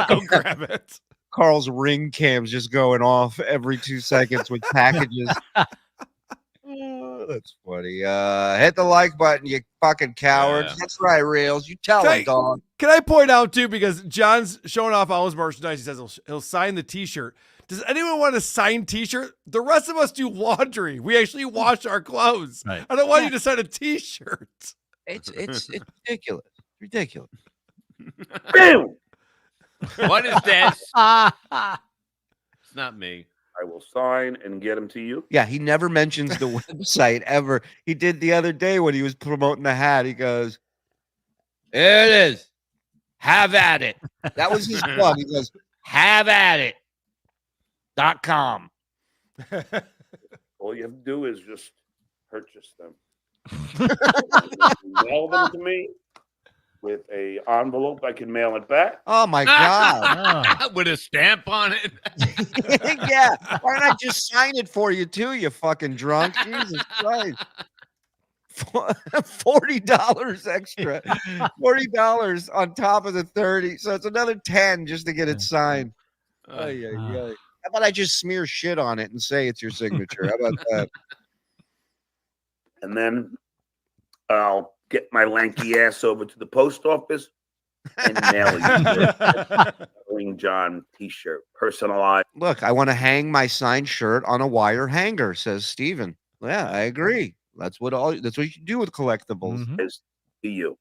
Go grab it.
Carl's ring cam's just going off every 2 seconds with packages. Oh, that's funny. Hit the like button, you fucking cowards.
Yeah.
That's right, Reels. You tell him, dog.
Can I point out, too, because John's showing off all his merchandise. He says he'll sign the T-shirt. Does anyone want a signed T-shirt? The rest of us do laundry. We actually wash our clothes.
Right.
I don't want you to sign a T-shirt.
It's ridiculous. Ridiculous.
Boom!
What is this? It's not me.
I will sign and get them to you.
Yeah, he never mentions the website ever. He did the other day when he was promoting the hat. He goes, "There it is. Have at it." That was his plug. He goes, "Have at it. .com."
All you have to do is just purchase them. Mail them to me with a envelope. I can mail it back.
Oh my God.
With a stamp on it.
Yeah. Why not just sign it for you too, you fucking drunk? Jesus Christ. $40 extra, $40 on top of the 30. So it's another 10 just to get it signed. How about I just smear shit on it and say it's your signature? How about that?
And then I'll get my lanky ass over to the post office and mail you a Stuttering John t-shirt, personalized.
Look, I want to hang my signed shirt on a wire hanger, says Steven. Yeah, I agree. That's what you do with collectibles.
Is to you.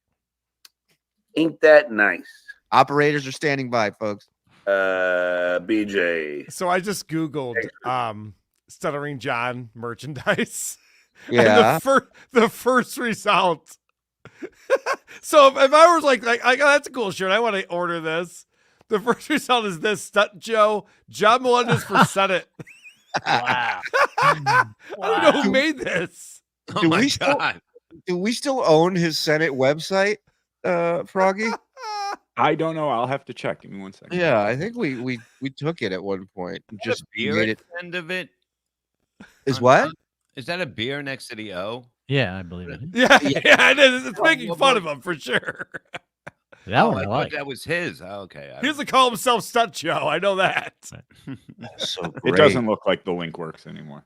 Ain't that nice?
Operators are standing by, folks.
BJ.
So I just Googled Stuttering John merchandise.
Yeah.
And the first result. So if I was like, oh, that's a cool shirt, I want to order this. The first result is this: Stut Joe, John Melendez for Senate.
Wow.
I don't know who made this.
Oh my God.
Do we still own his Senate website, Froggy?
I don't know. I'll have to check. Give me 1 second.
Yeah, I think we took it at one point. Just
beer
made
at
it.
the end of it.
Is what?
Is that a beer next to the O?
Yeah, I believe it.
Yeah, it is. It's making fun of him for sure.
That one
I
I
thought
like.
that was his. Oh, okay.
He doesn't call himself Stut Joe. I know that.
So
It
great.
doesn't look like the link works anymore.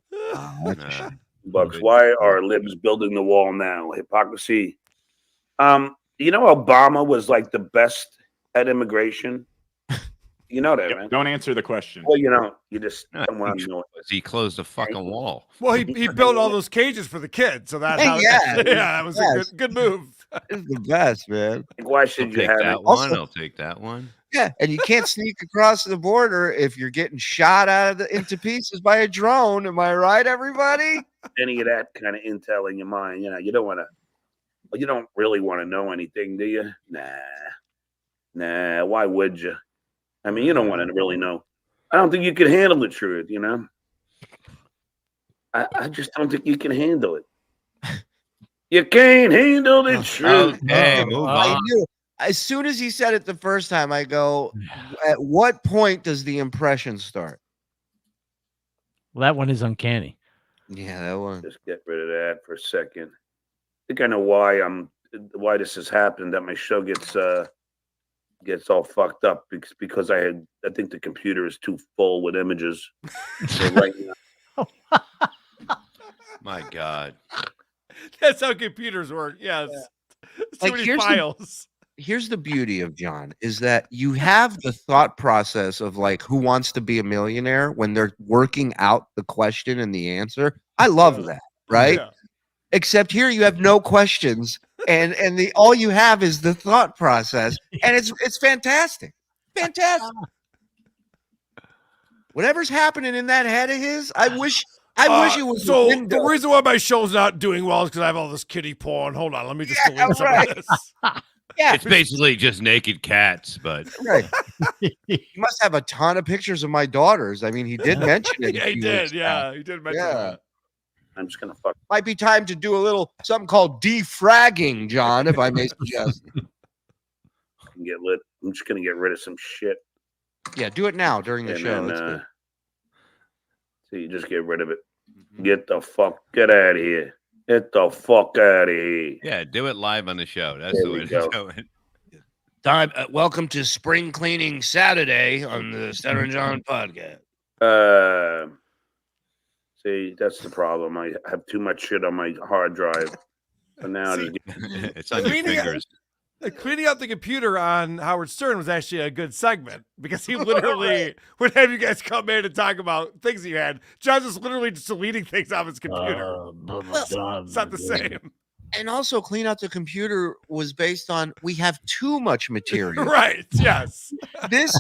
Bucks, why are libs building the wall now? Hypocrisy. You know, Obama was like the best at immigration. You know that, man.
Don't answer the question.
Well, you know, you just don't want to know it.
He closed the fucking wall.
Well, he built all those cages for the kids, so that that was a good move.
It's the best, man.
Why should you
Take
have
that
it?
one? I'll take that one.
Yeah, and you can't sneak across the border if you're getting shot into pieces by a drone. Am I right, everybody?
Any of that kind of intel in your mind, you know, you don't want to. Well, you don't really want to know anything, do you? Nah. Why would you? I mean, you don't want to really know. I don't think you can handle the truth, you know? I just don't think you can handle it. You can't handle the truth.
Okay, move
I
on.
knew. As soon as he said it the first time, I go, at what point does the impression start?
Well, that one is uncanny.
Yeah, that one.
Just get rid of that for a second. I think I know why this has happened, that my show gets all fucked up because I think the computer is too full with images. So right now,
My God.
That's how computers work. Yes. Too many
here's
files.
Here's the beauty of John is that you have the thought process of like who wants to be a millionaire when they're working out the question and the answer. I love that, right?
Yeah.
Except here you have no questions and all you have is the thought process and it's fantastic. Fantastic. Whatever's happening in that head of his, I wish it was
so.
a window.
The reason why my show's not doing well is because I have all this kitty porn. Hold on, let me just delete some of this.
Yeah,
It's basically just naked cats, but
right. He must have a ton of pictures of my daughters. I mean, he did mention it.
Yeah, he did. Yeah, he did mention that.
I'm just gonna fuck.
Might be time to do a little something called defragging, John, if I may suggest.
Get lit. I'm just gonna get rid of some shit.
Yeah, do it now during the
And
show.
then,
That's good.
so you just get rid of it. Get out of here. Get the fuck out of here.
yeah, do it live on the show. That's
There
the
we
way
go.
to do it.
Time. Welcome to Spring Cleaning Saturday on the Stuttering John Podcast.
See, that's the problem. I have too much shit on my hard drive. But now
See,
It's on your
Cleaning it-
fingers.
Cleaning out the computer on Howard Stern was actually a good segment because he literally would have you guys come in and talk about things you had. John's just literally just deleting things off his computer. It's not the same.
And also, Clean Out the Computer was based on we have too much material.
Right. Yes.
This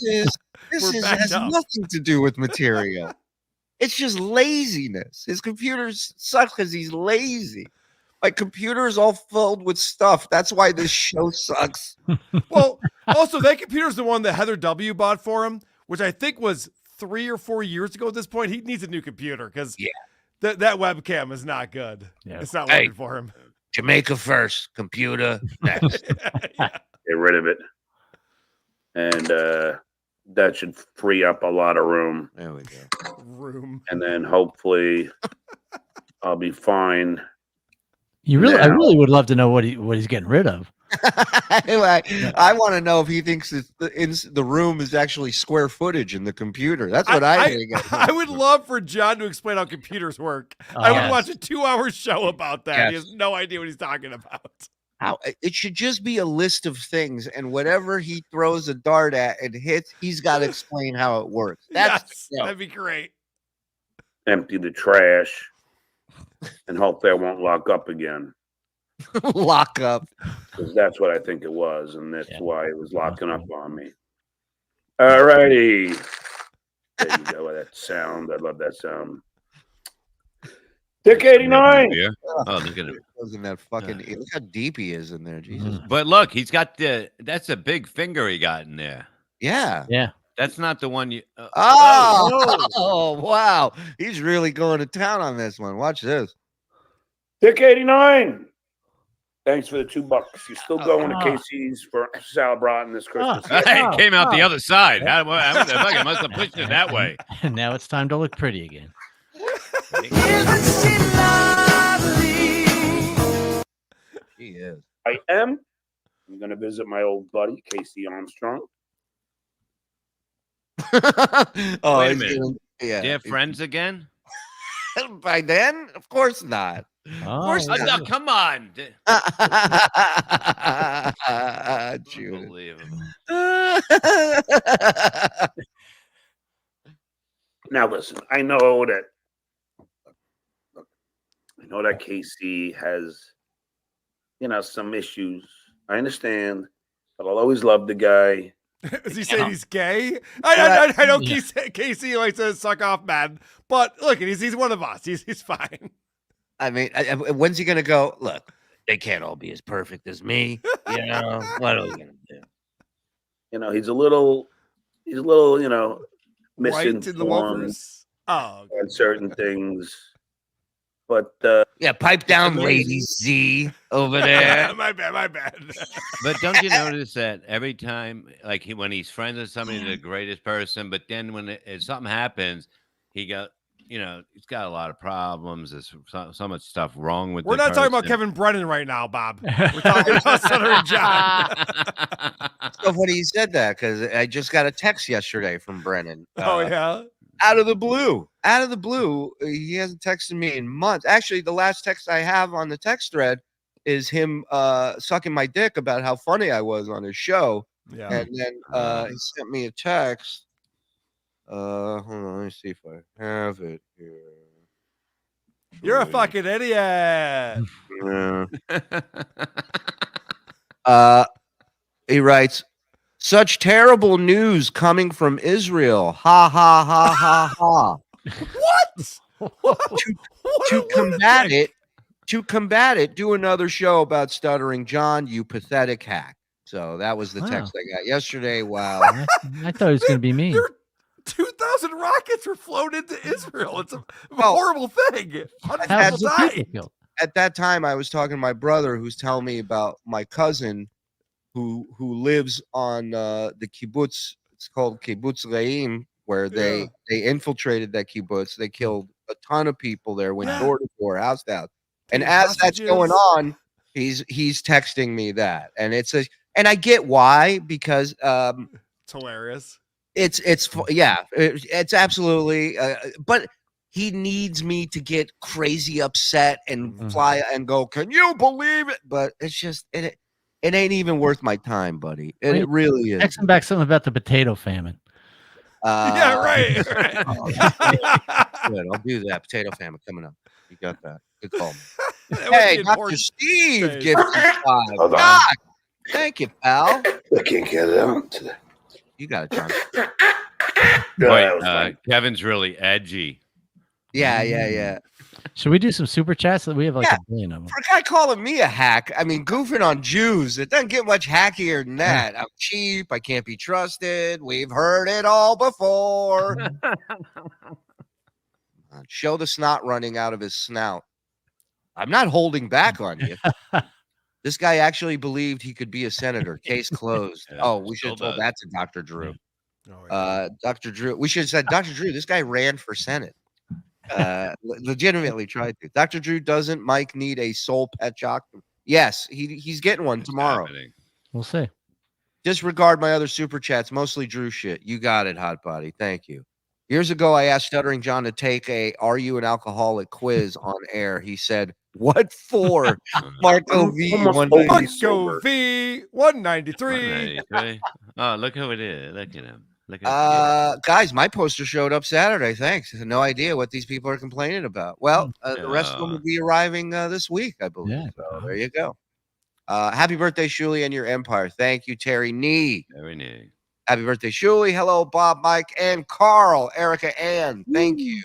We're backed
has
up.
nothing to do with material. It's just laziness. His computer sucks because he's lazy. My computer is all filled with stuff. That's why this show sucks.
Well, also that computer's the one that Heather W bought for him, which I think was 3 or 4 years ago at this point. He needs a new computer because that webcam is not good.
Yeah.
It's not working for him.
Jamaica first, computer next.
get rid of it. And that should free up a lot of room.
There we go.
Room.
And then hopefully I'll be fine.
I really would love to know what he's getting rid of.
I want to know if he thinks the room is actually square footage in the computer. That's what I think.
I would love for John to explain how computers work. I would watch a 2-hour show about that. He has no idea what he's talking about.
It should just be a list of things, and whatever he throws a dart at and hits, he's got to explain how it works.
That'd be great.
Empty the trash and hope they won't lock up again.
Lock up.
Because that's what I think it was, and that's why it was locking up on me. All righty. There you go. That sound. I love that sound. Dick 89.
Yeah. Oh, look at him.
In that fucking, look how deep he is in there. Jesus.
But look, he's got that's a big finger he got in there.
Yeah.
Yeah.
That's not the one you.
Oh, wow. He's really going to town on this one. Watch this.
Dick 89. Thanks for the $2. You're still going to Casey's for salad brat this Christmas.
It came out the other side. I must have pushed it that way.
And now it's time to look pretty again.
He is.
I am. I'm going to visit my old buddy, Casey Armstrong.
Wait a minute. Do you have friends again?
By then? Of course not. Of course not.
No, come on.
Unbelievable.
Now listen, I know that Casey has, some issues. I understand, but I'll always love the guy.
Is he saying he's gay? I know Casey likes to suck off men, but look, he's one of us. He's fine.
I mean, when's he gonna go? Look, they can't all be as perfect as me. What are we gonna do?
He's a little, misinformed on certain things. But
pipe down, Lady Z over there.
My bad.
But don't you notice that every time, like when he's friends with somebody, the greatest person, but then when something happens, he's got a lot of problems. There's so much stuff wrong with.
We're not talking about Kevin Brennan right now, Bob. We're talking about Stuttering John.
So funny you said that because I just got a text yesterday from Brennan.
Oh yeah.
Out of the blue, he hasn't texted me in months. Actually, the last text I have on the text thread is him sucking my dick about how funny I was on his show.
Yeah.
And then he sent me a text. Hold on, let me see if I have it here.
You're a fucking idiot.
Yeah. He writes, such terrible news coming from Israel. Ha ha ha ha ha.
What?
To combat it, do another show about Stuttering John, you pathetic hack. So that was the text I got yesterday. Wow.
I thought it was going to be me.
2,000 rockets were flown into Israel. It's a horrible thing. Hundreds of people died.
At that time, I was talking to my brother, who's telling me about my cousin, who lives on the kibbutz. It's called Kibbutz Reim, where they infiltrated that kibbutz. They killed a ton of people there, went door to door, house to house. And as that's going on, he's texting me that, and and I get why, because
it's hilarious.
It's absolutely, but he needs me to get crazy upset and fly and go, can you believe it? But it's just it ain't even worth my time, buddy. It really is.
Text him back something about the potato famine.
Yeah, right.
Good, I'll do that. Potato famine coming up. You got that. Good call. Hey, Dr. Steve, give me 5. God, thank you, pal.
I can't get it out today.
You got it, John.
Wait, Kevin's really edgy.
Yeah.
Should we do some super chats? We have like a billion of them.
For a guy calling me a hack, I mean, goofing on Jews, it doesn't get much hackier than that. I'm cheap. I can't be trusted. We've heard it all before. Show the snot running out of his snout. I'm not holding back on you. This guy actually believed he could be a senator. Case closed. We should have told that to Dr. Drew. Dr. Drew. We should have said, Dr. Drew, this guy ran for Senate. Legitimately tried to. Dr. Drew, doesn't Mike need a soul pet shock? Yes, he's getting one tomorrow.
We'll see.
Disregard my other super chats, mostly Drew shit. You got it, Hot Body. Thank you. Years ago, I asked Stuttering John to take a "Are you an alcoholic?" quiz on air. He said, "What for?" Marco V.
Marco V. 193.
Oh, look who it is. Look at him.
Guys, my poster showed up Saturday. Thanks. No idea what these people are complaining about. Well, the rest of them will be arriving this week, I believe.
Yeah.
So there you go. Happy birthday, Shuli, and your empire. Thank you, Terry Nee.
Terry Nee.
Happy birthday, Shuli. Hello, Bob, Mike, and Carl, Erica, Ann. Thank you.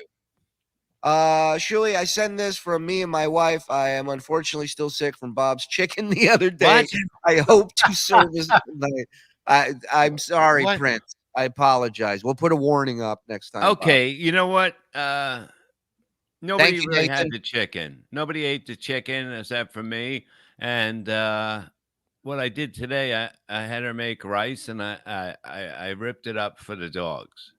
Shuli, I send this from me and my wife. I am unfortunately still sick from Bob's chicken the other day.
What?
I hope to service tonight. I'm sorry,
What?
Prince. I apologize. We'll put a warning up next time.
Okay, you know what? Nobody
Thank you,
really
Nathan.
had the chicken. Nobody ate the chicken except for me. And what I did today, I had her make rice, and I ripped it up for the dogs.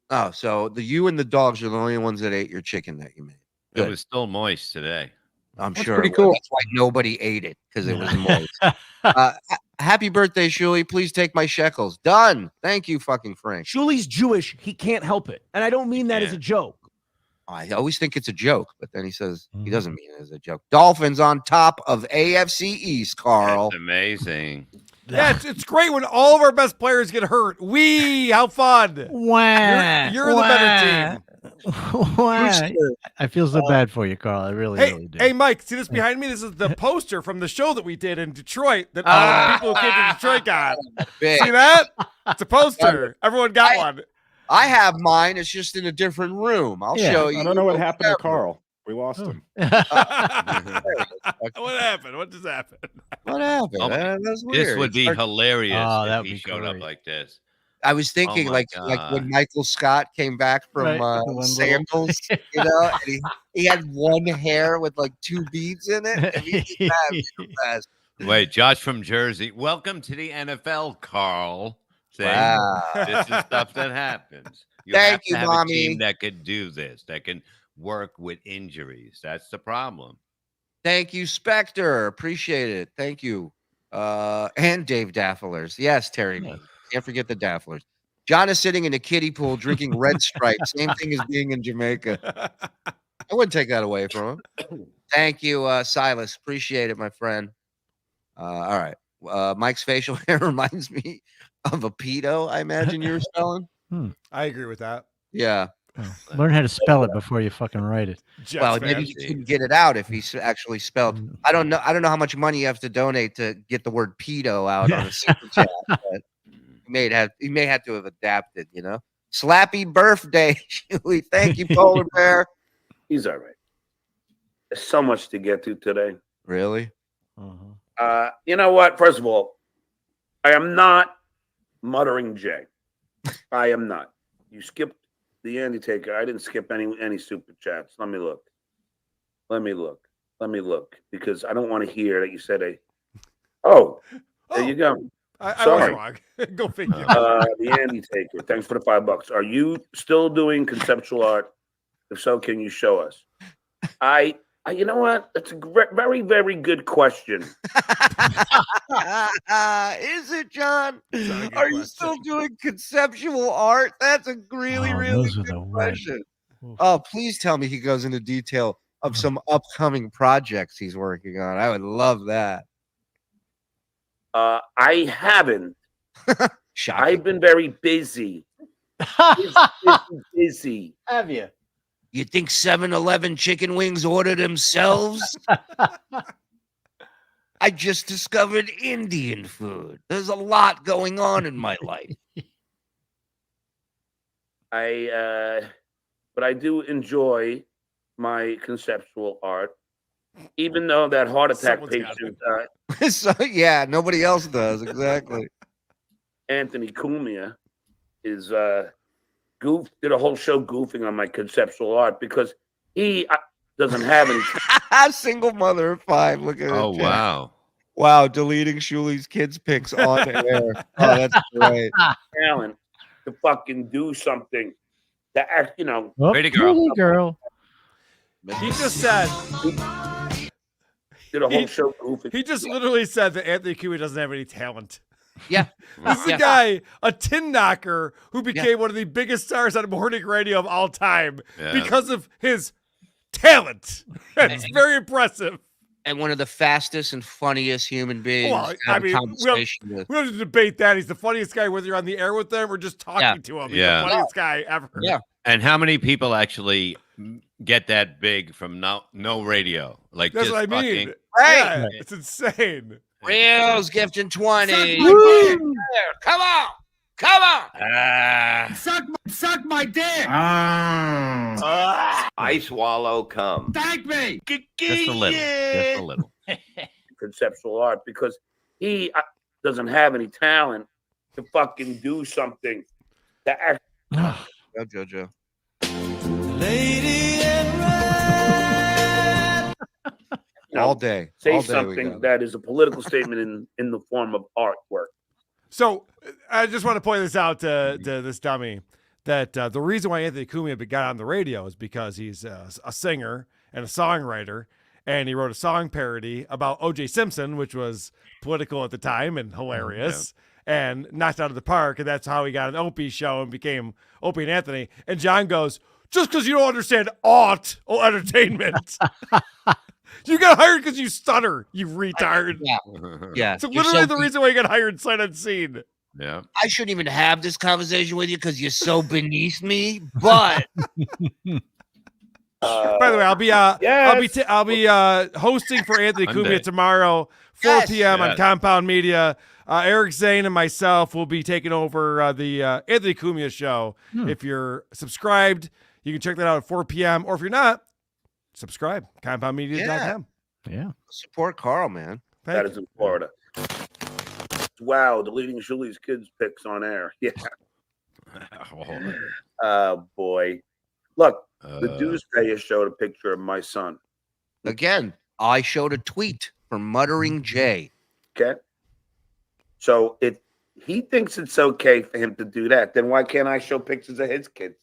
Oh, so you and the dogs are the only ones that ate your chicken that you made.
It
Good.
was still moist today.
I'm
That's
sure.
pretty
it was.
cool.
That's why nobody ate it, because it was moist. Happy birthday, Shuli. Please take my shekels. Done. Thank you, fucking Frank.
Shuli's Jewish. He can't help it. And I don't mean that as a joke.
I always think it's a joke, but then he says he doesn't mean it as a joke. Dolphins on top of AFC East, Carl.
That's amazing.
Yeah, it's great when all of our best players get hurt. How fun. You're the better team.
I feel so bad for you, Carl. I really do.
Hey, Mike, see this behind me? This is the poster from the show that we did in Detroit that all the people who came to Detroit got. See that? It's a poster. Everyone got one.
I have mine. It's just in a different room. I'll show you.
I don't know what happened to Carl. We lost him.
What happened? What just happened?
What happened?
Oh,
That's weird.
this would be hilarious
Oh, that
if
would
he
be
showed up
great.
like this.
I was thinking
my
like
God.
when Michael Scott came back from
Right, the one
Sandals, you know, and he had one hair with like two beads in it. And he did that real fast.
Wait, Josh from Jersey. Welcome to the NFL, Carl. See?
Wow.
This is stuff that happens.
Thank
have
you,
to have
Mommy.
a team that could do this, that can work with injuries. That's the problem.
Thank you, Spectre. Appreciate it. Thank you. And Dave Dafflers. Yes, Terry. Can't forget the Dafflers. John is sitting in a kiddie pool drinking Red Stripe. Same thing as being in Jamaica. I wouldn't take that away from him. Thank you, Silas. Appreciate it, my friend. All right. Mike's facial hair reminds me of a pedo, I imagine you were spelling.
I agree with that.
Yeah.
Learn how to spell it before you fucking write it.
Well, maybe he couldn't get it out if he actually spelled. I don't know how much money you have to donate to get the word pedo out on a super chat. But he may have to have adapted, you know. Slappy birthday, Shuli. Thank you, Polar Bear.
He's all right. There's so much to get to today.
Really?
You know what? First of all, I am not muttering Jay. I am not. You skipped the Andy Taker. I didn't skip any super chats. Let me look. Because I don't want to hear that you said there you go.
I was wrong. Go figure.
The Andy Taker. Thanks for the $5. Are you still doing conceptual art? If so, can you show us? You know what? That's a very, very good question.
Is it, John? Are you still doing conceptual art? That's a really, really good question. Oh, please tell me he goes into detail of some upcoming projects he's working on. I would love that.
I haven't. I've been very busy. Busy.
Have you?
You think 7-Eleven chicken wings order themselves? I just discovered Indian food. There's a lot going on in my life.
But I do enjoy my conceptual art, even though that heart attack patient.
So yeah, nobody else does exactly.
Anthony Cumia is did a whole show goofing on my conceptual art because he doesn't have any.
Single mother of 5. Look at it.
Oh, wow.
Wow, deleting Shuli's kids' pics on air. Oh, that's great.
Talent to fucking do something to act, you know.
Oh,
Pretty girl.
Pretty girl.
He just said.
Did a whole show goofing.
He just literally said that Anthony Cumia doesn't have any talent.
Yeah.
This is a guy, a tin knocker, who became one of the biggest stars on morning radio of all time because of his talent. It's very impressive.
And one of the fastest and funniest human beings.
Well, I mean, we don't have to debate that. He's the funniest guy, whether you're on the air with him or just talking to him. He's the funniest guy ever.
Yeah.
And how many people actually get that big from no radio? Like
that's
just
what I mean.
Right.
Yeah, it's insane.
Reels gifting 20. Come on.
Suck my dick.
I swallow cum.
Thank me.
Just a little.
Conceptual art, because he doesn't have any talent to fucking do something to act.
Go, JoJo.
Lady in red.
All day.
Say
All day
something that is a political statement in the form of artwork.
So I just want to point this out to this dummy that the reason why Anthony Cumia got on the radio is because he's a singer and a songwriter, and he wrote a song parody about O.J. Simpson, which was political at the time and hilarious, and knocked out of the park, and that's how he got an Opie show and became Opie and Anthony. And John goes, just because you don't understand entertainment. You got hired because you stutter, you retard.
Yeah.
So literally the reason why you got hired sight unseen.
Yeah.
I shouldn't even have this conversation with you because you're so beneath me. But
by the way, I'll be hosting for Anthony Cumia tomorrow, 4 p.m. on Compound Media. Eric Zane and myself will be taking over the Anthony Cumia show. If you're subscribed, you can check that out at 4 p.m. Or if you're not, subscribe. CompoundMedia.com.
Yeah.
Support Carl, man.
That is in Florida. Wow, deleting Shuli's kids pics on air. Yeah. Boy. Look, the Doomsday showed a picture of my son.
Again, I showed a tweet from Muttering Jay.
Okay. So if he thinks it's okay for him to do that, then why can't I show pictures of his kids?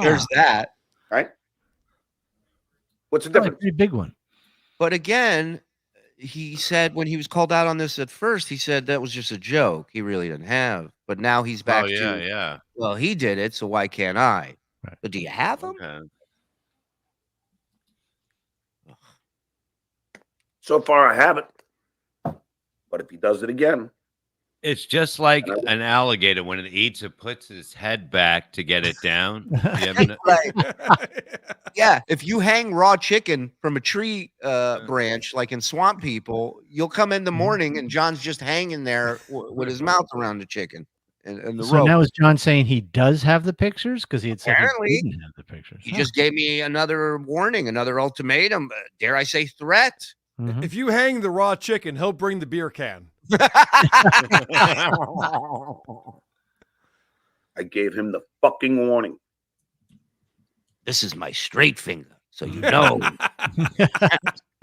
There's that.
Right? What's the difference?
Pretty big one.
But again, he said when he was called out on this at first, he said that was just a joke. He really didn't have. But now he's back to, well, he did it, so why can't I? Right. But do you have them?
Okay.
So far, I haven't. But if he does it again.
It's just like an alligator when it eats, it puts its head back to get it down.
Yeah, if you hang raw chicken from a tree branch, like in Swamp People, you'll come in the morning and John's just hanging there with his mouth around the chicken and the
so
rope.
now is John saying he does have the pictures? Because he had said
Apparently,
he didn't have the pictures.
He just gave me another warning, another ultimatum. Dare I say threat?
If you hang the raw chicken, he'll bring the beer can.
I gave him the fucking warning.
This is my straight finger, so you know.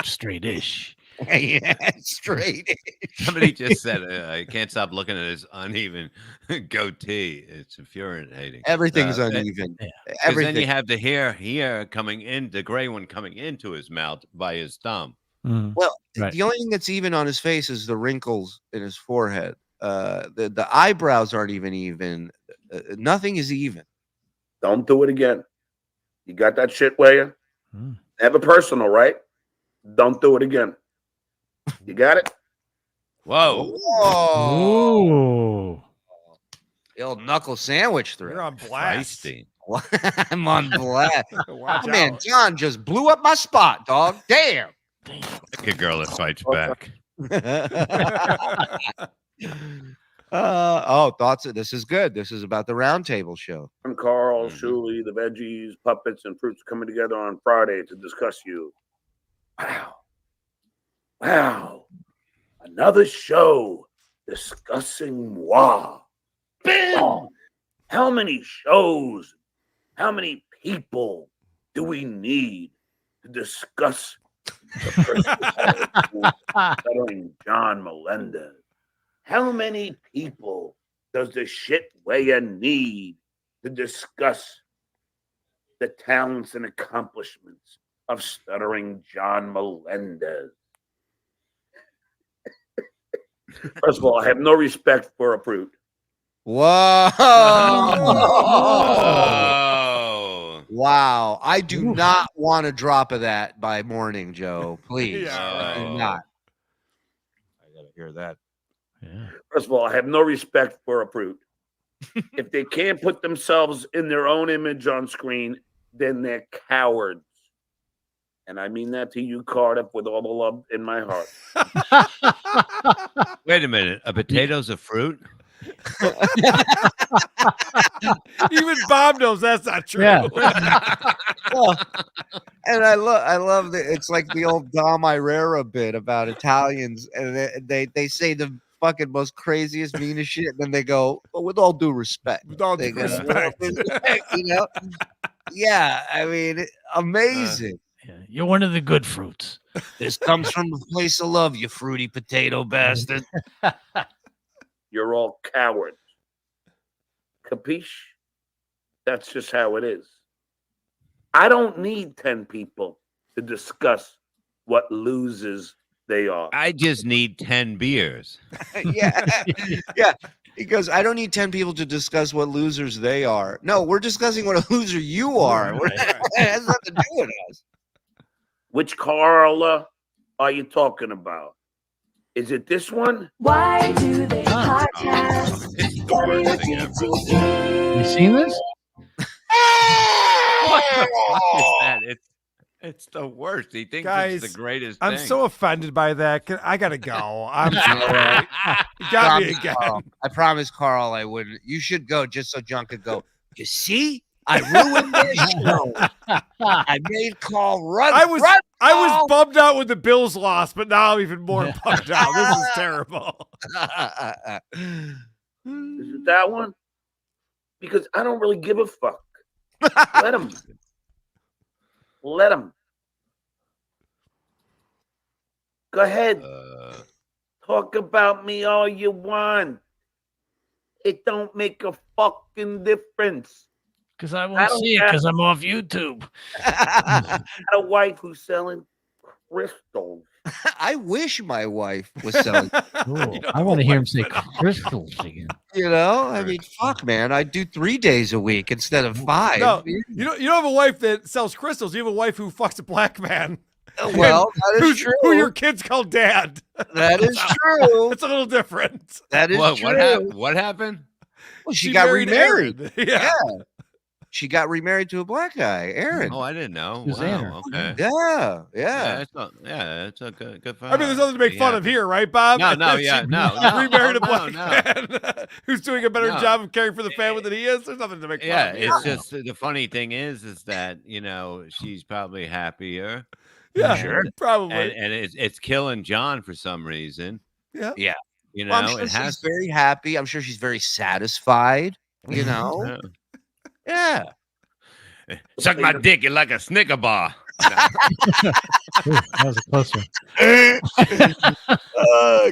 Straight-ish.
Yeah, straight.
Somebody just said, I can't stop looking at his uneven goatee. It's infuriating.
Everything's uneven.
Everything. Then you have the hair here coming in, the gray one coming into his mouth by his thumb.
Well, the only thing that's even on his face is the wrinkles in his forehead. The eyebrows aren't even. Nothing is even.
Don't do it again. You got that shit where you have a personal, right? Don't do it again. You got it?
Whoa.
Whoa. The old knuckle sandwich through.
You're on blast.
I'm on blast.
Watch
Man,
out.
John just blew up my spot, dog. Damn.
Like a girl that fights back.
Thoughts. This is good. This is about the roundtable show.
I'm Carl, Shuli, the veggies, puppets, and fruits coming together on Friday to discuss you. Wow. Another show discussing moi. Bam! How many shows, how many people do we need to discuss the Stuttering John Melendez? How many people does the shit weigher need to discuss the talents and accomplishments of Stuttering John Melendez. First of all, I have no respect for a prude.
Whoa.
Oh.
Wow. I do not want a drop of that by morning, Joe. Please. I do not. I got to hear that.
Yeah.
First of all, I have no respect for a prude. If they can't put themselves in their own image on screen, then they're cowards. And I mean that to you, Cardiff, with all the love in my heart.
Wait a minute. A potato's a fruit?
Even Bob knows that's not true.
Yeah. Well, and I love that it's like the old Dom Irera bit about Italians, and they say the fucking most craziest, meanest shit, and then they go, well, with all due respect.
With all due respect.
You know? Yeah, I mean, amazing.
Yeah, you're one of the good fruits.
This comes from a place of love, you fruity potato bastard.
You're all cowards. Capiche? That's just how it is. I don't need 10 people to discuss what losers they are.
I just need 10 beers.
Yeah. Yeah. Because I don't need 10 people to discuss what losers they are. No, we're discussing what a loser you are. It has nothing to do with us.
Which Carla are you talking about? Is it this one?
Why do they podcast?
You seen this?
What the fuck is that? It's the worst. He thinks
Guys,
it's the greatest
I'm
thing.
so offended by that. I gotta go. I'm sorry. You got me again.
Carl, I promise, Carl, I wouldn't. You should go just so John could go. You see, I ruined this show. I made Carl run.
I was
Carl.
bummed out when the Bills lost, but now I'm even more bummed out. This is terrible.
Is it that one? Because I don't really give a fuck. Let him. Let him. Go ahead. Talk about me all you want. It don't make a fucking difference.
Because I won't see it because I'm off YouTube.
I got a wife who's selling crystals.
I wish my wife was selling.
Ooh, I want to hear him say crystals again.
You know, I mean, fuck, man. I do 3 days a week instead of 5.
No, you don't have a wife that sells crystals. You have a wife who fucks a black man.
Well, that is true.
Who your kids call dad.
That is true.
It's a little different.
That is true.
What happened?
Well, she got remarried.
Aaron. Yeah.
She got remarried to a black guy, Aaron.
Oh, I didn't know.
Suzanne.
Wow, okay.
Yeah.
It's a good for
I mean, there's nothing to make fun of here, right, Bob?
No,
remarried a black man who's doing a better job of caring for the family than he is. There's nothing to make fun of.
Yeah,
here.
it's just the funny thing is that she's probably happier.
Yeah,
sure,
probably.
And it's killing John for some reason.
Yeah.
Well, I'm sure she's very happy. I'm sure she's very satisfied. You know. Yeah.
Suck my dick, you're like a Snicker bar.
That was a close one.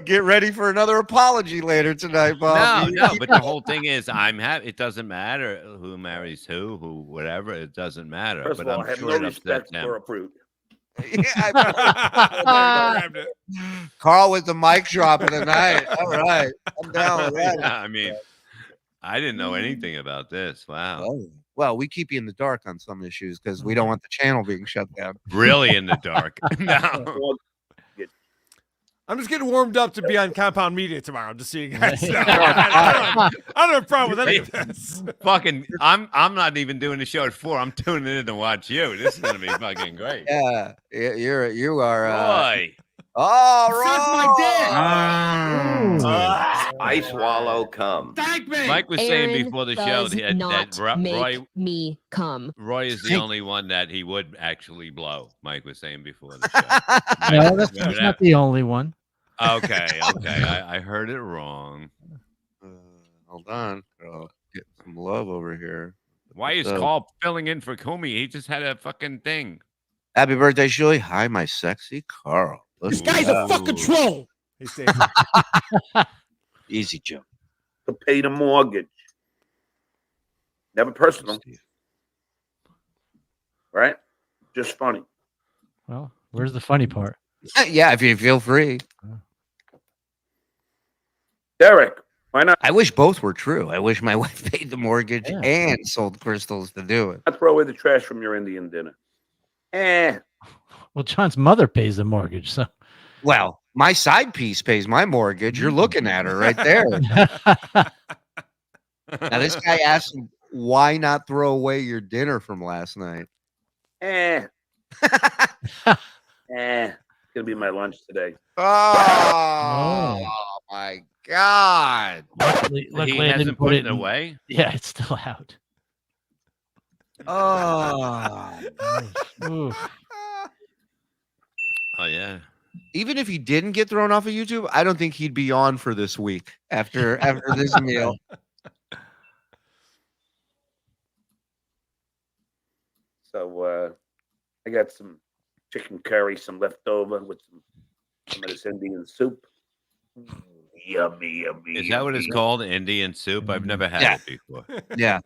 Get ready for another apology later tonight, Bob.
No, but the whole thing is, I'm happy. It doesn't matter who marries who, whatever. It doesn't matter.
First
but
of all,
I'm
I have
sure
no
it
respect
upsets
for
them.
a prude.
Carl with the mic drop of the night. All right. I'm down with that.
Yeah, I mean, I didn't know anything about this. Wow.
Well, we keep you in the dark on some issues because we don't want the channel being shut down.
Really in the dark. No.
I'm just getting warmed up to be on Compound Media tomorrow. Just so you guys know. I don't have a problem with any of this.
Fucking, I'm not even doing the show at 4. I'm tuning in to watch you. This is gonna be fucking great.
Yeah, you are.
Boy.
All
right.
I swallow cum.
Thank me.
Mike was saying before the show that Roy is the
Make-
only one that he would actually blow. Mike was saying before the show.
No, that's not the only one.
Okay. I heard it wrong.
Hold on. I'll get some love over here.
Why is Carl filling in for Kumi? He just had a fucking thing.
Happy birthday, Shuli. Hi, my sexy Carl.
This guy's a fucking troll.
Easy, Joe.
To pay the mortgage. Never personal. right? Just funny.
Well, where's the funny part?
Yeah, if you feel free.
Derek, why not?
I wish both were true. I wish my wife paid the mortgage and sold crystals to do it.
I throw away the trash from your Indian dinner.
Well, John's mother pays the mortgage, so.
Well, my side piece pays my mortgage. You're looking at her right there. Now, this guy asked him, why not throw away your dinner from last night?
It's gonna be my lunch today.
Oh my God!
He hasn't put it away.
Yeah, it's still out.
Oh.
Oh yeah.
Even if he didn't get thrown off of YouTube, I don't think he'd be on for this week after this meal.
So I got some chicken curry, some leftover with some of this Indian soup. Yummy.
Is that what it's called? Indian soup? I've never had it before.
Yeah.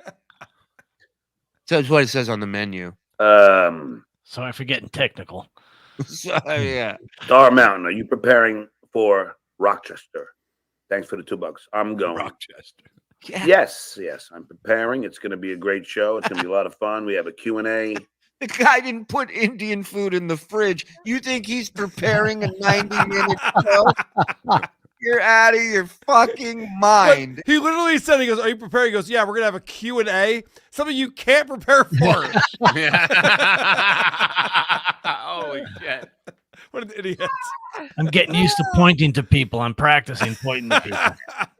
So it's what it says on the menu.
Sorry for getting technical.
Yeah.
Star Mountain, are you preparing for Rochester? Thanks for the $2. I'm going.
Rochester.
Yeah. Yes, I'm preparing. It's going to be a great show. It's going to be a lot of fun. We have a Q&A.
The guy didn't put Indian food in the fridge. You think he's preparing a 90-minute show? You're out of your fucking mind.
But he literally said, he goes, are you prepared? He goes, yeah, we're going to have a Q&A. Something you can't prepare for.
Holy shit.
What an idiot.
I'm getting used to pointing to people. I'm practicing pointing to people.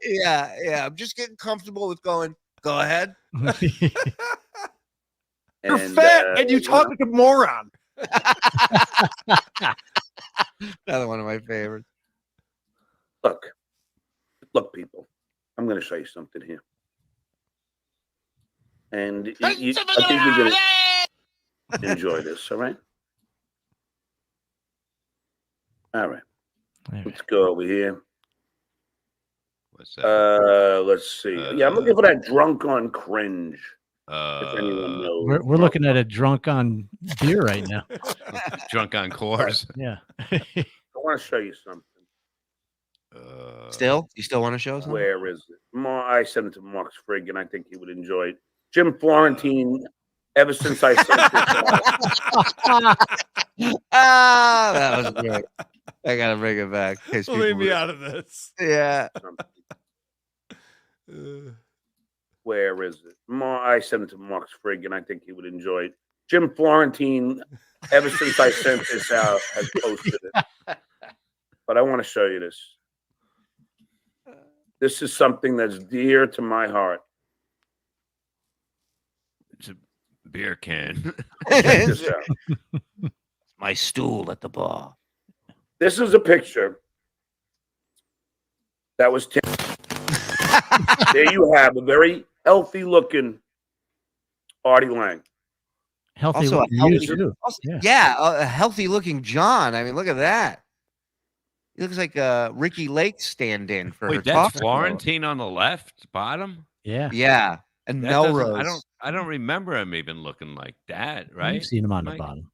Yeah. I'm just getting comfortable with going, go ahead.
You're fat and you talk like a moron.
Another one of my favorites.
Look, people. I'm going to show you something here. And I think you're going to enjoy this, all right? All right. Let's go over here.
What's that?
Let's see. I'm looking for that drunk on cringe. If anyone knows.
We're looking at a drunk on beer right now.
Drunk on Coors.
Yeah.
I want to show you something.
You still want to show something?
Where is it? I sent it to Mark Sprigg, and I think he would enjoy it. Jim Florentine, ever since I sent this out.
That was great. I got to bring it back.
Leave me out of this.
Yeah.
Where is it? I sent it to Mark Sprigg, and I think he would enjoy it. Jim Florentine, ever since I sent this out, has posted it. But I want to show you this. This is something that's dear to my heart.
It's a beer can.
Check this out.
My stool at the bar.
This is a picture that was taken. There you have a very healthy-looking Artie Lang.
Healthy
Also,
looking
a healthy-looking John. I mean, look at that. He looks like a Ricky Lake stand-in for her.
Wait, that's Florentine on the left bottom?
Yeah.
Yeah. And
That
Melrose.
I don't remember him even looking like that, right?
You've seen him on the bottom.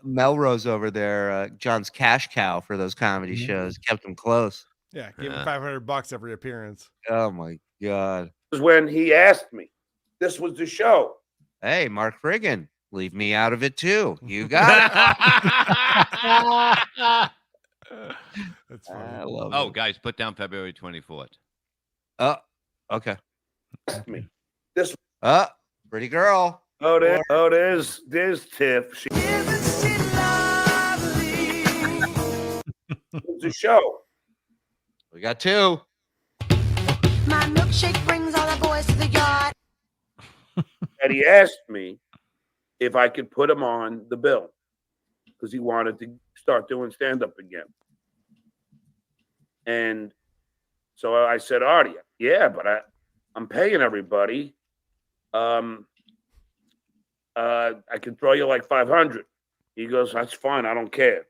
Melrose over there, John's cash cow for those comedy shows, kept him close.
Yeah, give him $500 every appearance.
Oh my God!
This was when he asked me. This was the show.
Hey, Mark Friggin, leave me out of it too. You got it.
That's funny.
I love
Oh,
it.
guys, put down February 24th.
Okay.
Me. This.
Pretty girl.
There's Tiff. She. It's a show.
We got two.
My milkshake brings all the boys to the yard.
And he asked me if I could put him on the bill because he wanted to start doing stand-up again. And so I said, Artie, yeah, but I'm paying everybody. I can throw you like $500. He goes, that's fine. I don't care.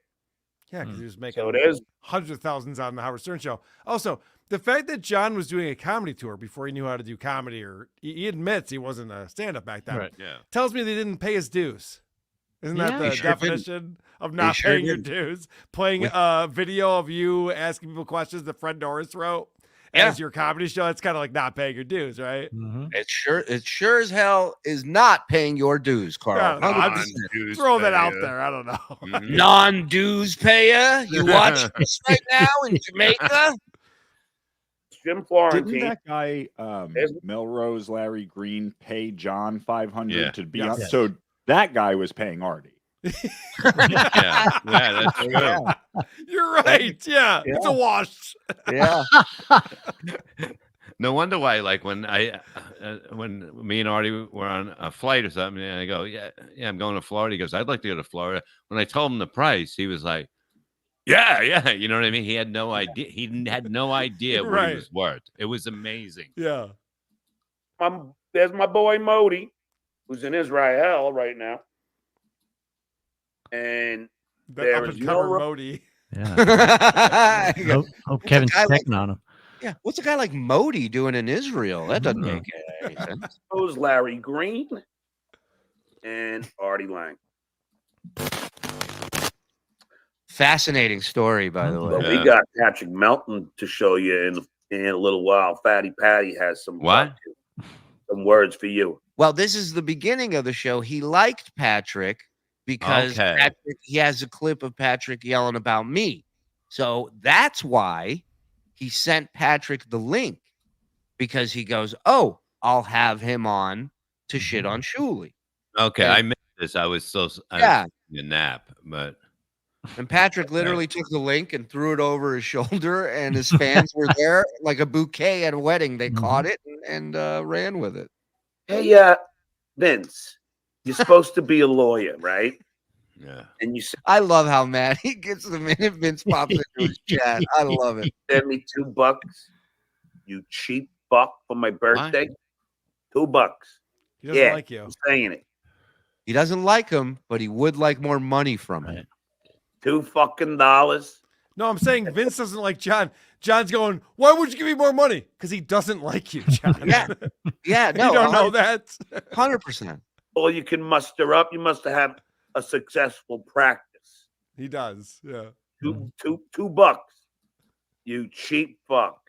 Yeah, because he was making
So there's
hundreds of thousands on the Howard Stern show. Also, the fact that John was doing a comedy tour before he knew how to do comedy, or he admits he wasn't a stand-up back then,
Right. Yeah.
tells me they didn't pay his dues. Isn't that the
sure
definition of not
sure
paying your
did.
dues? Playing a video of you asking people questions that Fred Norris wrote as your comedy show. It's kind of like not paying your dues, right?
It sure as hell is not paying your dues, Carl.
I'm just throwing that out there. I don't know.
Non-dues payer. You watch this right now in Jamaica?
Jim Florentine.
Didn't that guy Melrose Larry Green pay John $500 to be on?
Yes.
So that guy was paying Artie.
Yeah, that's true.
You're right. Yeah, it's a wash.
Yeah.
No wonder why, like when when me and Artie were on a flight or something, and I go, yeah, I'm going to Florida. He goes, I'd like to go to Florida. When I told him the price, he was like, yeah, you know what I mean? He had no idea. He had no idea what
Right.
he was worth. It was amazing.
Yeah.
There's my boy Modi, who's in Israel right now. And there is no
Modi.
Yeah. hope Kevin's
guy
checking on him.
Yeah. What's a guy like Modi doing in Israel? That doesn't make any sense.
Rose Larry Green and Artie Lang.
Fascinating story, by the way.
But we got Patrick Melton to show you in a little while. Fatty Patty has some words for you.
Well, this is the beginning of the show. He liked Patrick because he has a clip of Patrick yelling about me. So that's why he sent Patrick the link, because he goes, oh, I'll have him on to shit on Shuli.
Okay,
And-
I missed this. I was taking a nap, but
And Patrick literally took the link and threw it over his shoulder, and his fans were there like a bouquet at a wedding. They caught it and ran with it.
Hey, Vince, you're supposed to be a lawyer, right?
Yeah.
And you
I love how mad he gets the minute Vince pops into his chat. I love it.
send me $2, you cheap fuck, for my birthday. $2.
He doesn't like you.
I'm saying it.
He doesn't like him, but he would like more money from him.
$2.
No, I'm saying Vince doesn't like John. John's going, why would you give me more money? Because he doesn't like you, John.
Yeah, no,
You don't know that.
100%.
All you can muster up, you must have a successful practice.
He does. Yeah.
$2. You cheap fuck.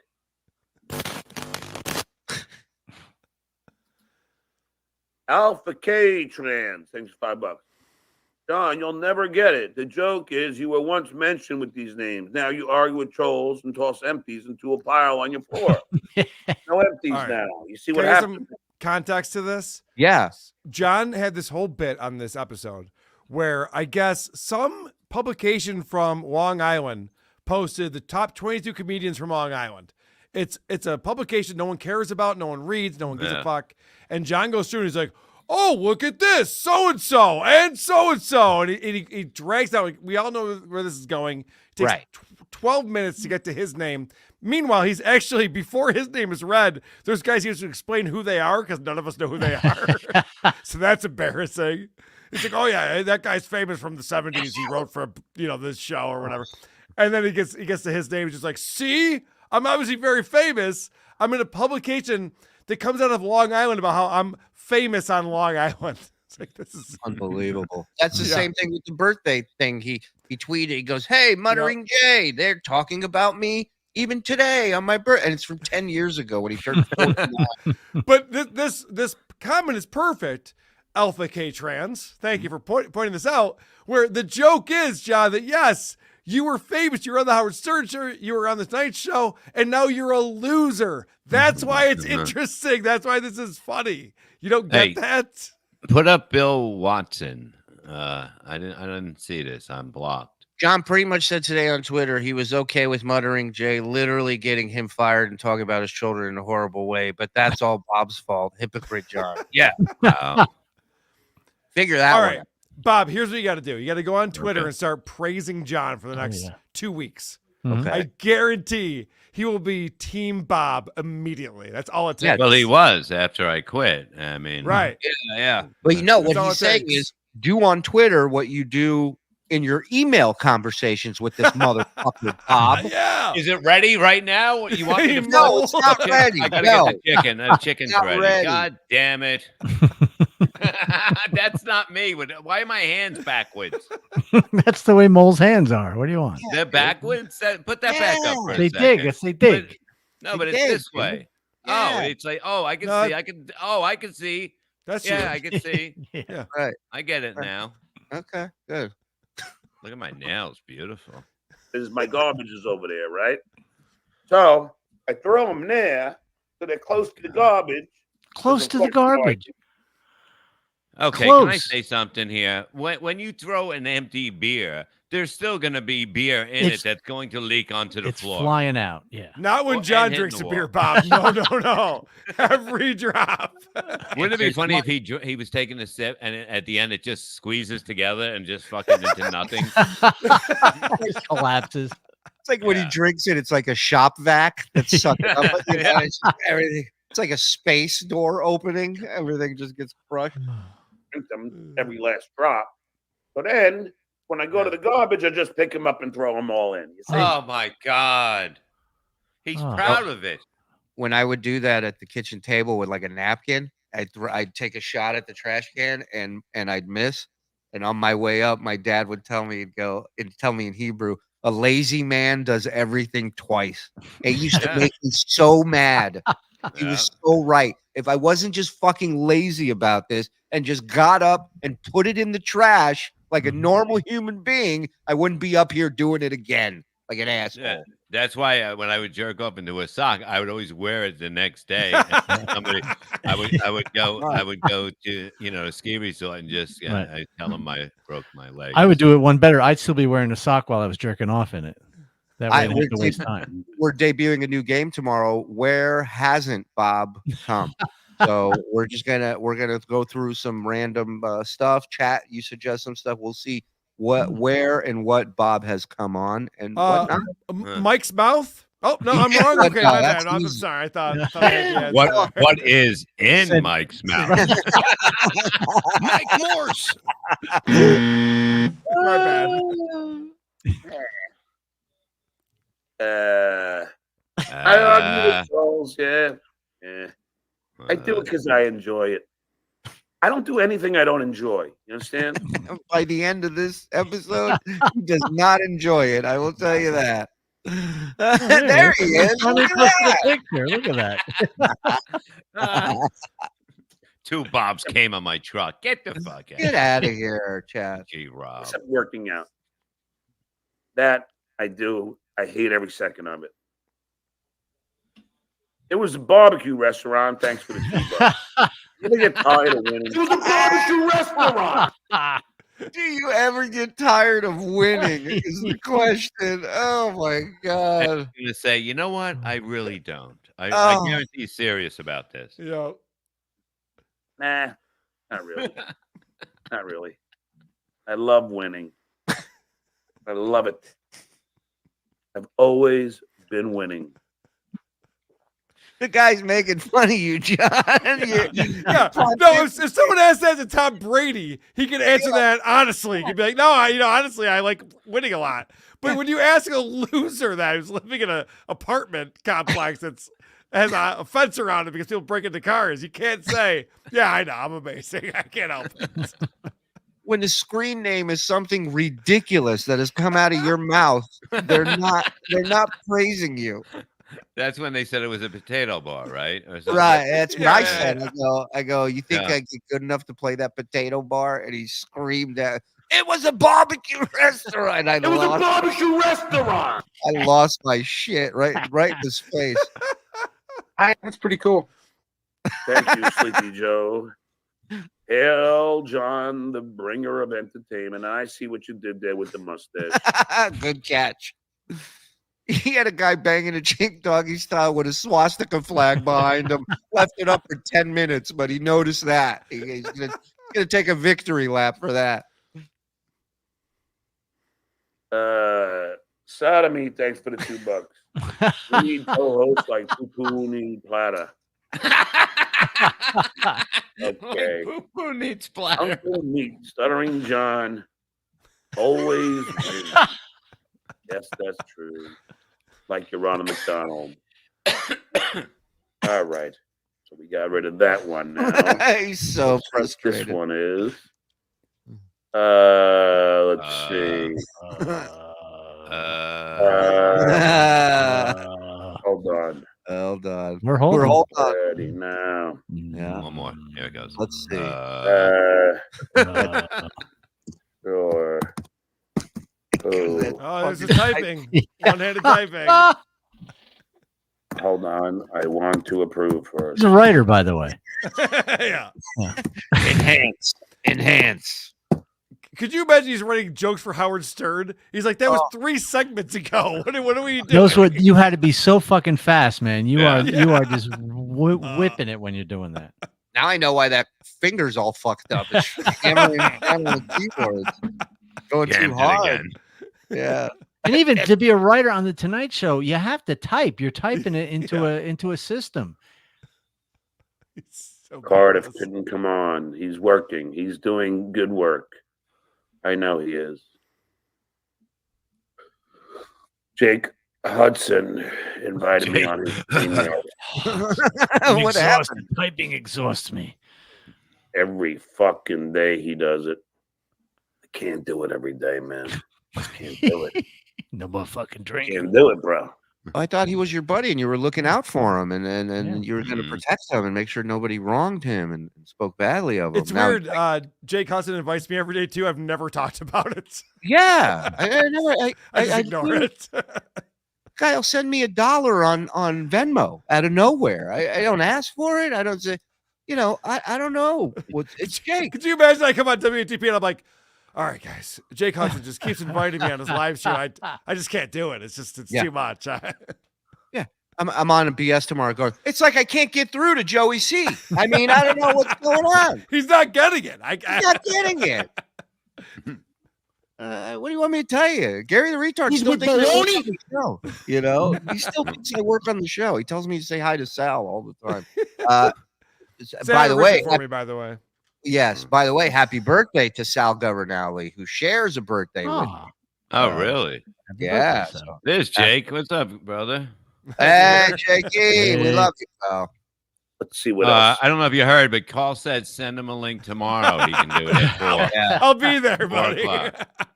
Alpha K Trans, thanks for $5. John, you'll never get it. The joke is you were once mentioned with these names. Now you argue with trolls and toss empties into a pile on your floor. No empties
All right.
now. You see
Can
what
I give
happened?
some context to this?
Yeah.
John had this whole bit on this episode where I guess some publication from Long Island posted the top 22 comedians from Long Island. It's a publication no one cares about, no one reads, no one gives a fuck. And John goes through and he's like, oh, look at this, so-and-so, and so-and-so. And he drags out, we all know where this is going. It takes 12 minutes to get to his name. Meanwhile, he's actually, before his name is read, there's guys he has to explain who they are because none of us know who they are. So that's embarrassing. He's like, oh yeah, that guy's famous from the 70s. He wrote for, this show or whatever. And then he gets to his name. He's just like, see, I'm obviously very famous. I'm in a publication that comes out of Long Island about how I'm famous on Long Island. It's like, this is
unbelievable. That's the same thing with the birthday thing. He tweeted, he goes, hey, Muttering Jay, they're talking about me even today on my birthday. And it's from 10 years ago when he turned 49.
But this comment is perfect. Alpha K Trans, thank you for pointing this out, where the joke is, John, that yes, you were famous. You were on the Howard Stern show. You were on the Tonight Show, and now you're a loser. That's why it's interesting. That's why this is funny. You don't get that?
Put up Bill Watson. I didn't see this. I'm blocked.
John pretty much said today on Twitter he was okay with Muttering Jay literally getting him fired and talking about his children in a horrible way, but that's all Bob's fault. Hypocrite John. Yeah. Figure that
All
one
right.
out.
Bob, here's what you got to do. You got to go on Twitter and start praising John for the next 2 weeks.
Okay.
I guarantee he will be Team Bob immediately. That's all it takes.
Yeah, well, he was after I quit. I mean,
right.
Yeah. But you know
That's
what
all
he's
it
saying
takes.
is do on Twitter what you do in your email conversations with this motherfucker, Bob.
Yeah.
Is it ready right now? You want me to
No, it's not ready.
I gotta
No.
get the chicken. The chicken's
Not
ready.
ready.
God damn it. That's not me. Why are my hands backwards?
That's the way moles' hands are. What do you want?
They're backwards? Put that back up for a
They
second.
dig. Yes, they dig.
No, but
They
it's
dig,
this way.
dude.
Oh,
Yeah.
it's like, I can
No,
see. I can see.
That's
Yeah,
you.
I can see.
Yeah.
Right.
I get it now.
Okay, good.
Look at my nails. Beautiful.
Is my garbage is over there, right? So I throw them there, so they're close to the garbage.
Close to the garbage.
Okay,
Close.
can I say something here? When you throw an empty beer, there's still going to be beer in
It's-
it that's going to leak onto the
It's
floor.
flying out. Yeah.
Not when
Well,
John
and hitting
drinks
the
a beer,
wall.
Bob. No. Every drop.
Wouldn't it be funny if he was taking a sip and at the end it just squeezes together and just fucking into nothing?
It collapses.
It's like when he drinks it, it's like a shop vac that's sucked up. You know, it's just everything. It's like a space door opening. Everything just gets crushed.
Drink them every last drop. So then, when I go to the garbage, I just pick them up and throw them all in. You see?
Oh my God. He's
Oh.
proud of it.
When I would do that at the kitchen table with like a napkin, I'd take a shot at the trash can and I'd miss. And on my way up, my dad would tell me in Hebrew, a lazy man does everything twice. It used to make me so mad. He was so right. If I wasn't just fucking lazy about this and just got up and put it in the trash like a normal human being, I wouldn't be up here doing it again like an asshole.
Yeah, that's why when I would jerk off into a sock, I would always wear it the next day. And I would go to a ski resort and just
Right.
I tell them I broke my leg.
I would do it one better. I'd still be wearing a sock while I was jerking off in it. That way I didn't have to waste time.
We're debuting a new game tomorrow. Where hasn't Bob come? So we're gonna go through some random stuff. Chat, you suggest some stuff. We'll see where and what Bob has come on and what not.
Mike's mouth. Oh no, I'm wrong. Okay,
No,
my
that's
bad. I'm
easy.
sorry. I thought I had
What is in Mike's mouth?
Mike Morse.
my bad.
I argue with trolls, yeah. I do it because I enjoy it. I don't do anything I don't enjoy. You understand?
By the end of this episode, he does not enjoy it. I will tell you that. There he is. Look at that.
Picture. Look at that.
2 Bobs came on my truck. Get the fuck out.
Get out of here, Chad.
Gee, Rob.
Except working out. That I do. I hate every second of it. It was a barbecue restaurant. Thanks for the $2. You get tired of winning. It was a barbecue restaurant.
Do you ever get tired of winning? Is the question. Oh my God.
I'm going to say, you know what? I really don't. I guarantee he's serious about this.
Yeah.
Nah, not really. Not really. I love winning. I love it. I've always been winning.
The guy's making fun of you, John.
Yeah. No, if someone asked that to Tom Brady, he could answer that honestly. He could be like, no, honestly, I like winning a lot. But when you ask a loser that who's living in an apartment complex that's has a fence around it because people break into cars, you can't say, yeah, I know, I'm amazing. I can't help it.
When the screen name is something ridiculous that has come out of your mouth, they're not praising you.
That's when they said it was a potato bar, right? Or something.
Right. That's what I
Yeah.
said. I go, you think
Yeah.
I get good enough to play that potato bar? And he screamed at it was a barbecue restaurant.
It was a barbecue restaurant.
I lost my shit right in his face.
That's pretty cool.
Thank you, Sleepy Joe. Hail, John, the bringer of entertainment. I see what you did there with the mustache.
Good catch. He had a guy banging a chick doggy style with a swastika flag behind him. Left it up for 10 minutes, but he noticed that. He's gonna take a victory lap for that.
Sodomy, thanks for the $2. We need co-hosts like Poo need Plata. Okay.
Poo needs splatter.
Uncle Meat, Stuttering John. always win. Yes, that's true. Like you're Ronald McDonald. All right. So we got rid of that one now.
He's so frustrated.
This one is. Let's see. Hold on.
Hold on.
We're holding.
Ready now.
Yeah.
One more. Here it goes.
Let's see.
Sure.
Oh, this is typing. One-handed typing.
Hold on. I want to approve first.
He's a writer, by the way.
Yeah.
Enhance.
Could you imagine he's writing jokes for Howard Stern? He's like, that was 3 segments ago. What are we doing?
Those were, you had to be so fucking fast, man. You are just whipping it when you're doing that.
Now I know why that finger's all fucked up. It's hammering on the keyboard. Going too hard. Yeah.
And even to be a writer on the Tonight Show, you have to type. You're typing it into a system.
So
Cardiff couldn't come on. He's working. He's doing good work. I know he is. Jake Hudson invited me on his email.
What happened?
Typing exhausts me.
Every fucking day he does it. I can't do it every day, man. I can't do it.
No more fucking drinking.
Can't do it, bro.
I thought he was your buddy and you were looking out for him and you were going to protect him and make sure nobody wronged him and spoke badly of him.
It's weird. Jake Hudson invites me every day too. I've never talked about it.
Yeah. I
just ignore it.
Guy will send me $1 on Venmo out of nowhere. I don't ask for it. I don't say, I don't know. It's Jake.
Could you imagine I come on WTP and I'm like, all right, guys, Jake Hudson just keeps inviting me on his live show. I just can't do it. It's too much.
Yeah. I'm on a BS tomorrow going, it's like I can't get through to Joey C. I mean, I don't know what's going on.
He's not getting it.
He's not getting it. What do you want me to tell you? Gary the retard still thinks I work on the show. He still thinks I work on the show. He tells me to say hi to Sal all the time. By the way, yes. By the way, happy birthday to Sal Governale, who shares a birthday with me.
Oh, really?
Yeah.
There's Jake. What's up, brother?
Hey, Jakey. We love you, pal.
Let's see what else.
I don't know if you heard, but Carl said send him a link tomorrow. He can do it at 4.
I'll be there, buddy.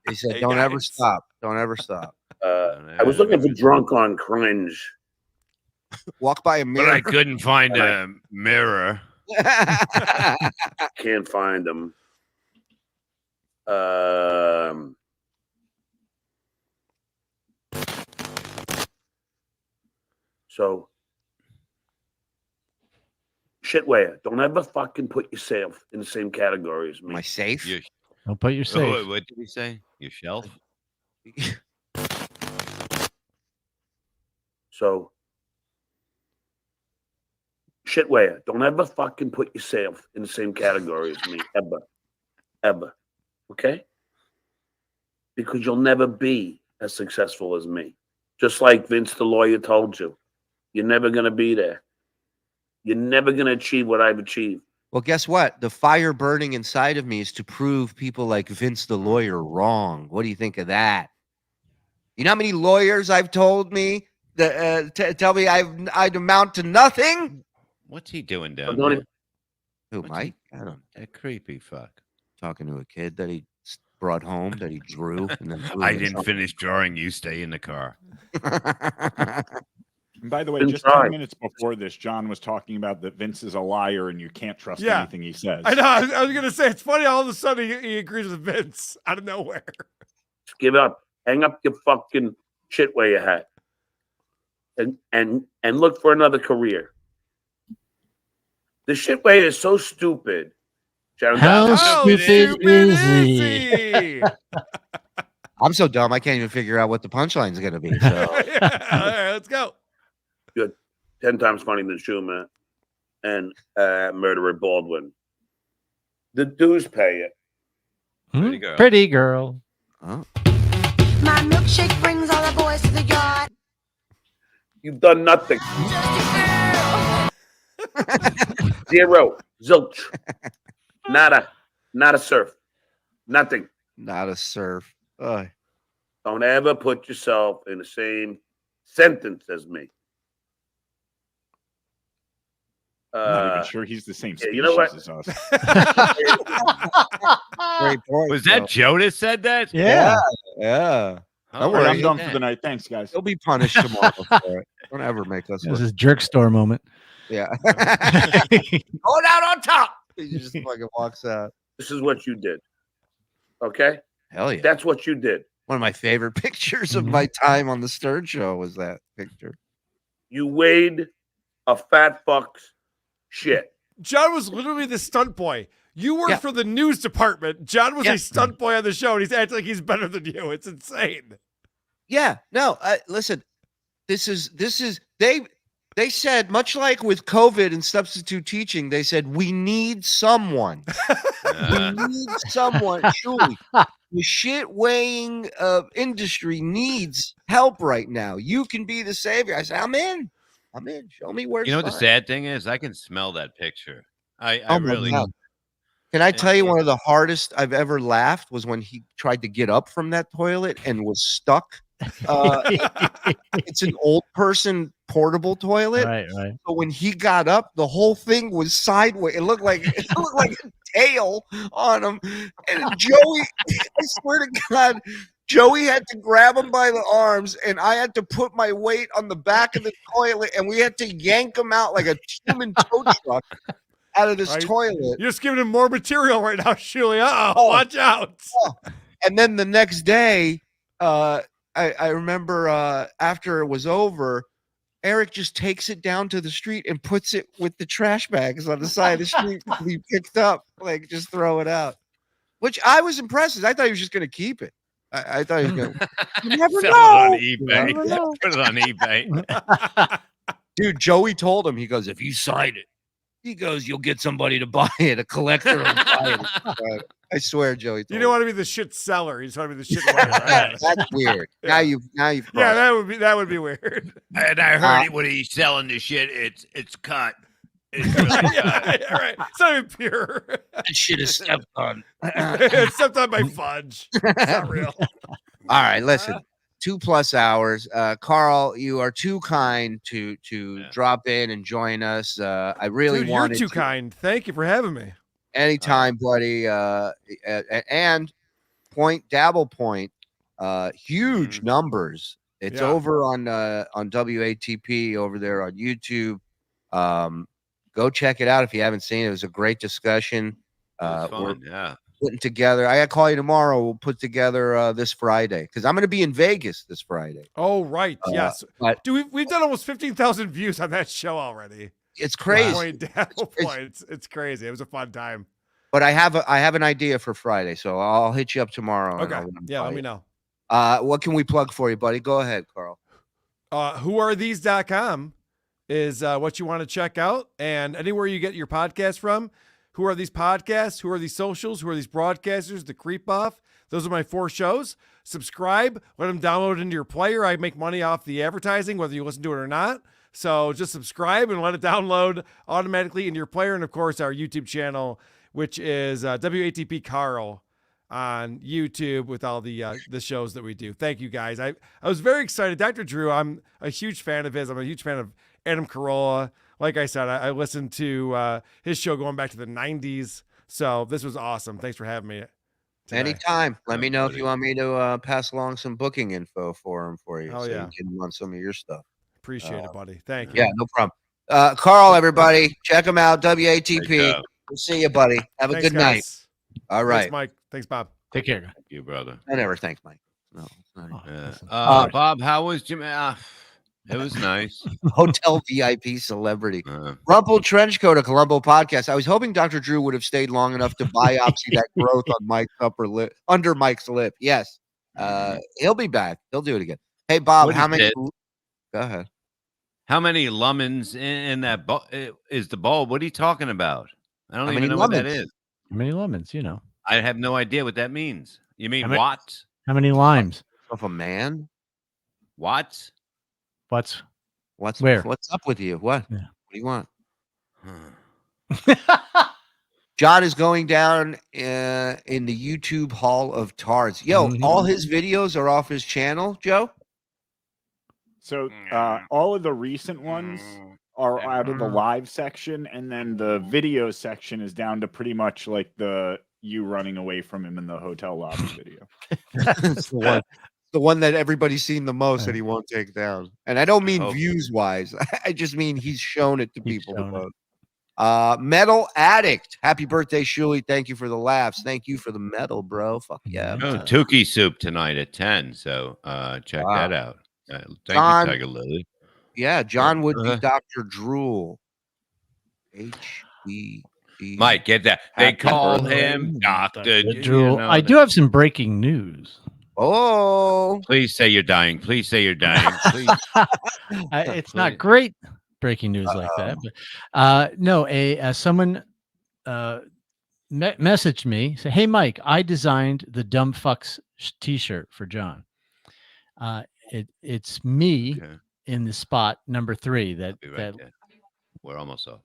He said, "Don't ever stop. Don't ever stop."
I was looking for drunk on cringe.
Walk by a mirror.
But I couldn't find a mirror.
Can't find them. So, shitware, don't ever fucking put yourself in the same category as me.
My safe?
Don't put your safe.
Oh, what did he say? Your shelf?
So, shitware, don't ever fucking put yourself in the same category as me, ever. Ever. Okay? Because you'll never be as successful as me. Just like Vince the lawyer told you. You're never going to be there. You're never going to achieve what I've achieved.
Well, guess what? The fire burning inside of me is to prove people like Vince the lawyer wrong. What do you think of that? You know how many lawyers I've told me that tell me I'd amount to nothing?
What's he doing down there?
Who, Mike? I don't know.
That creepy fuck.
Talking to a kid that he brought home that he drew. And then
I didn't finish drawing. You stay in the car.
And by the way, just 10 minutes before this, John was talking about that Vince is a liar and you can't trust anything he says.
I know. I was going to say, it's funny all of a sudden he agrees with Vince out of nowhere.
Just give up. Hang up your fucking shit where you're at. And look for another career. The shit way is so stupid.
How stupid is he?
I'm so dumb I can't even figure out what the punchline is going to be. So.
All right, let's go.
Good. 10 times funnier than Schumer and Murderer Baldwin. The dues pay it.
Pretty girl.
Oh.
My milkshake brings all the boys to the yard.
You've done nothing. 0. Zilch. Nada. Not a surf. Nothing.
Not a surf.
Don't ever put yourself in the same sentence as me.
I'm not even sure he's the same species
you know what?
as us.
Great point.
Was that Joe that said that?
Yeah.
Don't worry, I'm done for the night. Thanks, guys.
He'll be punished tomorrow for it. Don't ever make us.
This is jerk store moment.
Yeah. Going out on top. He just fucking walks out.
This is what you did. Okay?
Hell yeah.
That's what you did.
One of my favorite pictures of my time on the Stern Show was that picture.
You weighed a fat fuck's shit.
John was literally the stunt boy. You work for the news department. John was a stunt boy on the show, and he's acting like he's better than you. It's insane.
Yeah. No, listen, this is they said, much like with COVID and substitute teaching, they said, we need someone. We need someone. Shuli, the shit weighing industry needs help right now. You can be the savior. I said, I'm in. Show me where.
You know what the sad thing is? I can smell that picture. I really.
Can I tell you one of the hardest I've ever laughed was when he tried to get up from that toilet and was stuck. It's an old person portable toilet.
Right.
So when he got up, the whole thing was sideways. It looked like a tail on him. And Joey, I swear to God, Joey had to grab him by the arms, and I had to put my weight on the back of the toilet, and we had to yank him out like a human tow truck out of this toilet.
You're just giving him more material right now, Shuli. Watch out.
And then the next day, I remember after it was over, Eric just takes it down to the street and puts it with the trash bags on the side of the street to be picked up, like just throw it out. Which I was impressed with. I thought he was just going to keep it. I thought he was going to. You never
Sell
know.
it on eBay.
You never know.
Put it on eBay.
Dude, Joey told him, he goes, if you sign it, he goes, you'll get somebody to buy it, a collector will buy it. I swear, Joey.
You don't want to be the shit seller. You just want to be the shit buyer. Right?
That's weird. Now you've
Yeah, that would be weird.
And I heard when he's selling the shit, it's cut. It's really cut.
Right. It's not even pure.
That shit is stepped on.
It's stepped on by fudge. It's not real.
All right, listen. 2+ hours. Carl, you are too kind to drop in and join us. I really
Dude,
wanted
you're too kind. Thank you for having me.
Anytime, buddy. And Dabble Point, huge numbers. It's over on WATP over there on YouTube. Go check it out if you haven't seen it. It was a great discussion.
Fun,
putting together. I got to call you tomorrow. We'll put together this Friday because I'm going to be in Vegas this Friday.
Oh, right. Yes.
But
Dude, we've done almost 15,000 views on that show already.
It's crazy.
It's crazy. It was a fun time.
But I have an idea for Friday, so I'll hit you up tomorrow.
Okay. Let me know.
What can we plug for you, buddy? Go ahead, Carl.
Whoarethese.com is what you want to check out. And anywhere you get your podcast from, Who Are These Podcasts? Who Are These Socials? Who Are These Broadcasters? The Creep Off. Those are my 4 shows. Subscribe. Let them download into your player. I make money off the advertising, whether you listen to it or not. So just subscribe and let it download automatically in your player. And, of course, our YouTube channel, which is WATP Carl on YouTube with all the shows that we do. Thank you, guys. I was very excited. Dr. Drew, I'm a huge fan of his. I'm a huge fan of Adam Carolla. Like I said, I listened to his show going back to the 90s. So this was awesome. Thanks for having me today.
Anytime. Let me know if you want me to pass along some booking info for him for you.
Oh,
so
yeah.
you can get him on some of your stuff.
Appreciate it, buddy. Thank you.
Yeah, no problem. Carl, everybody, check him out. WATP. We'll see you, buddy. Have a
Thanks,
good night.
guys.
All right.
Thanks, Mike. Thanks, Bob.
Take care.
Thank you, brother.
I never thanks, Mike. No.
Bob, how was Jim? It was nice.
Hotel VIP celebrity. Rumple Trenchcoat, a Columbo podcast. I was hoping Dr. Drew would have stayed long enough to biopsy that growth on Mike's upper lip, under Mike's lip. Yes. He'll be back. He'll do it again. Hey, Bob,
What
how
is
many?
it?
Go ahead.
How many lumens in that is the bulb? What are you talking about? I don't
How
even
many
know what that
lumens?
is.
How many lemons, you know?
I have no idea what that means. You mean
How many-
watts?
How many limes?
Of a man?
Watts?
What's
What's
where?
What's up with you? What?
Yeah.
What do you want? John is going down in the YouTube Hall of Tards. Yo, all his videos are off his channel, Joe?
So all of the recent ones are out of the live section, and then the video section is down to pretty much like you running away from him in the hotel lobby video.
It's the one that everybody's seen the most that he won't take down. And I don't mean views wise. I just mean he's shown it to people the most. Metal Addict. Happy birthday, Shuli. Thank you for the laughs. Thank you for the metal, bro. Fuck yeah.
Tukey soup tonight at 10. So check that out. Thank
John,
you, Tiger Lily.
Yeah, John would be Dr. Drool. HBD.
Mike, get that. They call him Dr.
Drool. I do have some breaking news.
Oh.
Please say you're dying. Please say you're dying. Please.
It's not great breaking news like that. But, no, someone messaged me, say, "Hey, Mike, I designed the Dumb Fucks t-shirt for John. It's me in the spot number 3.
We're almost off.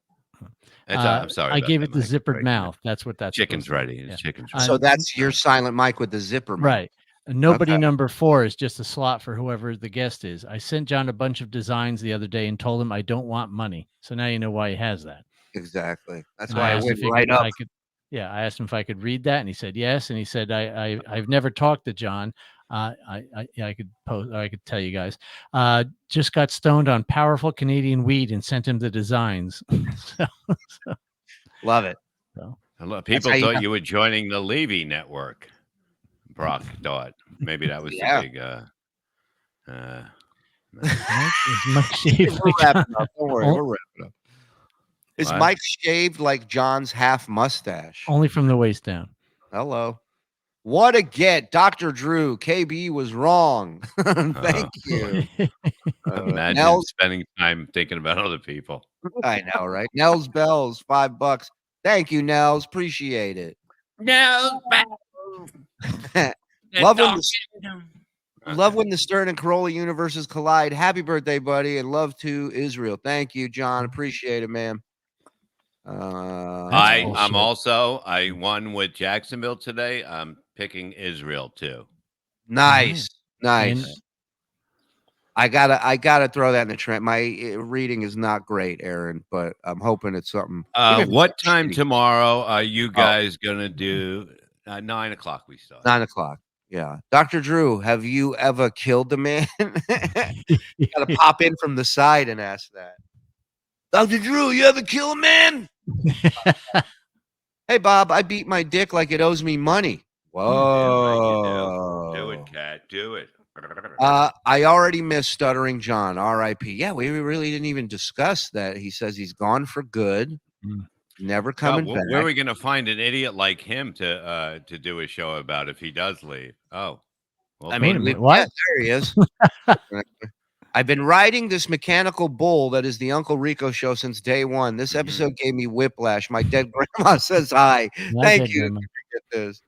I'm sorry.
I gave it the zippered mouth. That's what that's.
Chicken's ready. Yeah. Chicken's ready.
So that's your silent mic with the zipper mouth.
Right. Nobody number 4 is just a slot for whoever the guest is. I sent John a bunch of designs the other day and told him I don't want money. So now you know why he has that.
Exactly. That's why I went right up.
I asked him if I could read that, and he said yes. And he said I've never talked to John. I could post. I could tell you guys. Just got stoned on powerful Canadian weed and sent him the designs.
Love it.
So,
people thought you were joining the Levy network. Brock thought maybe that was the big.
We're wrapping up. Don't worry, we're wrapping up. Is Mike shaved like John's half mustache?
Only from the waist down.
Hello. What a get. Dr. Drew, KB was wrong. Thank you.
Imagine spending time thinking about other people.
I know, right? Nels Bells, $5. Thank you, Nels. Appreciate it.
Nels
Love when the Stern and Corolla universes collide. Happy birthday, buddy, and love to Israel. Thank you, John. Appreciate it, man.
I won with Jacksonville today. I'm picking Israel too.
Nice. I gotta throw that in the trend. My reading is not great, Aaron, but I'm hoping it's something.
What time tomorrow are you guys gonna do? 9 o'clock we start.
9 o'clock. Yeah. Dr. Drew, have you ever killed a man? You gotta pop in from the side and ask that. Dr. Drew, you ever kill a man? Hey, Bob, I beat my dick like it owes me money. Whoa.
Do it, cat. Do it.
I already missed Stuttering John, R.I.P. Yeah, we really didn't even discuss that. He says he's gone for good. Never coming back.
Where are we going to find an idiot like him to do a show about if he does leave? Oh, well,
I mean, what? There he is. I've been riding this mechanical bull that is the Uncle Rico Show since day one. This episode gave me whiplash. My dead grandma says hi. Thank you. Get this.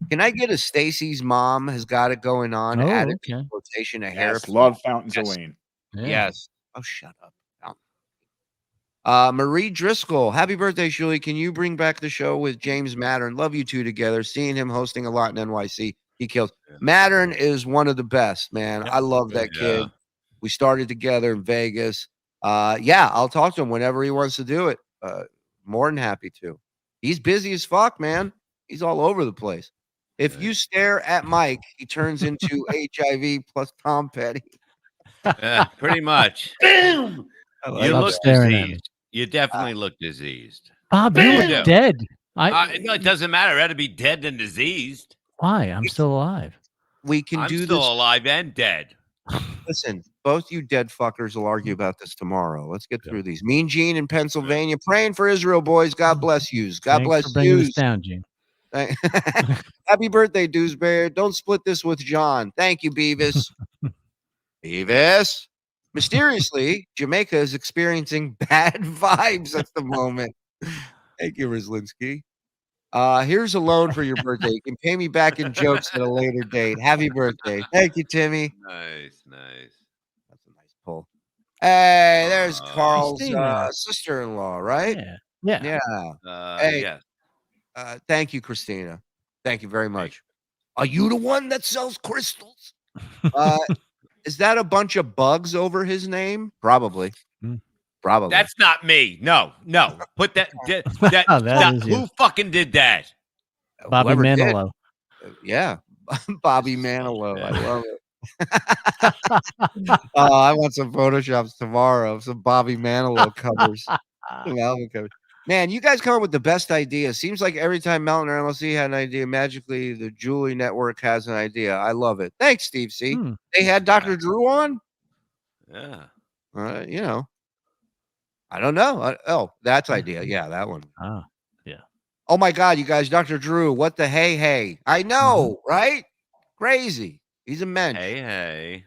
Can I get a Stacy's mom has got it going on? Added quotation a hair.
Love Fountains of Wayne.
Yes. Oh, shut up. Marie Driscoll, happy birthday, Shuli. Can you bring back the show with James Mattern? Love you two together. Seeing him hosting a lot in NYC, he kills. Mattern is one of the best, man. I love that kid. We started together in Vegas. I'll talk to him whenever he wants to do it. More than happy to. He's busy as fuck, man. He's all over the place. If you stare at Mike, he turns into HIV plus Tom Petty.
Pretty much.
Boom!
You look diseased. You definitely look diseased.
Bob, you were dead.
No, it doesn't matter. I'd rather be dead than diseased.
Why? I'm still alive.
We can
I'm
do
still
this.
alive and dead.
Listen, both you dead fuckers will argue about this tomorrow. Let's get through these. Mean Gene in Pennsylvania, praying for Israel, boys. God bless yous. God
Thanks
bless
for bringing
yous.
this down, Gene.
Happy birthday, Dewsbury. Don't split this with John. Thank you, Beavis. Beavis. Mysteriously, Jamaica is experiencing bad vibes at the moment. Thank you, Rizlinsky. Here's a loan for your birthday. You can pay me back in jokes at a later date. Happy birthday. Thank you, Timmy.
Nice.
That's a nice pull. Hey, there's Carl's sister-in-law, right?
Yeah.
Hey.
Yes.
Thank you, Christina. Thank you very much. Are you the one that sells crystals? Is that a bunch of bugs over his name? Probably. Probably.
That's not me. No. Put that. Who fucking did that?
Bobby Manilow.
Yeah. Bobby Manilow. I love it. I want some Photoshops tomorrow. Some Bobby Manilow covers. Some album covers. Man, you guys come up with the best ideas. Seems like every time Mountain or MLC had an idea, magically the Shuli Network has an idea. I love it. Thanks, Steve C. They had Dr. Drew on?
Yeah.
You know. I don't know. That's idea. Yeah, that one.
Yeah.
Oh my God, you guys, Dr. Drew, what the hey? I know, right? Crazy. He's a mensch.
Hey.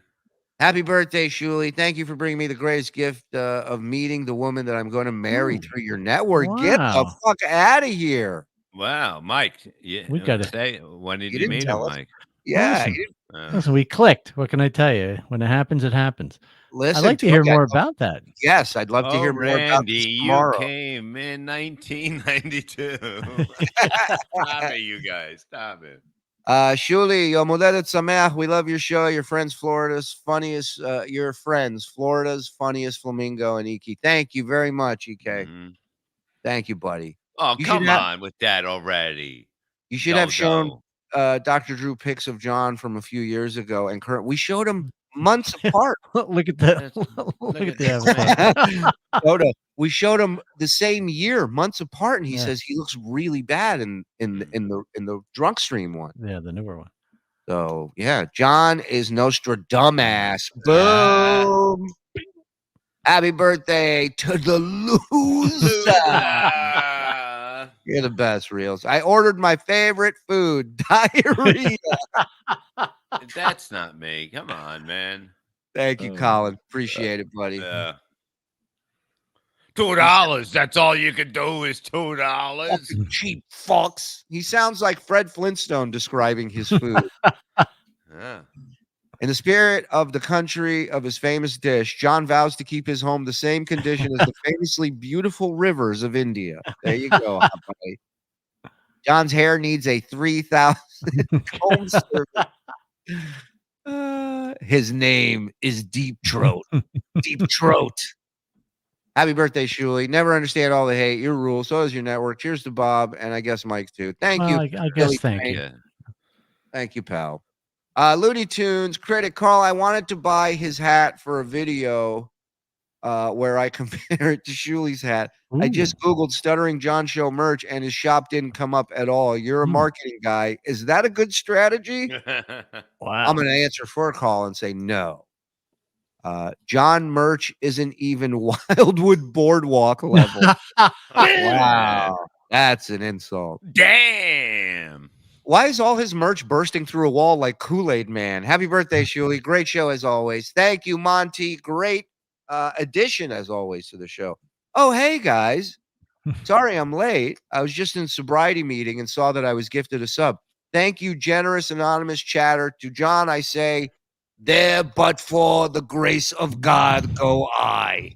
Happy birthday, Shuli. Thank you for bringing me the greatest gift of meeting the woman that I'm going to marry through your network. Get the fuck out of here.
Wow, Mike. Yeah,
We gotta-
say, when did
You
you
didn't
meet him,
tell us.
Mike?
Yeah.
Listen, we clicked. What can I tell you? When it happens, it happens.
Listen,
I'd like to hear more about that.
Yes, I'd love to hear more about this
Randy,
tomorrow.
you came in 1992. Stop it, you guys. Stop it.
Shuli, Yom Holedet Sameach. We love your show. Your friends, Florida's funniest. Your friends, Florida's funniest flamingo and Iki. Thank you very much, Ek. Thank you, buddy.
Oh,
You
come
should have-
on with that already.
You should have shown Dr. Drew pics of John from a few years ago, and we showed him months apart.
Look at that. Look at the
Photo. We showed him the same year, months apart, and he
Yeah.
says he looks really bad in the drunk stream one.
Yeah, the newer one.
So yeah, John is Nostradamus. Boom! Happy birthday to the loser. You're the best, Reels. I ordered my favorite food, diarrhea.
That's not me. Come on, man.
Thank you, Colin. Appreciate it, buddy.
Yeah. $2. That's all you can do is $2.
Fucking cheap fucks. He sounds like Fred Flintstone describing his food.
Yeah.
In the spirit of the country of his famous dish, John vows to keep his home the same condition as the famously beautiful rivers of India. There you go. Buddy. John's hair needs a 3,000 home service. His name is Deep Throat. Deep Throat. Happy birthday, Shuli. Never understand all the hate. Your rule. So is your network. Cheers to Bob, and I guess Mike too. Thank you.
I guess thank you.
Thank you, pal. Looney Tunes critic Carl. I wanted to buy his hat for a video where I compare it to Shuli's hat. I just Googled Stuttering John Show merch, and his shop didn't come up at all. You're a marketing guy. Is that a good strategy?
Wow.
I'm going to answer for Carl and say no. John merch isn't even Wildwood Boardwalk level. Wow. That's an insult.
Damn.
Why is all his merch bursting through a wall like Kool-Aid Man? Happy birthday, Shuli. Great show as always. Thank you, Monty. Great addition as always to the show. Oh, hey, guys. Sorry I'm late. I was just in sobriety meeting and saw that I was gifted a sub. Thank you, generous anonymous chatter. To John, I say, there but for the grace of God go I.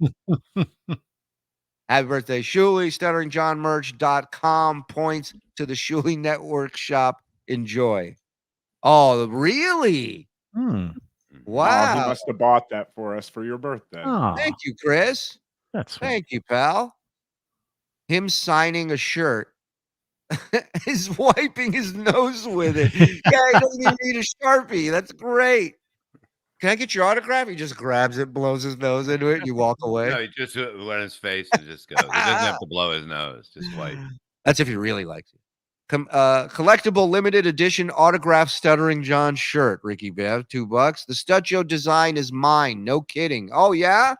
Happy birthday, Shuli. stutteringjohnmerch.com points to the Shuli Network shop. Enjoy. Oh, really? Wow.
He must have bought that for us for your birthday.
Thank you, Chris.
That's
Thank you, pal. Him signing a shirt is wiping his nose with it. Yeah, he doesn't even need a Sharpie. That's great. Can I get your autograph? He just grabs it, blows his nose into it, and you walk away.
No, he just went on his face and just goes. He doesn't have to blow his nose. Just wipe.
That's if he really likes it. Collectible limited edition autographed Stuttering John shirt, Ricky Bev, $2. The Studio design is mine. No kidding. Oh, yeah?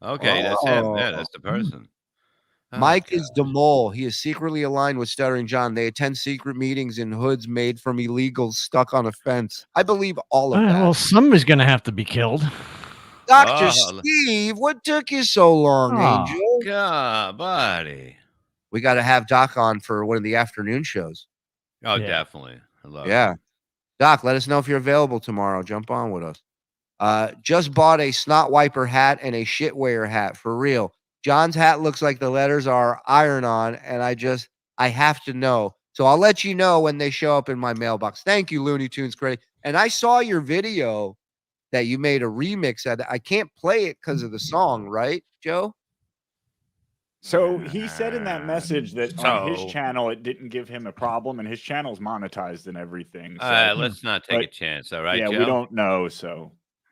Okay, that's him. Yeah, that's the person.
Mike is DeMole. He is secretly aligned with Stuttering John. They attend secret meetings in hoods made from illegals stuck on a fence. I believe all of that.
Well, somebody's going to have to be killed.
Dr. Steve, what took you so long, Angel?
God, buddy.
We got to have Doc on for one of the afternoon shows.
Oh, definitely. I love
it. Doc, let us know if you're available tomorrow. Jump on with us. Just bought a snot wiper hat and a shit wearer hat for real. John's hat looks like the letters are iron on, and I just I have to know. So I'll let you know when they show up in my mailbox. Thank you, Looney Tunes Crazy. And I saw your video that you made a remix of. I can't play it because of the song, right, Joe?
So he said in that message that on his channel it didn't give him a problem, and his channel's monetized and everything. So,
Let's not take a chance. All right,
yeah,
Joe?
we don't know. So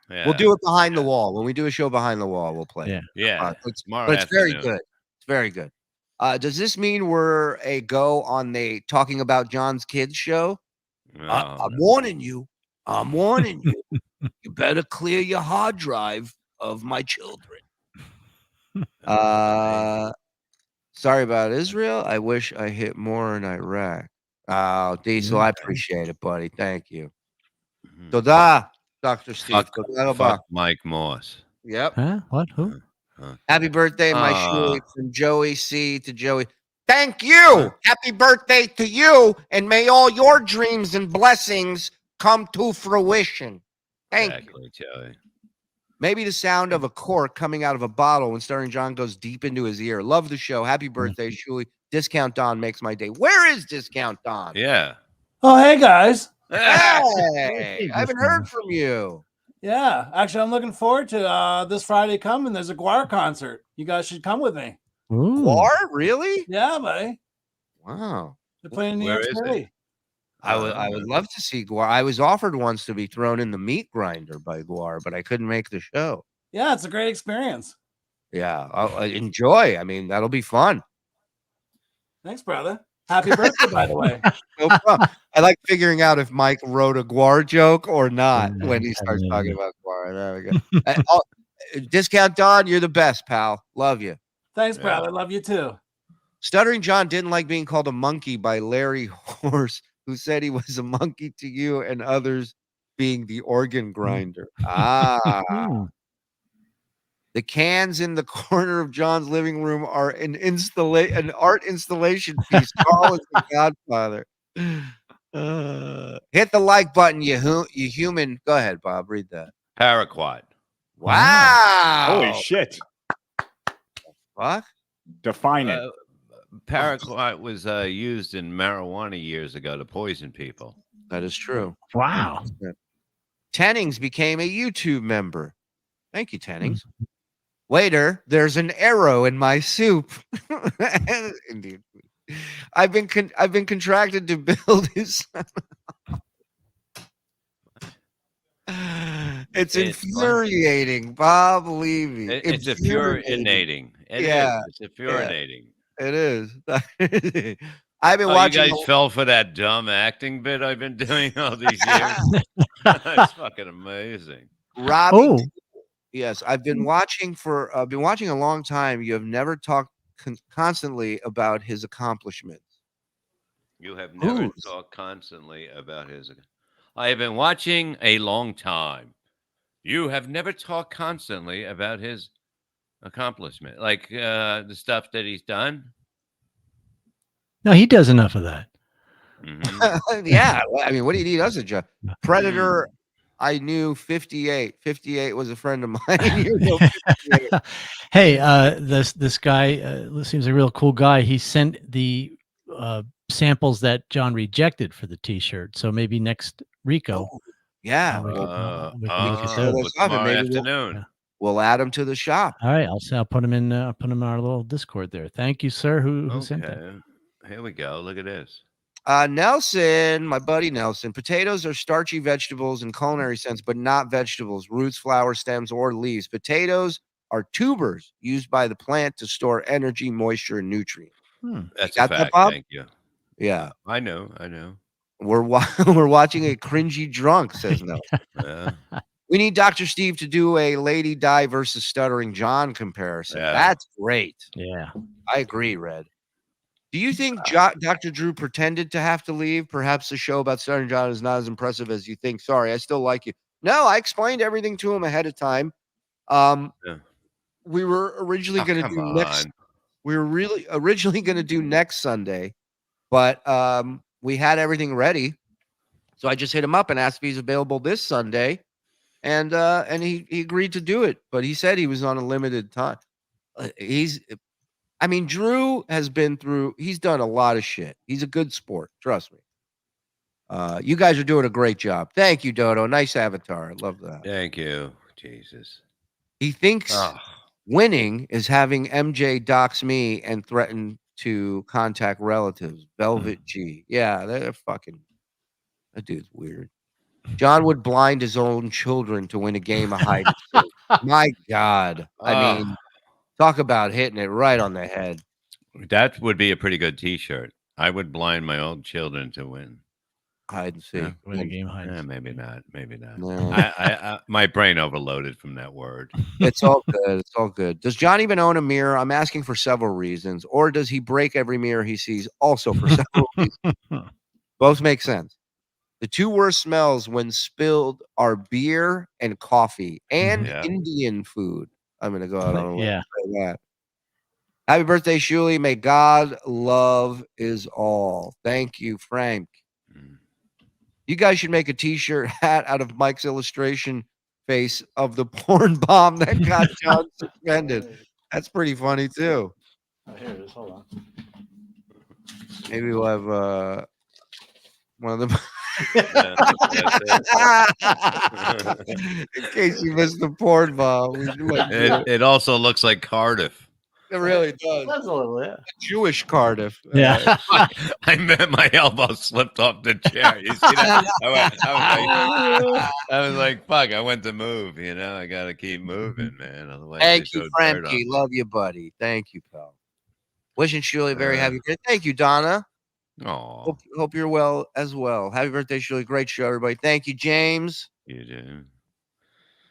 Yeah.
We'll do it behind the wall. When we do a show behind the wall, we'll play.
Yeah.
But it's very good. It's very good. Does this mean we're a go on the Talking About John's Kids show? I'm warning you. I'm warning you. You better clear your hard drive of my children. Sorry about Israel. I wish I hit more in Iraq. Oh, Diesel, I appreciate it, buddy. Thank you. Toda, Dr. Steve.
Fuck Mike Moss.
Yep.
Huh? What? Who?
Happy birthday, my Shuli, from Joey C to Joey. Thank you. Happy birthday to you, and may all your dreams and blessings come to fruition. Thank you.
Joey.
Maybe the sound of a cork coming out of a bottle when Stuttering John goes deep into his ear. Love the show. Happy birthday, Shuli. Discount Don makes my day. Where is Discount Don?
Yeah.
Oh, hey, guys.
Hey, I haven't heard from you.
Yeah, actually, I'm looking forward to this Friday coming. There's a Guar concert. You guys should come with me.
Guar? Really?
Yeah, buddy.
Wow.
They're playing in New
Where
York
is
City.
I would love to see Guar. I was offered once to be thrown in the meat grinder by Guar, but I couldn't make the show.
Yeah, it's a great experience.
Yeah, I'll enjoy. I mean, that'll be fun.
Thanks, brother. Happy birthday, by the way.
No problem. I like figuring out if Mike wrote a Guar joke or not when he starts talking about Guar. There we go. Discount Don, you're the best, pal. Love you.
Thanks, brother. Love you too.
Stuttering John didn't like being called a monkey by Larry Horse, who said he was a monkey to you and others being the organ grinder. The cans in the corner of John's living room are an art installation piece. Carl is the godfather. Hit the like button, you human. Go ahead, Bob. Read that.
Paraquat.
Wow.
Holy shit.
What?
Define it.
Paraquat was used in marijuana years ago to poison people.
That is true.
Wow.
Tennings became a YouTube member. Thank you, Tennings. Waiter, there's an arrow in my soup. Indeed. I've been contracted to build his. It's infuriating, Bob Levy.
It's infuriating. It's infuriating.
It is. I've been
watching. You guys
the...
fell for that dumb acting bit I've been doing all these years. That's fucking amazing.
Robbie. Yes, I've been watching a long time. You have never talked constantly about his accomplishments.
You have never talked constantly about his. I have been watching a long time. You have never talked constantly about his accomplishment, like the stuff that he's done.
No, he does enough of that.
Mm-hmm.
Yeah, I mean, what do you need us to job? Predator. I knew 58. 58 was a friend of mine.
Hey, this guy seems a real cool guy. He sent the samples that John rejected for the T-shirt. So maybe next Rico.
Yeah.
Tomorrow afternoon.
We'll add him to the shop.
All right, I'll put him in. Put him in our little Discord there. Thank you, sir. Who sent that?
Here we go. Look at this.
Nelson, my buddy Nelson. Potatoes are starchy vegetables in culinary sense, but not vegetables, roots, flowers, stems, or leaves. Potatoes are tubers used by the plant to store energy, moisture, and nutrients.
That's a fact. Thank you.
Yeah.
I know.
We're watching a cringy drunk, says Nelson. We need Dr. Steve to do a Lady Di versus Stuttering John comparison.
Yeah.
That's great.
Yeah.
I agree, Red. Do you think Dr. Drew pretended to have to leave? Perhaps the show about Stuttering John is not as impressive as you think. Sorry, I still like you. No, I explained everything to him ahead of time. We were originally going to do next. We were really originally going to do next Sunday, but we had everything ready. So I just hit him up and asked if he's available this Sunday, and he agreed to do it. But he said he was on a limited time. I mean, Drew has been through. He's done a lot of shit. He's a good sport. Trust me. You guys are doing a great job. Thank you, Dodo. Nice avatar. I love that.
Thank you. Jesus.
He thinks winning is having MJ dox me and threaten to contact relatives. Velvet G. Yeah, they're fucking. That dude's weird. John would blind his own children to win a game of hide and seek. My God. I mean, talk about hitting it right on the head.
That would be a pretty good T-shirt. I would blind my own children to win.
Hide and seek.
Win a game hide.
Maybe not. Maybe not.
No.
I my brain overloaded from that word.
It's all good. It's all good. Does John even own a mirror? I'm asking for several reasons. Or does he break every mirror he sees also for several reasons? Both make sense. The two worst smells when spilled are beer and coffee and Indian food. I'm going to go out on a limb and say that. Happy birthday, Shuli. May God love is all. Thank you, Frank. You guys should make a T-shirt hat out of Mike's illustration face of the porn bomb that got John suspended. That's pretty funny, too.
Oh, here it is. Hold on.
Maybe we'll have one of them. In case you missed the porn bomb.
It also looks like Cardiff.
It really does.
That's a little, yeah.
Jewish Cardiff.
Yeah.
I meant my elbow slipped off the chair. You see that? I was like, fuck, I went to move. You know, I got to keep moving, man. Otherwise,
thank you, Frankie. Love you, buddy. Thank you, pal. Wishing Shuli a very happy birthday. Thank you, Donna. Hope you're well as well. Happy birthday, Shuli. Great show, everybody. Thank you, James.
You do.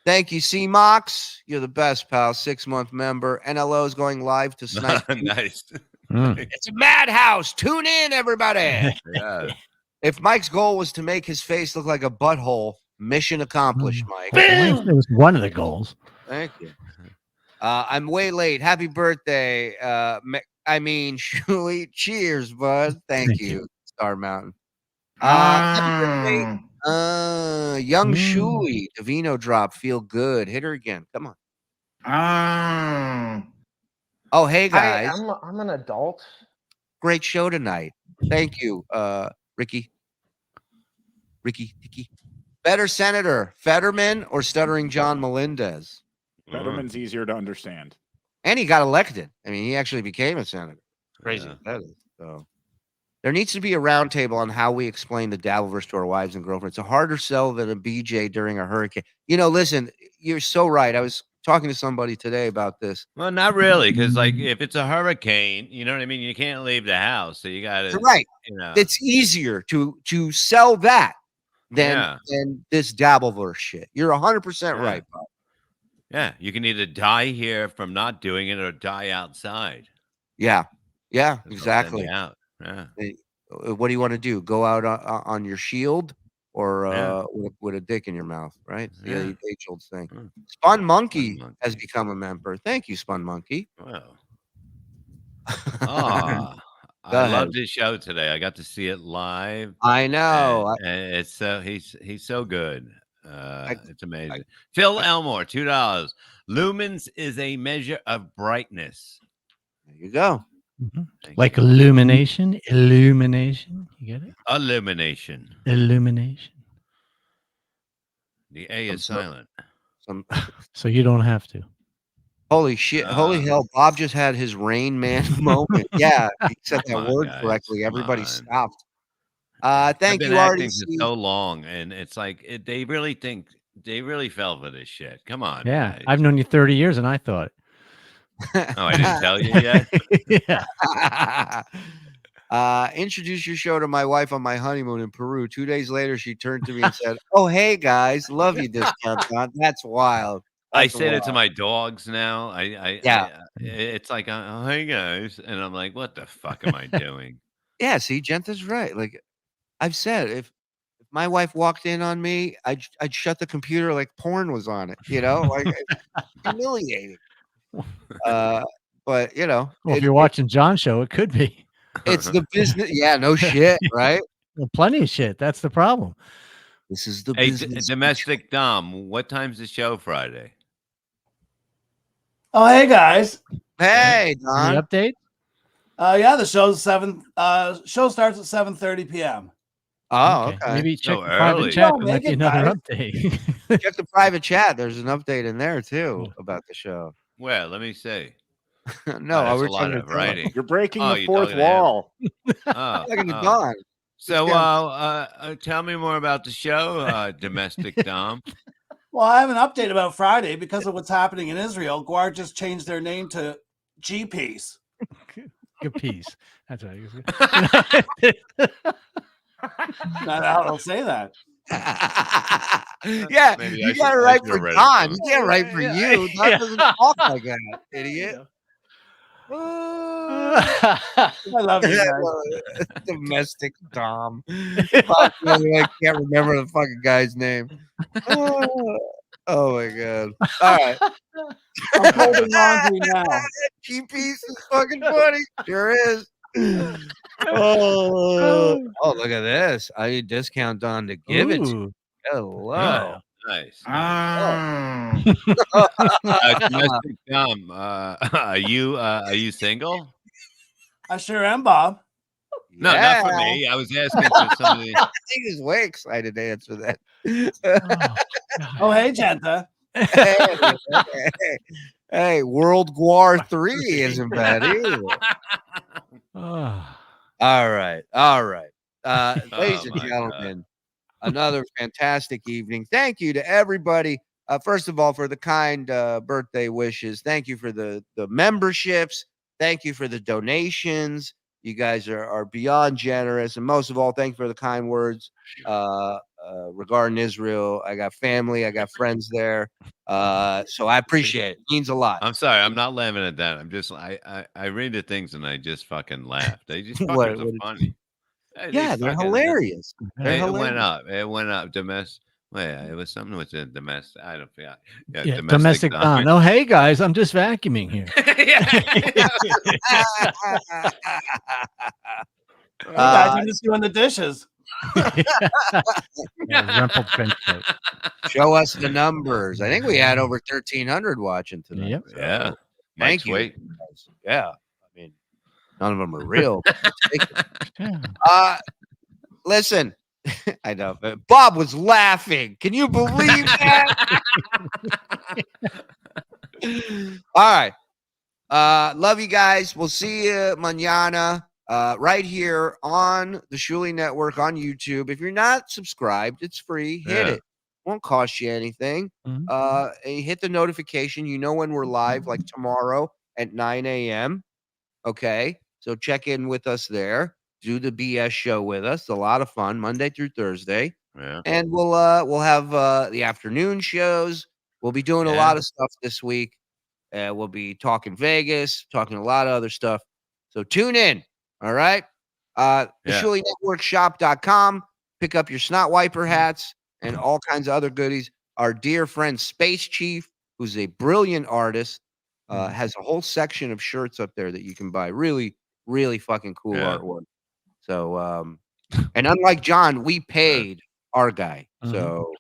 Thank you, C-Mox. You're the best, pal. 6-month member. NLO is going live to snipe.
Nice.
It's a madhouse. Tune in, everybody.
Yeah.
If Mike's goal was to make his face look like a butthole, mission accomplished, Mike.
It was one of the goals.
Thank you. I'm way late. Happy birthday. Shuli. Cheers, bud. Thank you, Star Mountain. Happy birthday. Young Shuli, Davino drop, feel good. Hit her again. Come on. Oh, hey guys.
I'm an adult.
Great show tonight. Thank you, Ricky. Better Senator Fetterman or Stuttering John Melendez?
Fetterman's easier to understand.
And he got elected. I mean, he actually became a senator. Crazy. That is. So there needs to be a roundtable on how we explain the Dabbleverse to our wives and girlfriends. It's a harder sell than a BJ during a hurricane. You know, listen, you're so right. I was talking to somebody today about this.
Well, not really, because like if it's a hurricane, you know what I mean? You can't leave the house. So you got to.
Right.
You know.
It's easier to sell that than this Dabbleverse shit. You're 100% right, Bob.
Yeah. You can either die here from not doing it or die outside.
Yeah. Yeah, exactly.
Out. Yeah.
What do you want to do? Go out on your shield or with a dick in your mouth, right? Yeah, the age-old thing. Spun Monkey has become a member. Thank you, Spun Monkey.
Wow. I love this show today. I got to see it live.
I know.
And it's he's so good. It's amazing. Phil Elmore, $2. Lumens is a measure of brightness.
There you go.
Like illumination. You get it?
Illumination. The A is silent.
So you don't have to.
Holy shit. Holy hell. Bob just had his Rain Man moment. Yeah. He said that word correctly. Everybody stopped. Thank you,
RDC. So long. And it's like they really fell for this shit. Come on.
Yeah.
Guys.
I've known you 30 years and I thought.
Oh, I didn't tell you yet?
Yeah. Introduced your show to my wife on my honeymoon in Peru. 2 days later, she turned to me and said, "Oh, hey, guys. Love you, discount. That's wild."
I say that to my dogs now. It's like, oh, hey, guys. And I'm like, what the fuck am I doing?
Yeah, see, Genta's right. Like I've said, if my wife walked in on me, I'd shut the computer like porn was on it, you know? Like humiliating. But you know,
well, if you're watching John's show, it could be.
It's the business. Yeah, no shit, right?
Well, plenty of shit. That's the problem.
This is the business.
Domestic Dom, what time's the show Friday?
Oh, hey guys.
Hey, Don.
Any update?
Yeah, the show's 7. Show starts at 7:30 p.m.
Oh, okay.
Maybe check
So
the private
early.
chat.
No,
There might
make
be
it
another
nice.
update.
Check the private chat. There's an update in there too about the show.
Well, let me see.
No,
that's
we're
a lot
talking
of
to
writing.
You're breaking
Oh,
the
you're
fourth
talking to him.
wall.
Oh,
Look at the
oh.
Don.
So, tell me more about the show, Domestic Dom.
Well, I have an update about Friday because of what's happening in Israel. Guar just changed their name to G-Piece.
Good piece. That's right.
Not how they'll say that.
Yeah,
Maybe
you
I
got it
should- I
right
should
for
have read it
Don.
first.
You can't write for you. Don doesn't talk like that, idiot.
I love you guys.
Domestic Dom. Fuck, I can't remember the fucking guy's name. Oh my god. All right.
I'm folding laundry now.
G-Piece is fucking funny. Sure is. Oh, look at this. I need discount Don to give it to you.
Ooh.
Hello.
Nice.
Ah.
Domestic Dom, are you single?
I sure am, Bob.
No, not for me. I was asking for somebody.
He was way excited to answer that.
Oh, hey, Genta.
Hey, World War 3 isn't bad either. All right. Ladies and gentlemen, another fantastic evening. Thank you to everybody. First of all, for the kind birthday wishes. Thank you for the memberships. Thank you for the donations. You guys are beyond generous. And most of all, thank you for the kind words regarding Israel. I got family. I got friends there. So I appreciate it. It means a lot.
I'm sorry. I'm not laughing at that. I'm just, I read the things and I just fucking laugh. They just
What-
fuckers are funny.
Yeah, they're hilarious. They're
It
hilarious.
went up. It went up. Well, yeah, it was something with the domestic. I don't forget.
Yeah, domestic Don. Oh, hey guys, I'm just vacuuming here.
Guys, I'm just doing the dishes.
Rumpled trench coat.
Show us the numbers. I think we had over 1,300 watching tonight.
Yep.
So,
Yeah.
thank
Mike's
you.
weight.
guys. Yeah. I mean, none of them are real. Listen, I know, but Bob was laughing. Can you believe that? All right. Love you guys. We'll see you mañana right here on the Shuli Network on YouTube. If you're not subscribed, it's free. Hit it. Won't cost you anything. Hit the notification. You know when we're live, like tomorrow at 9 a.m. Okay. So check in with us there. Do the BS show with us. It's a lot of fun, Monday through Thursday.
Yeah.
And we'll have the afternoon shows. We'll be doing a lot of stuff this week. We'll be talking Vegas, talking a lot of other stuff. So tune in. All right. The Shuli Network shop.com. Pick up your snot wiper hats and all kinds of other goodies. Our dear friend Space Chief, who's a brilliant artist, has a whole section of shirts up there that you can buy. Really, really fucking cool artwork. So, and unlike John, we paid our guy. So,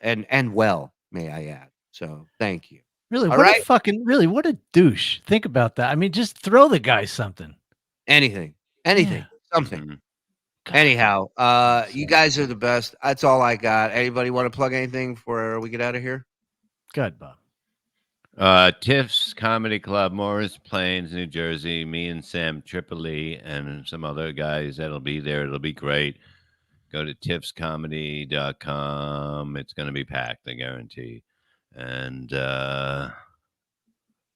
and well, may I add. So thank you.
Really,
All
what
right?
a fucking what a douche. Think about that. I mean, just throw the guy something.
Anything, something. Anyhow, you guys are the best. That's all I got. Anybody want to plug anything before we get out of here?
Good, Bob.
Tiff's Comedy Club, Morris Plains, New Jersey. Me and Sam Tripoli and some other guys that'll be there. It'll be great. Go to tiffscomedy.com. It's going to be packed, I guarantee. And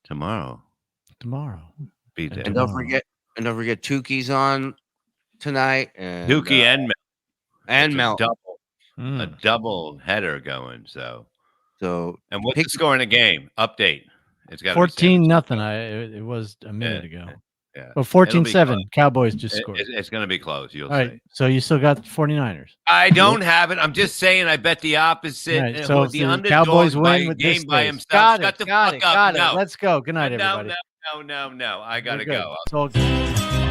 tomorrow. Be there.
And don't forget Tukey's on tonight. And
Dookie and Mel.
And
It's
Mel.
a double header going. So and what's
pick-
the score in the game? Update. It's got
14-0. It was a minute ago.
Yeah.
Well,
It'll be
14-7.
close.
Cowboys just scored.
It's going to be close. You'll
All
see.
right. So you still got 49ers.
I don't have it. I'm just saying. I bet the opposite.
Right, so
the
the
underdog
Cowboys
by
win
a
with
game
this
by
space.
himself.
Got
Shut
it.
the
Got
fuck
it.
up.
Got
No.
it. Let's go. Good night, everybody.
No. I gotta
We're good.
go.
It's all good.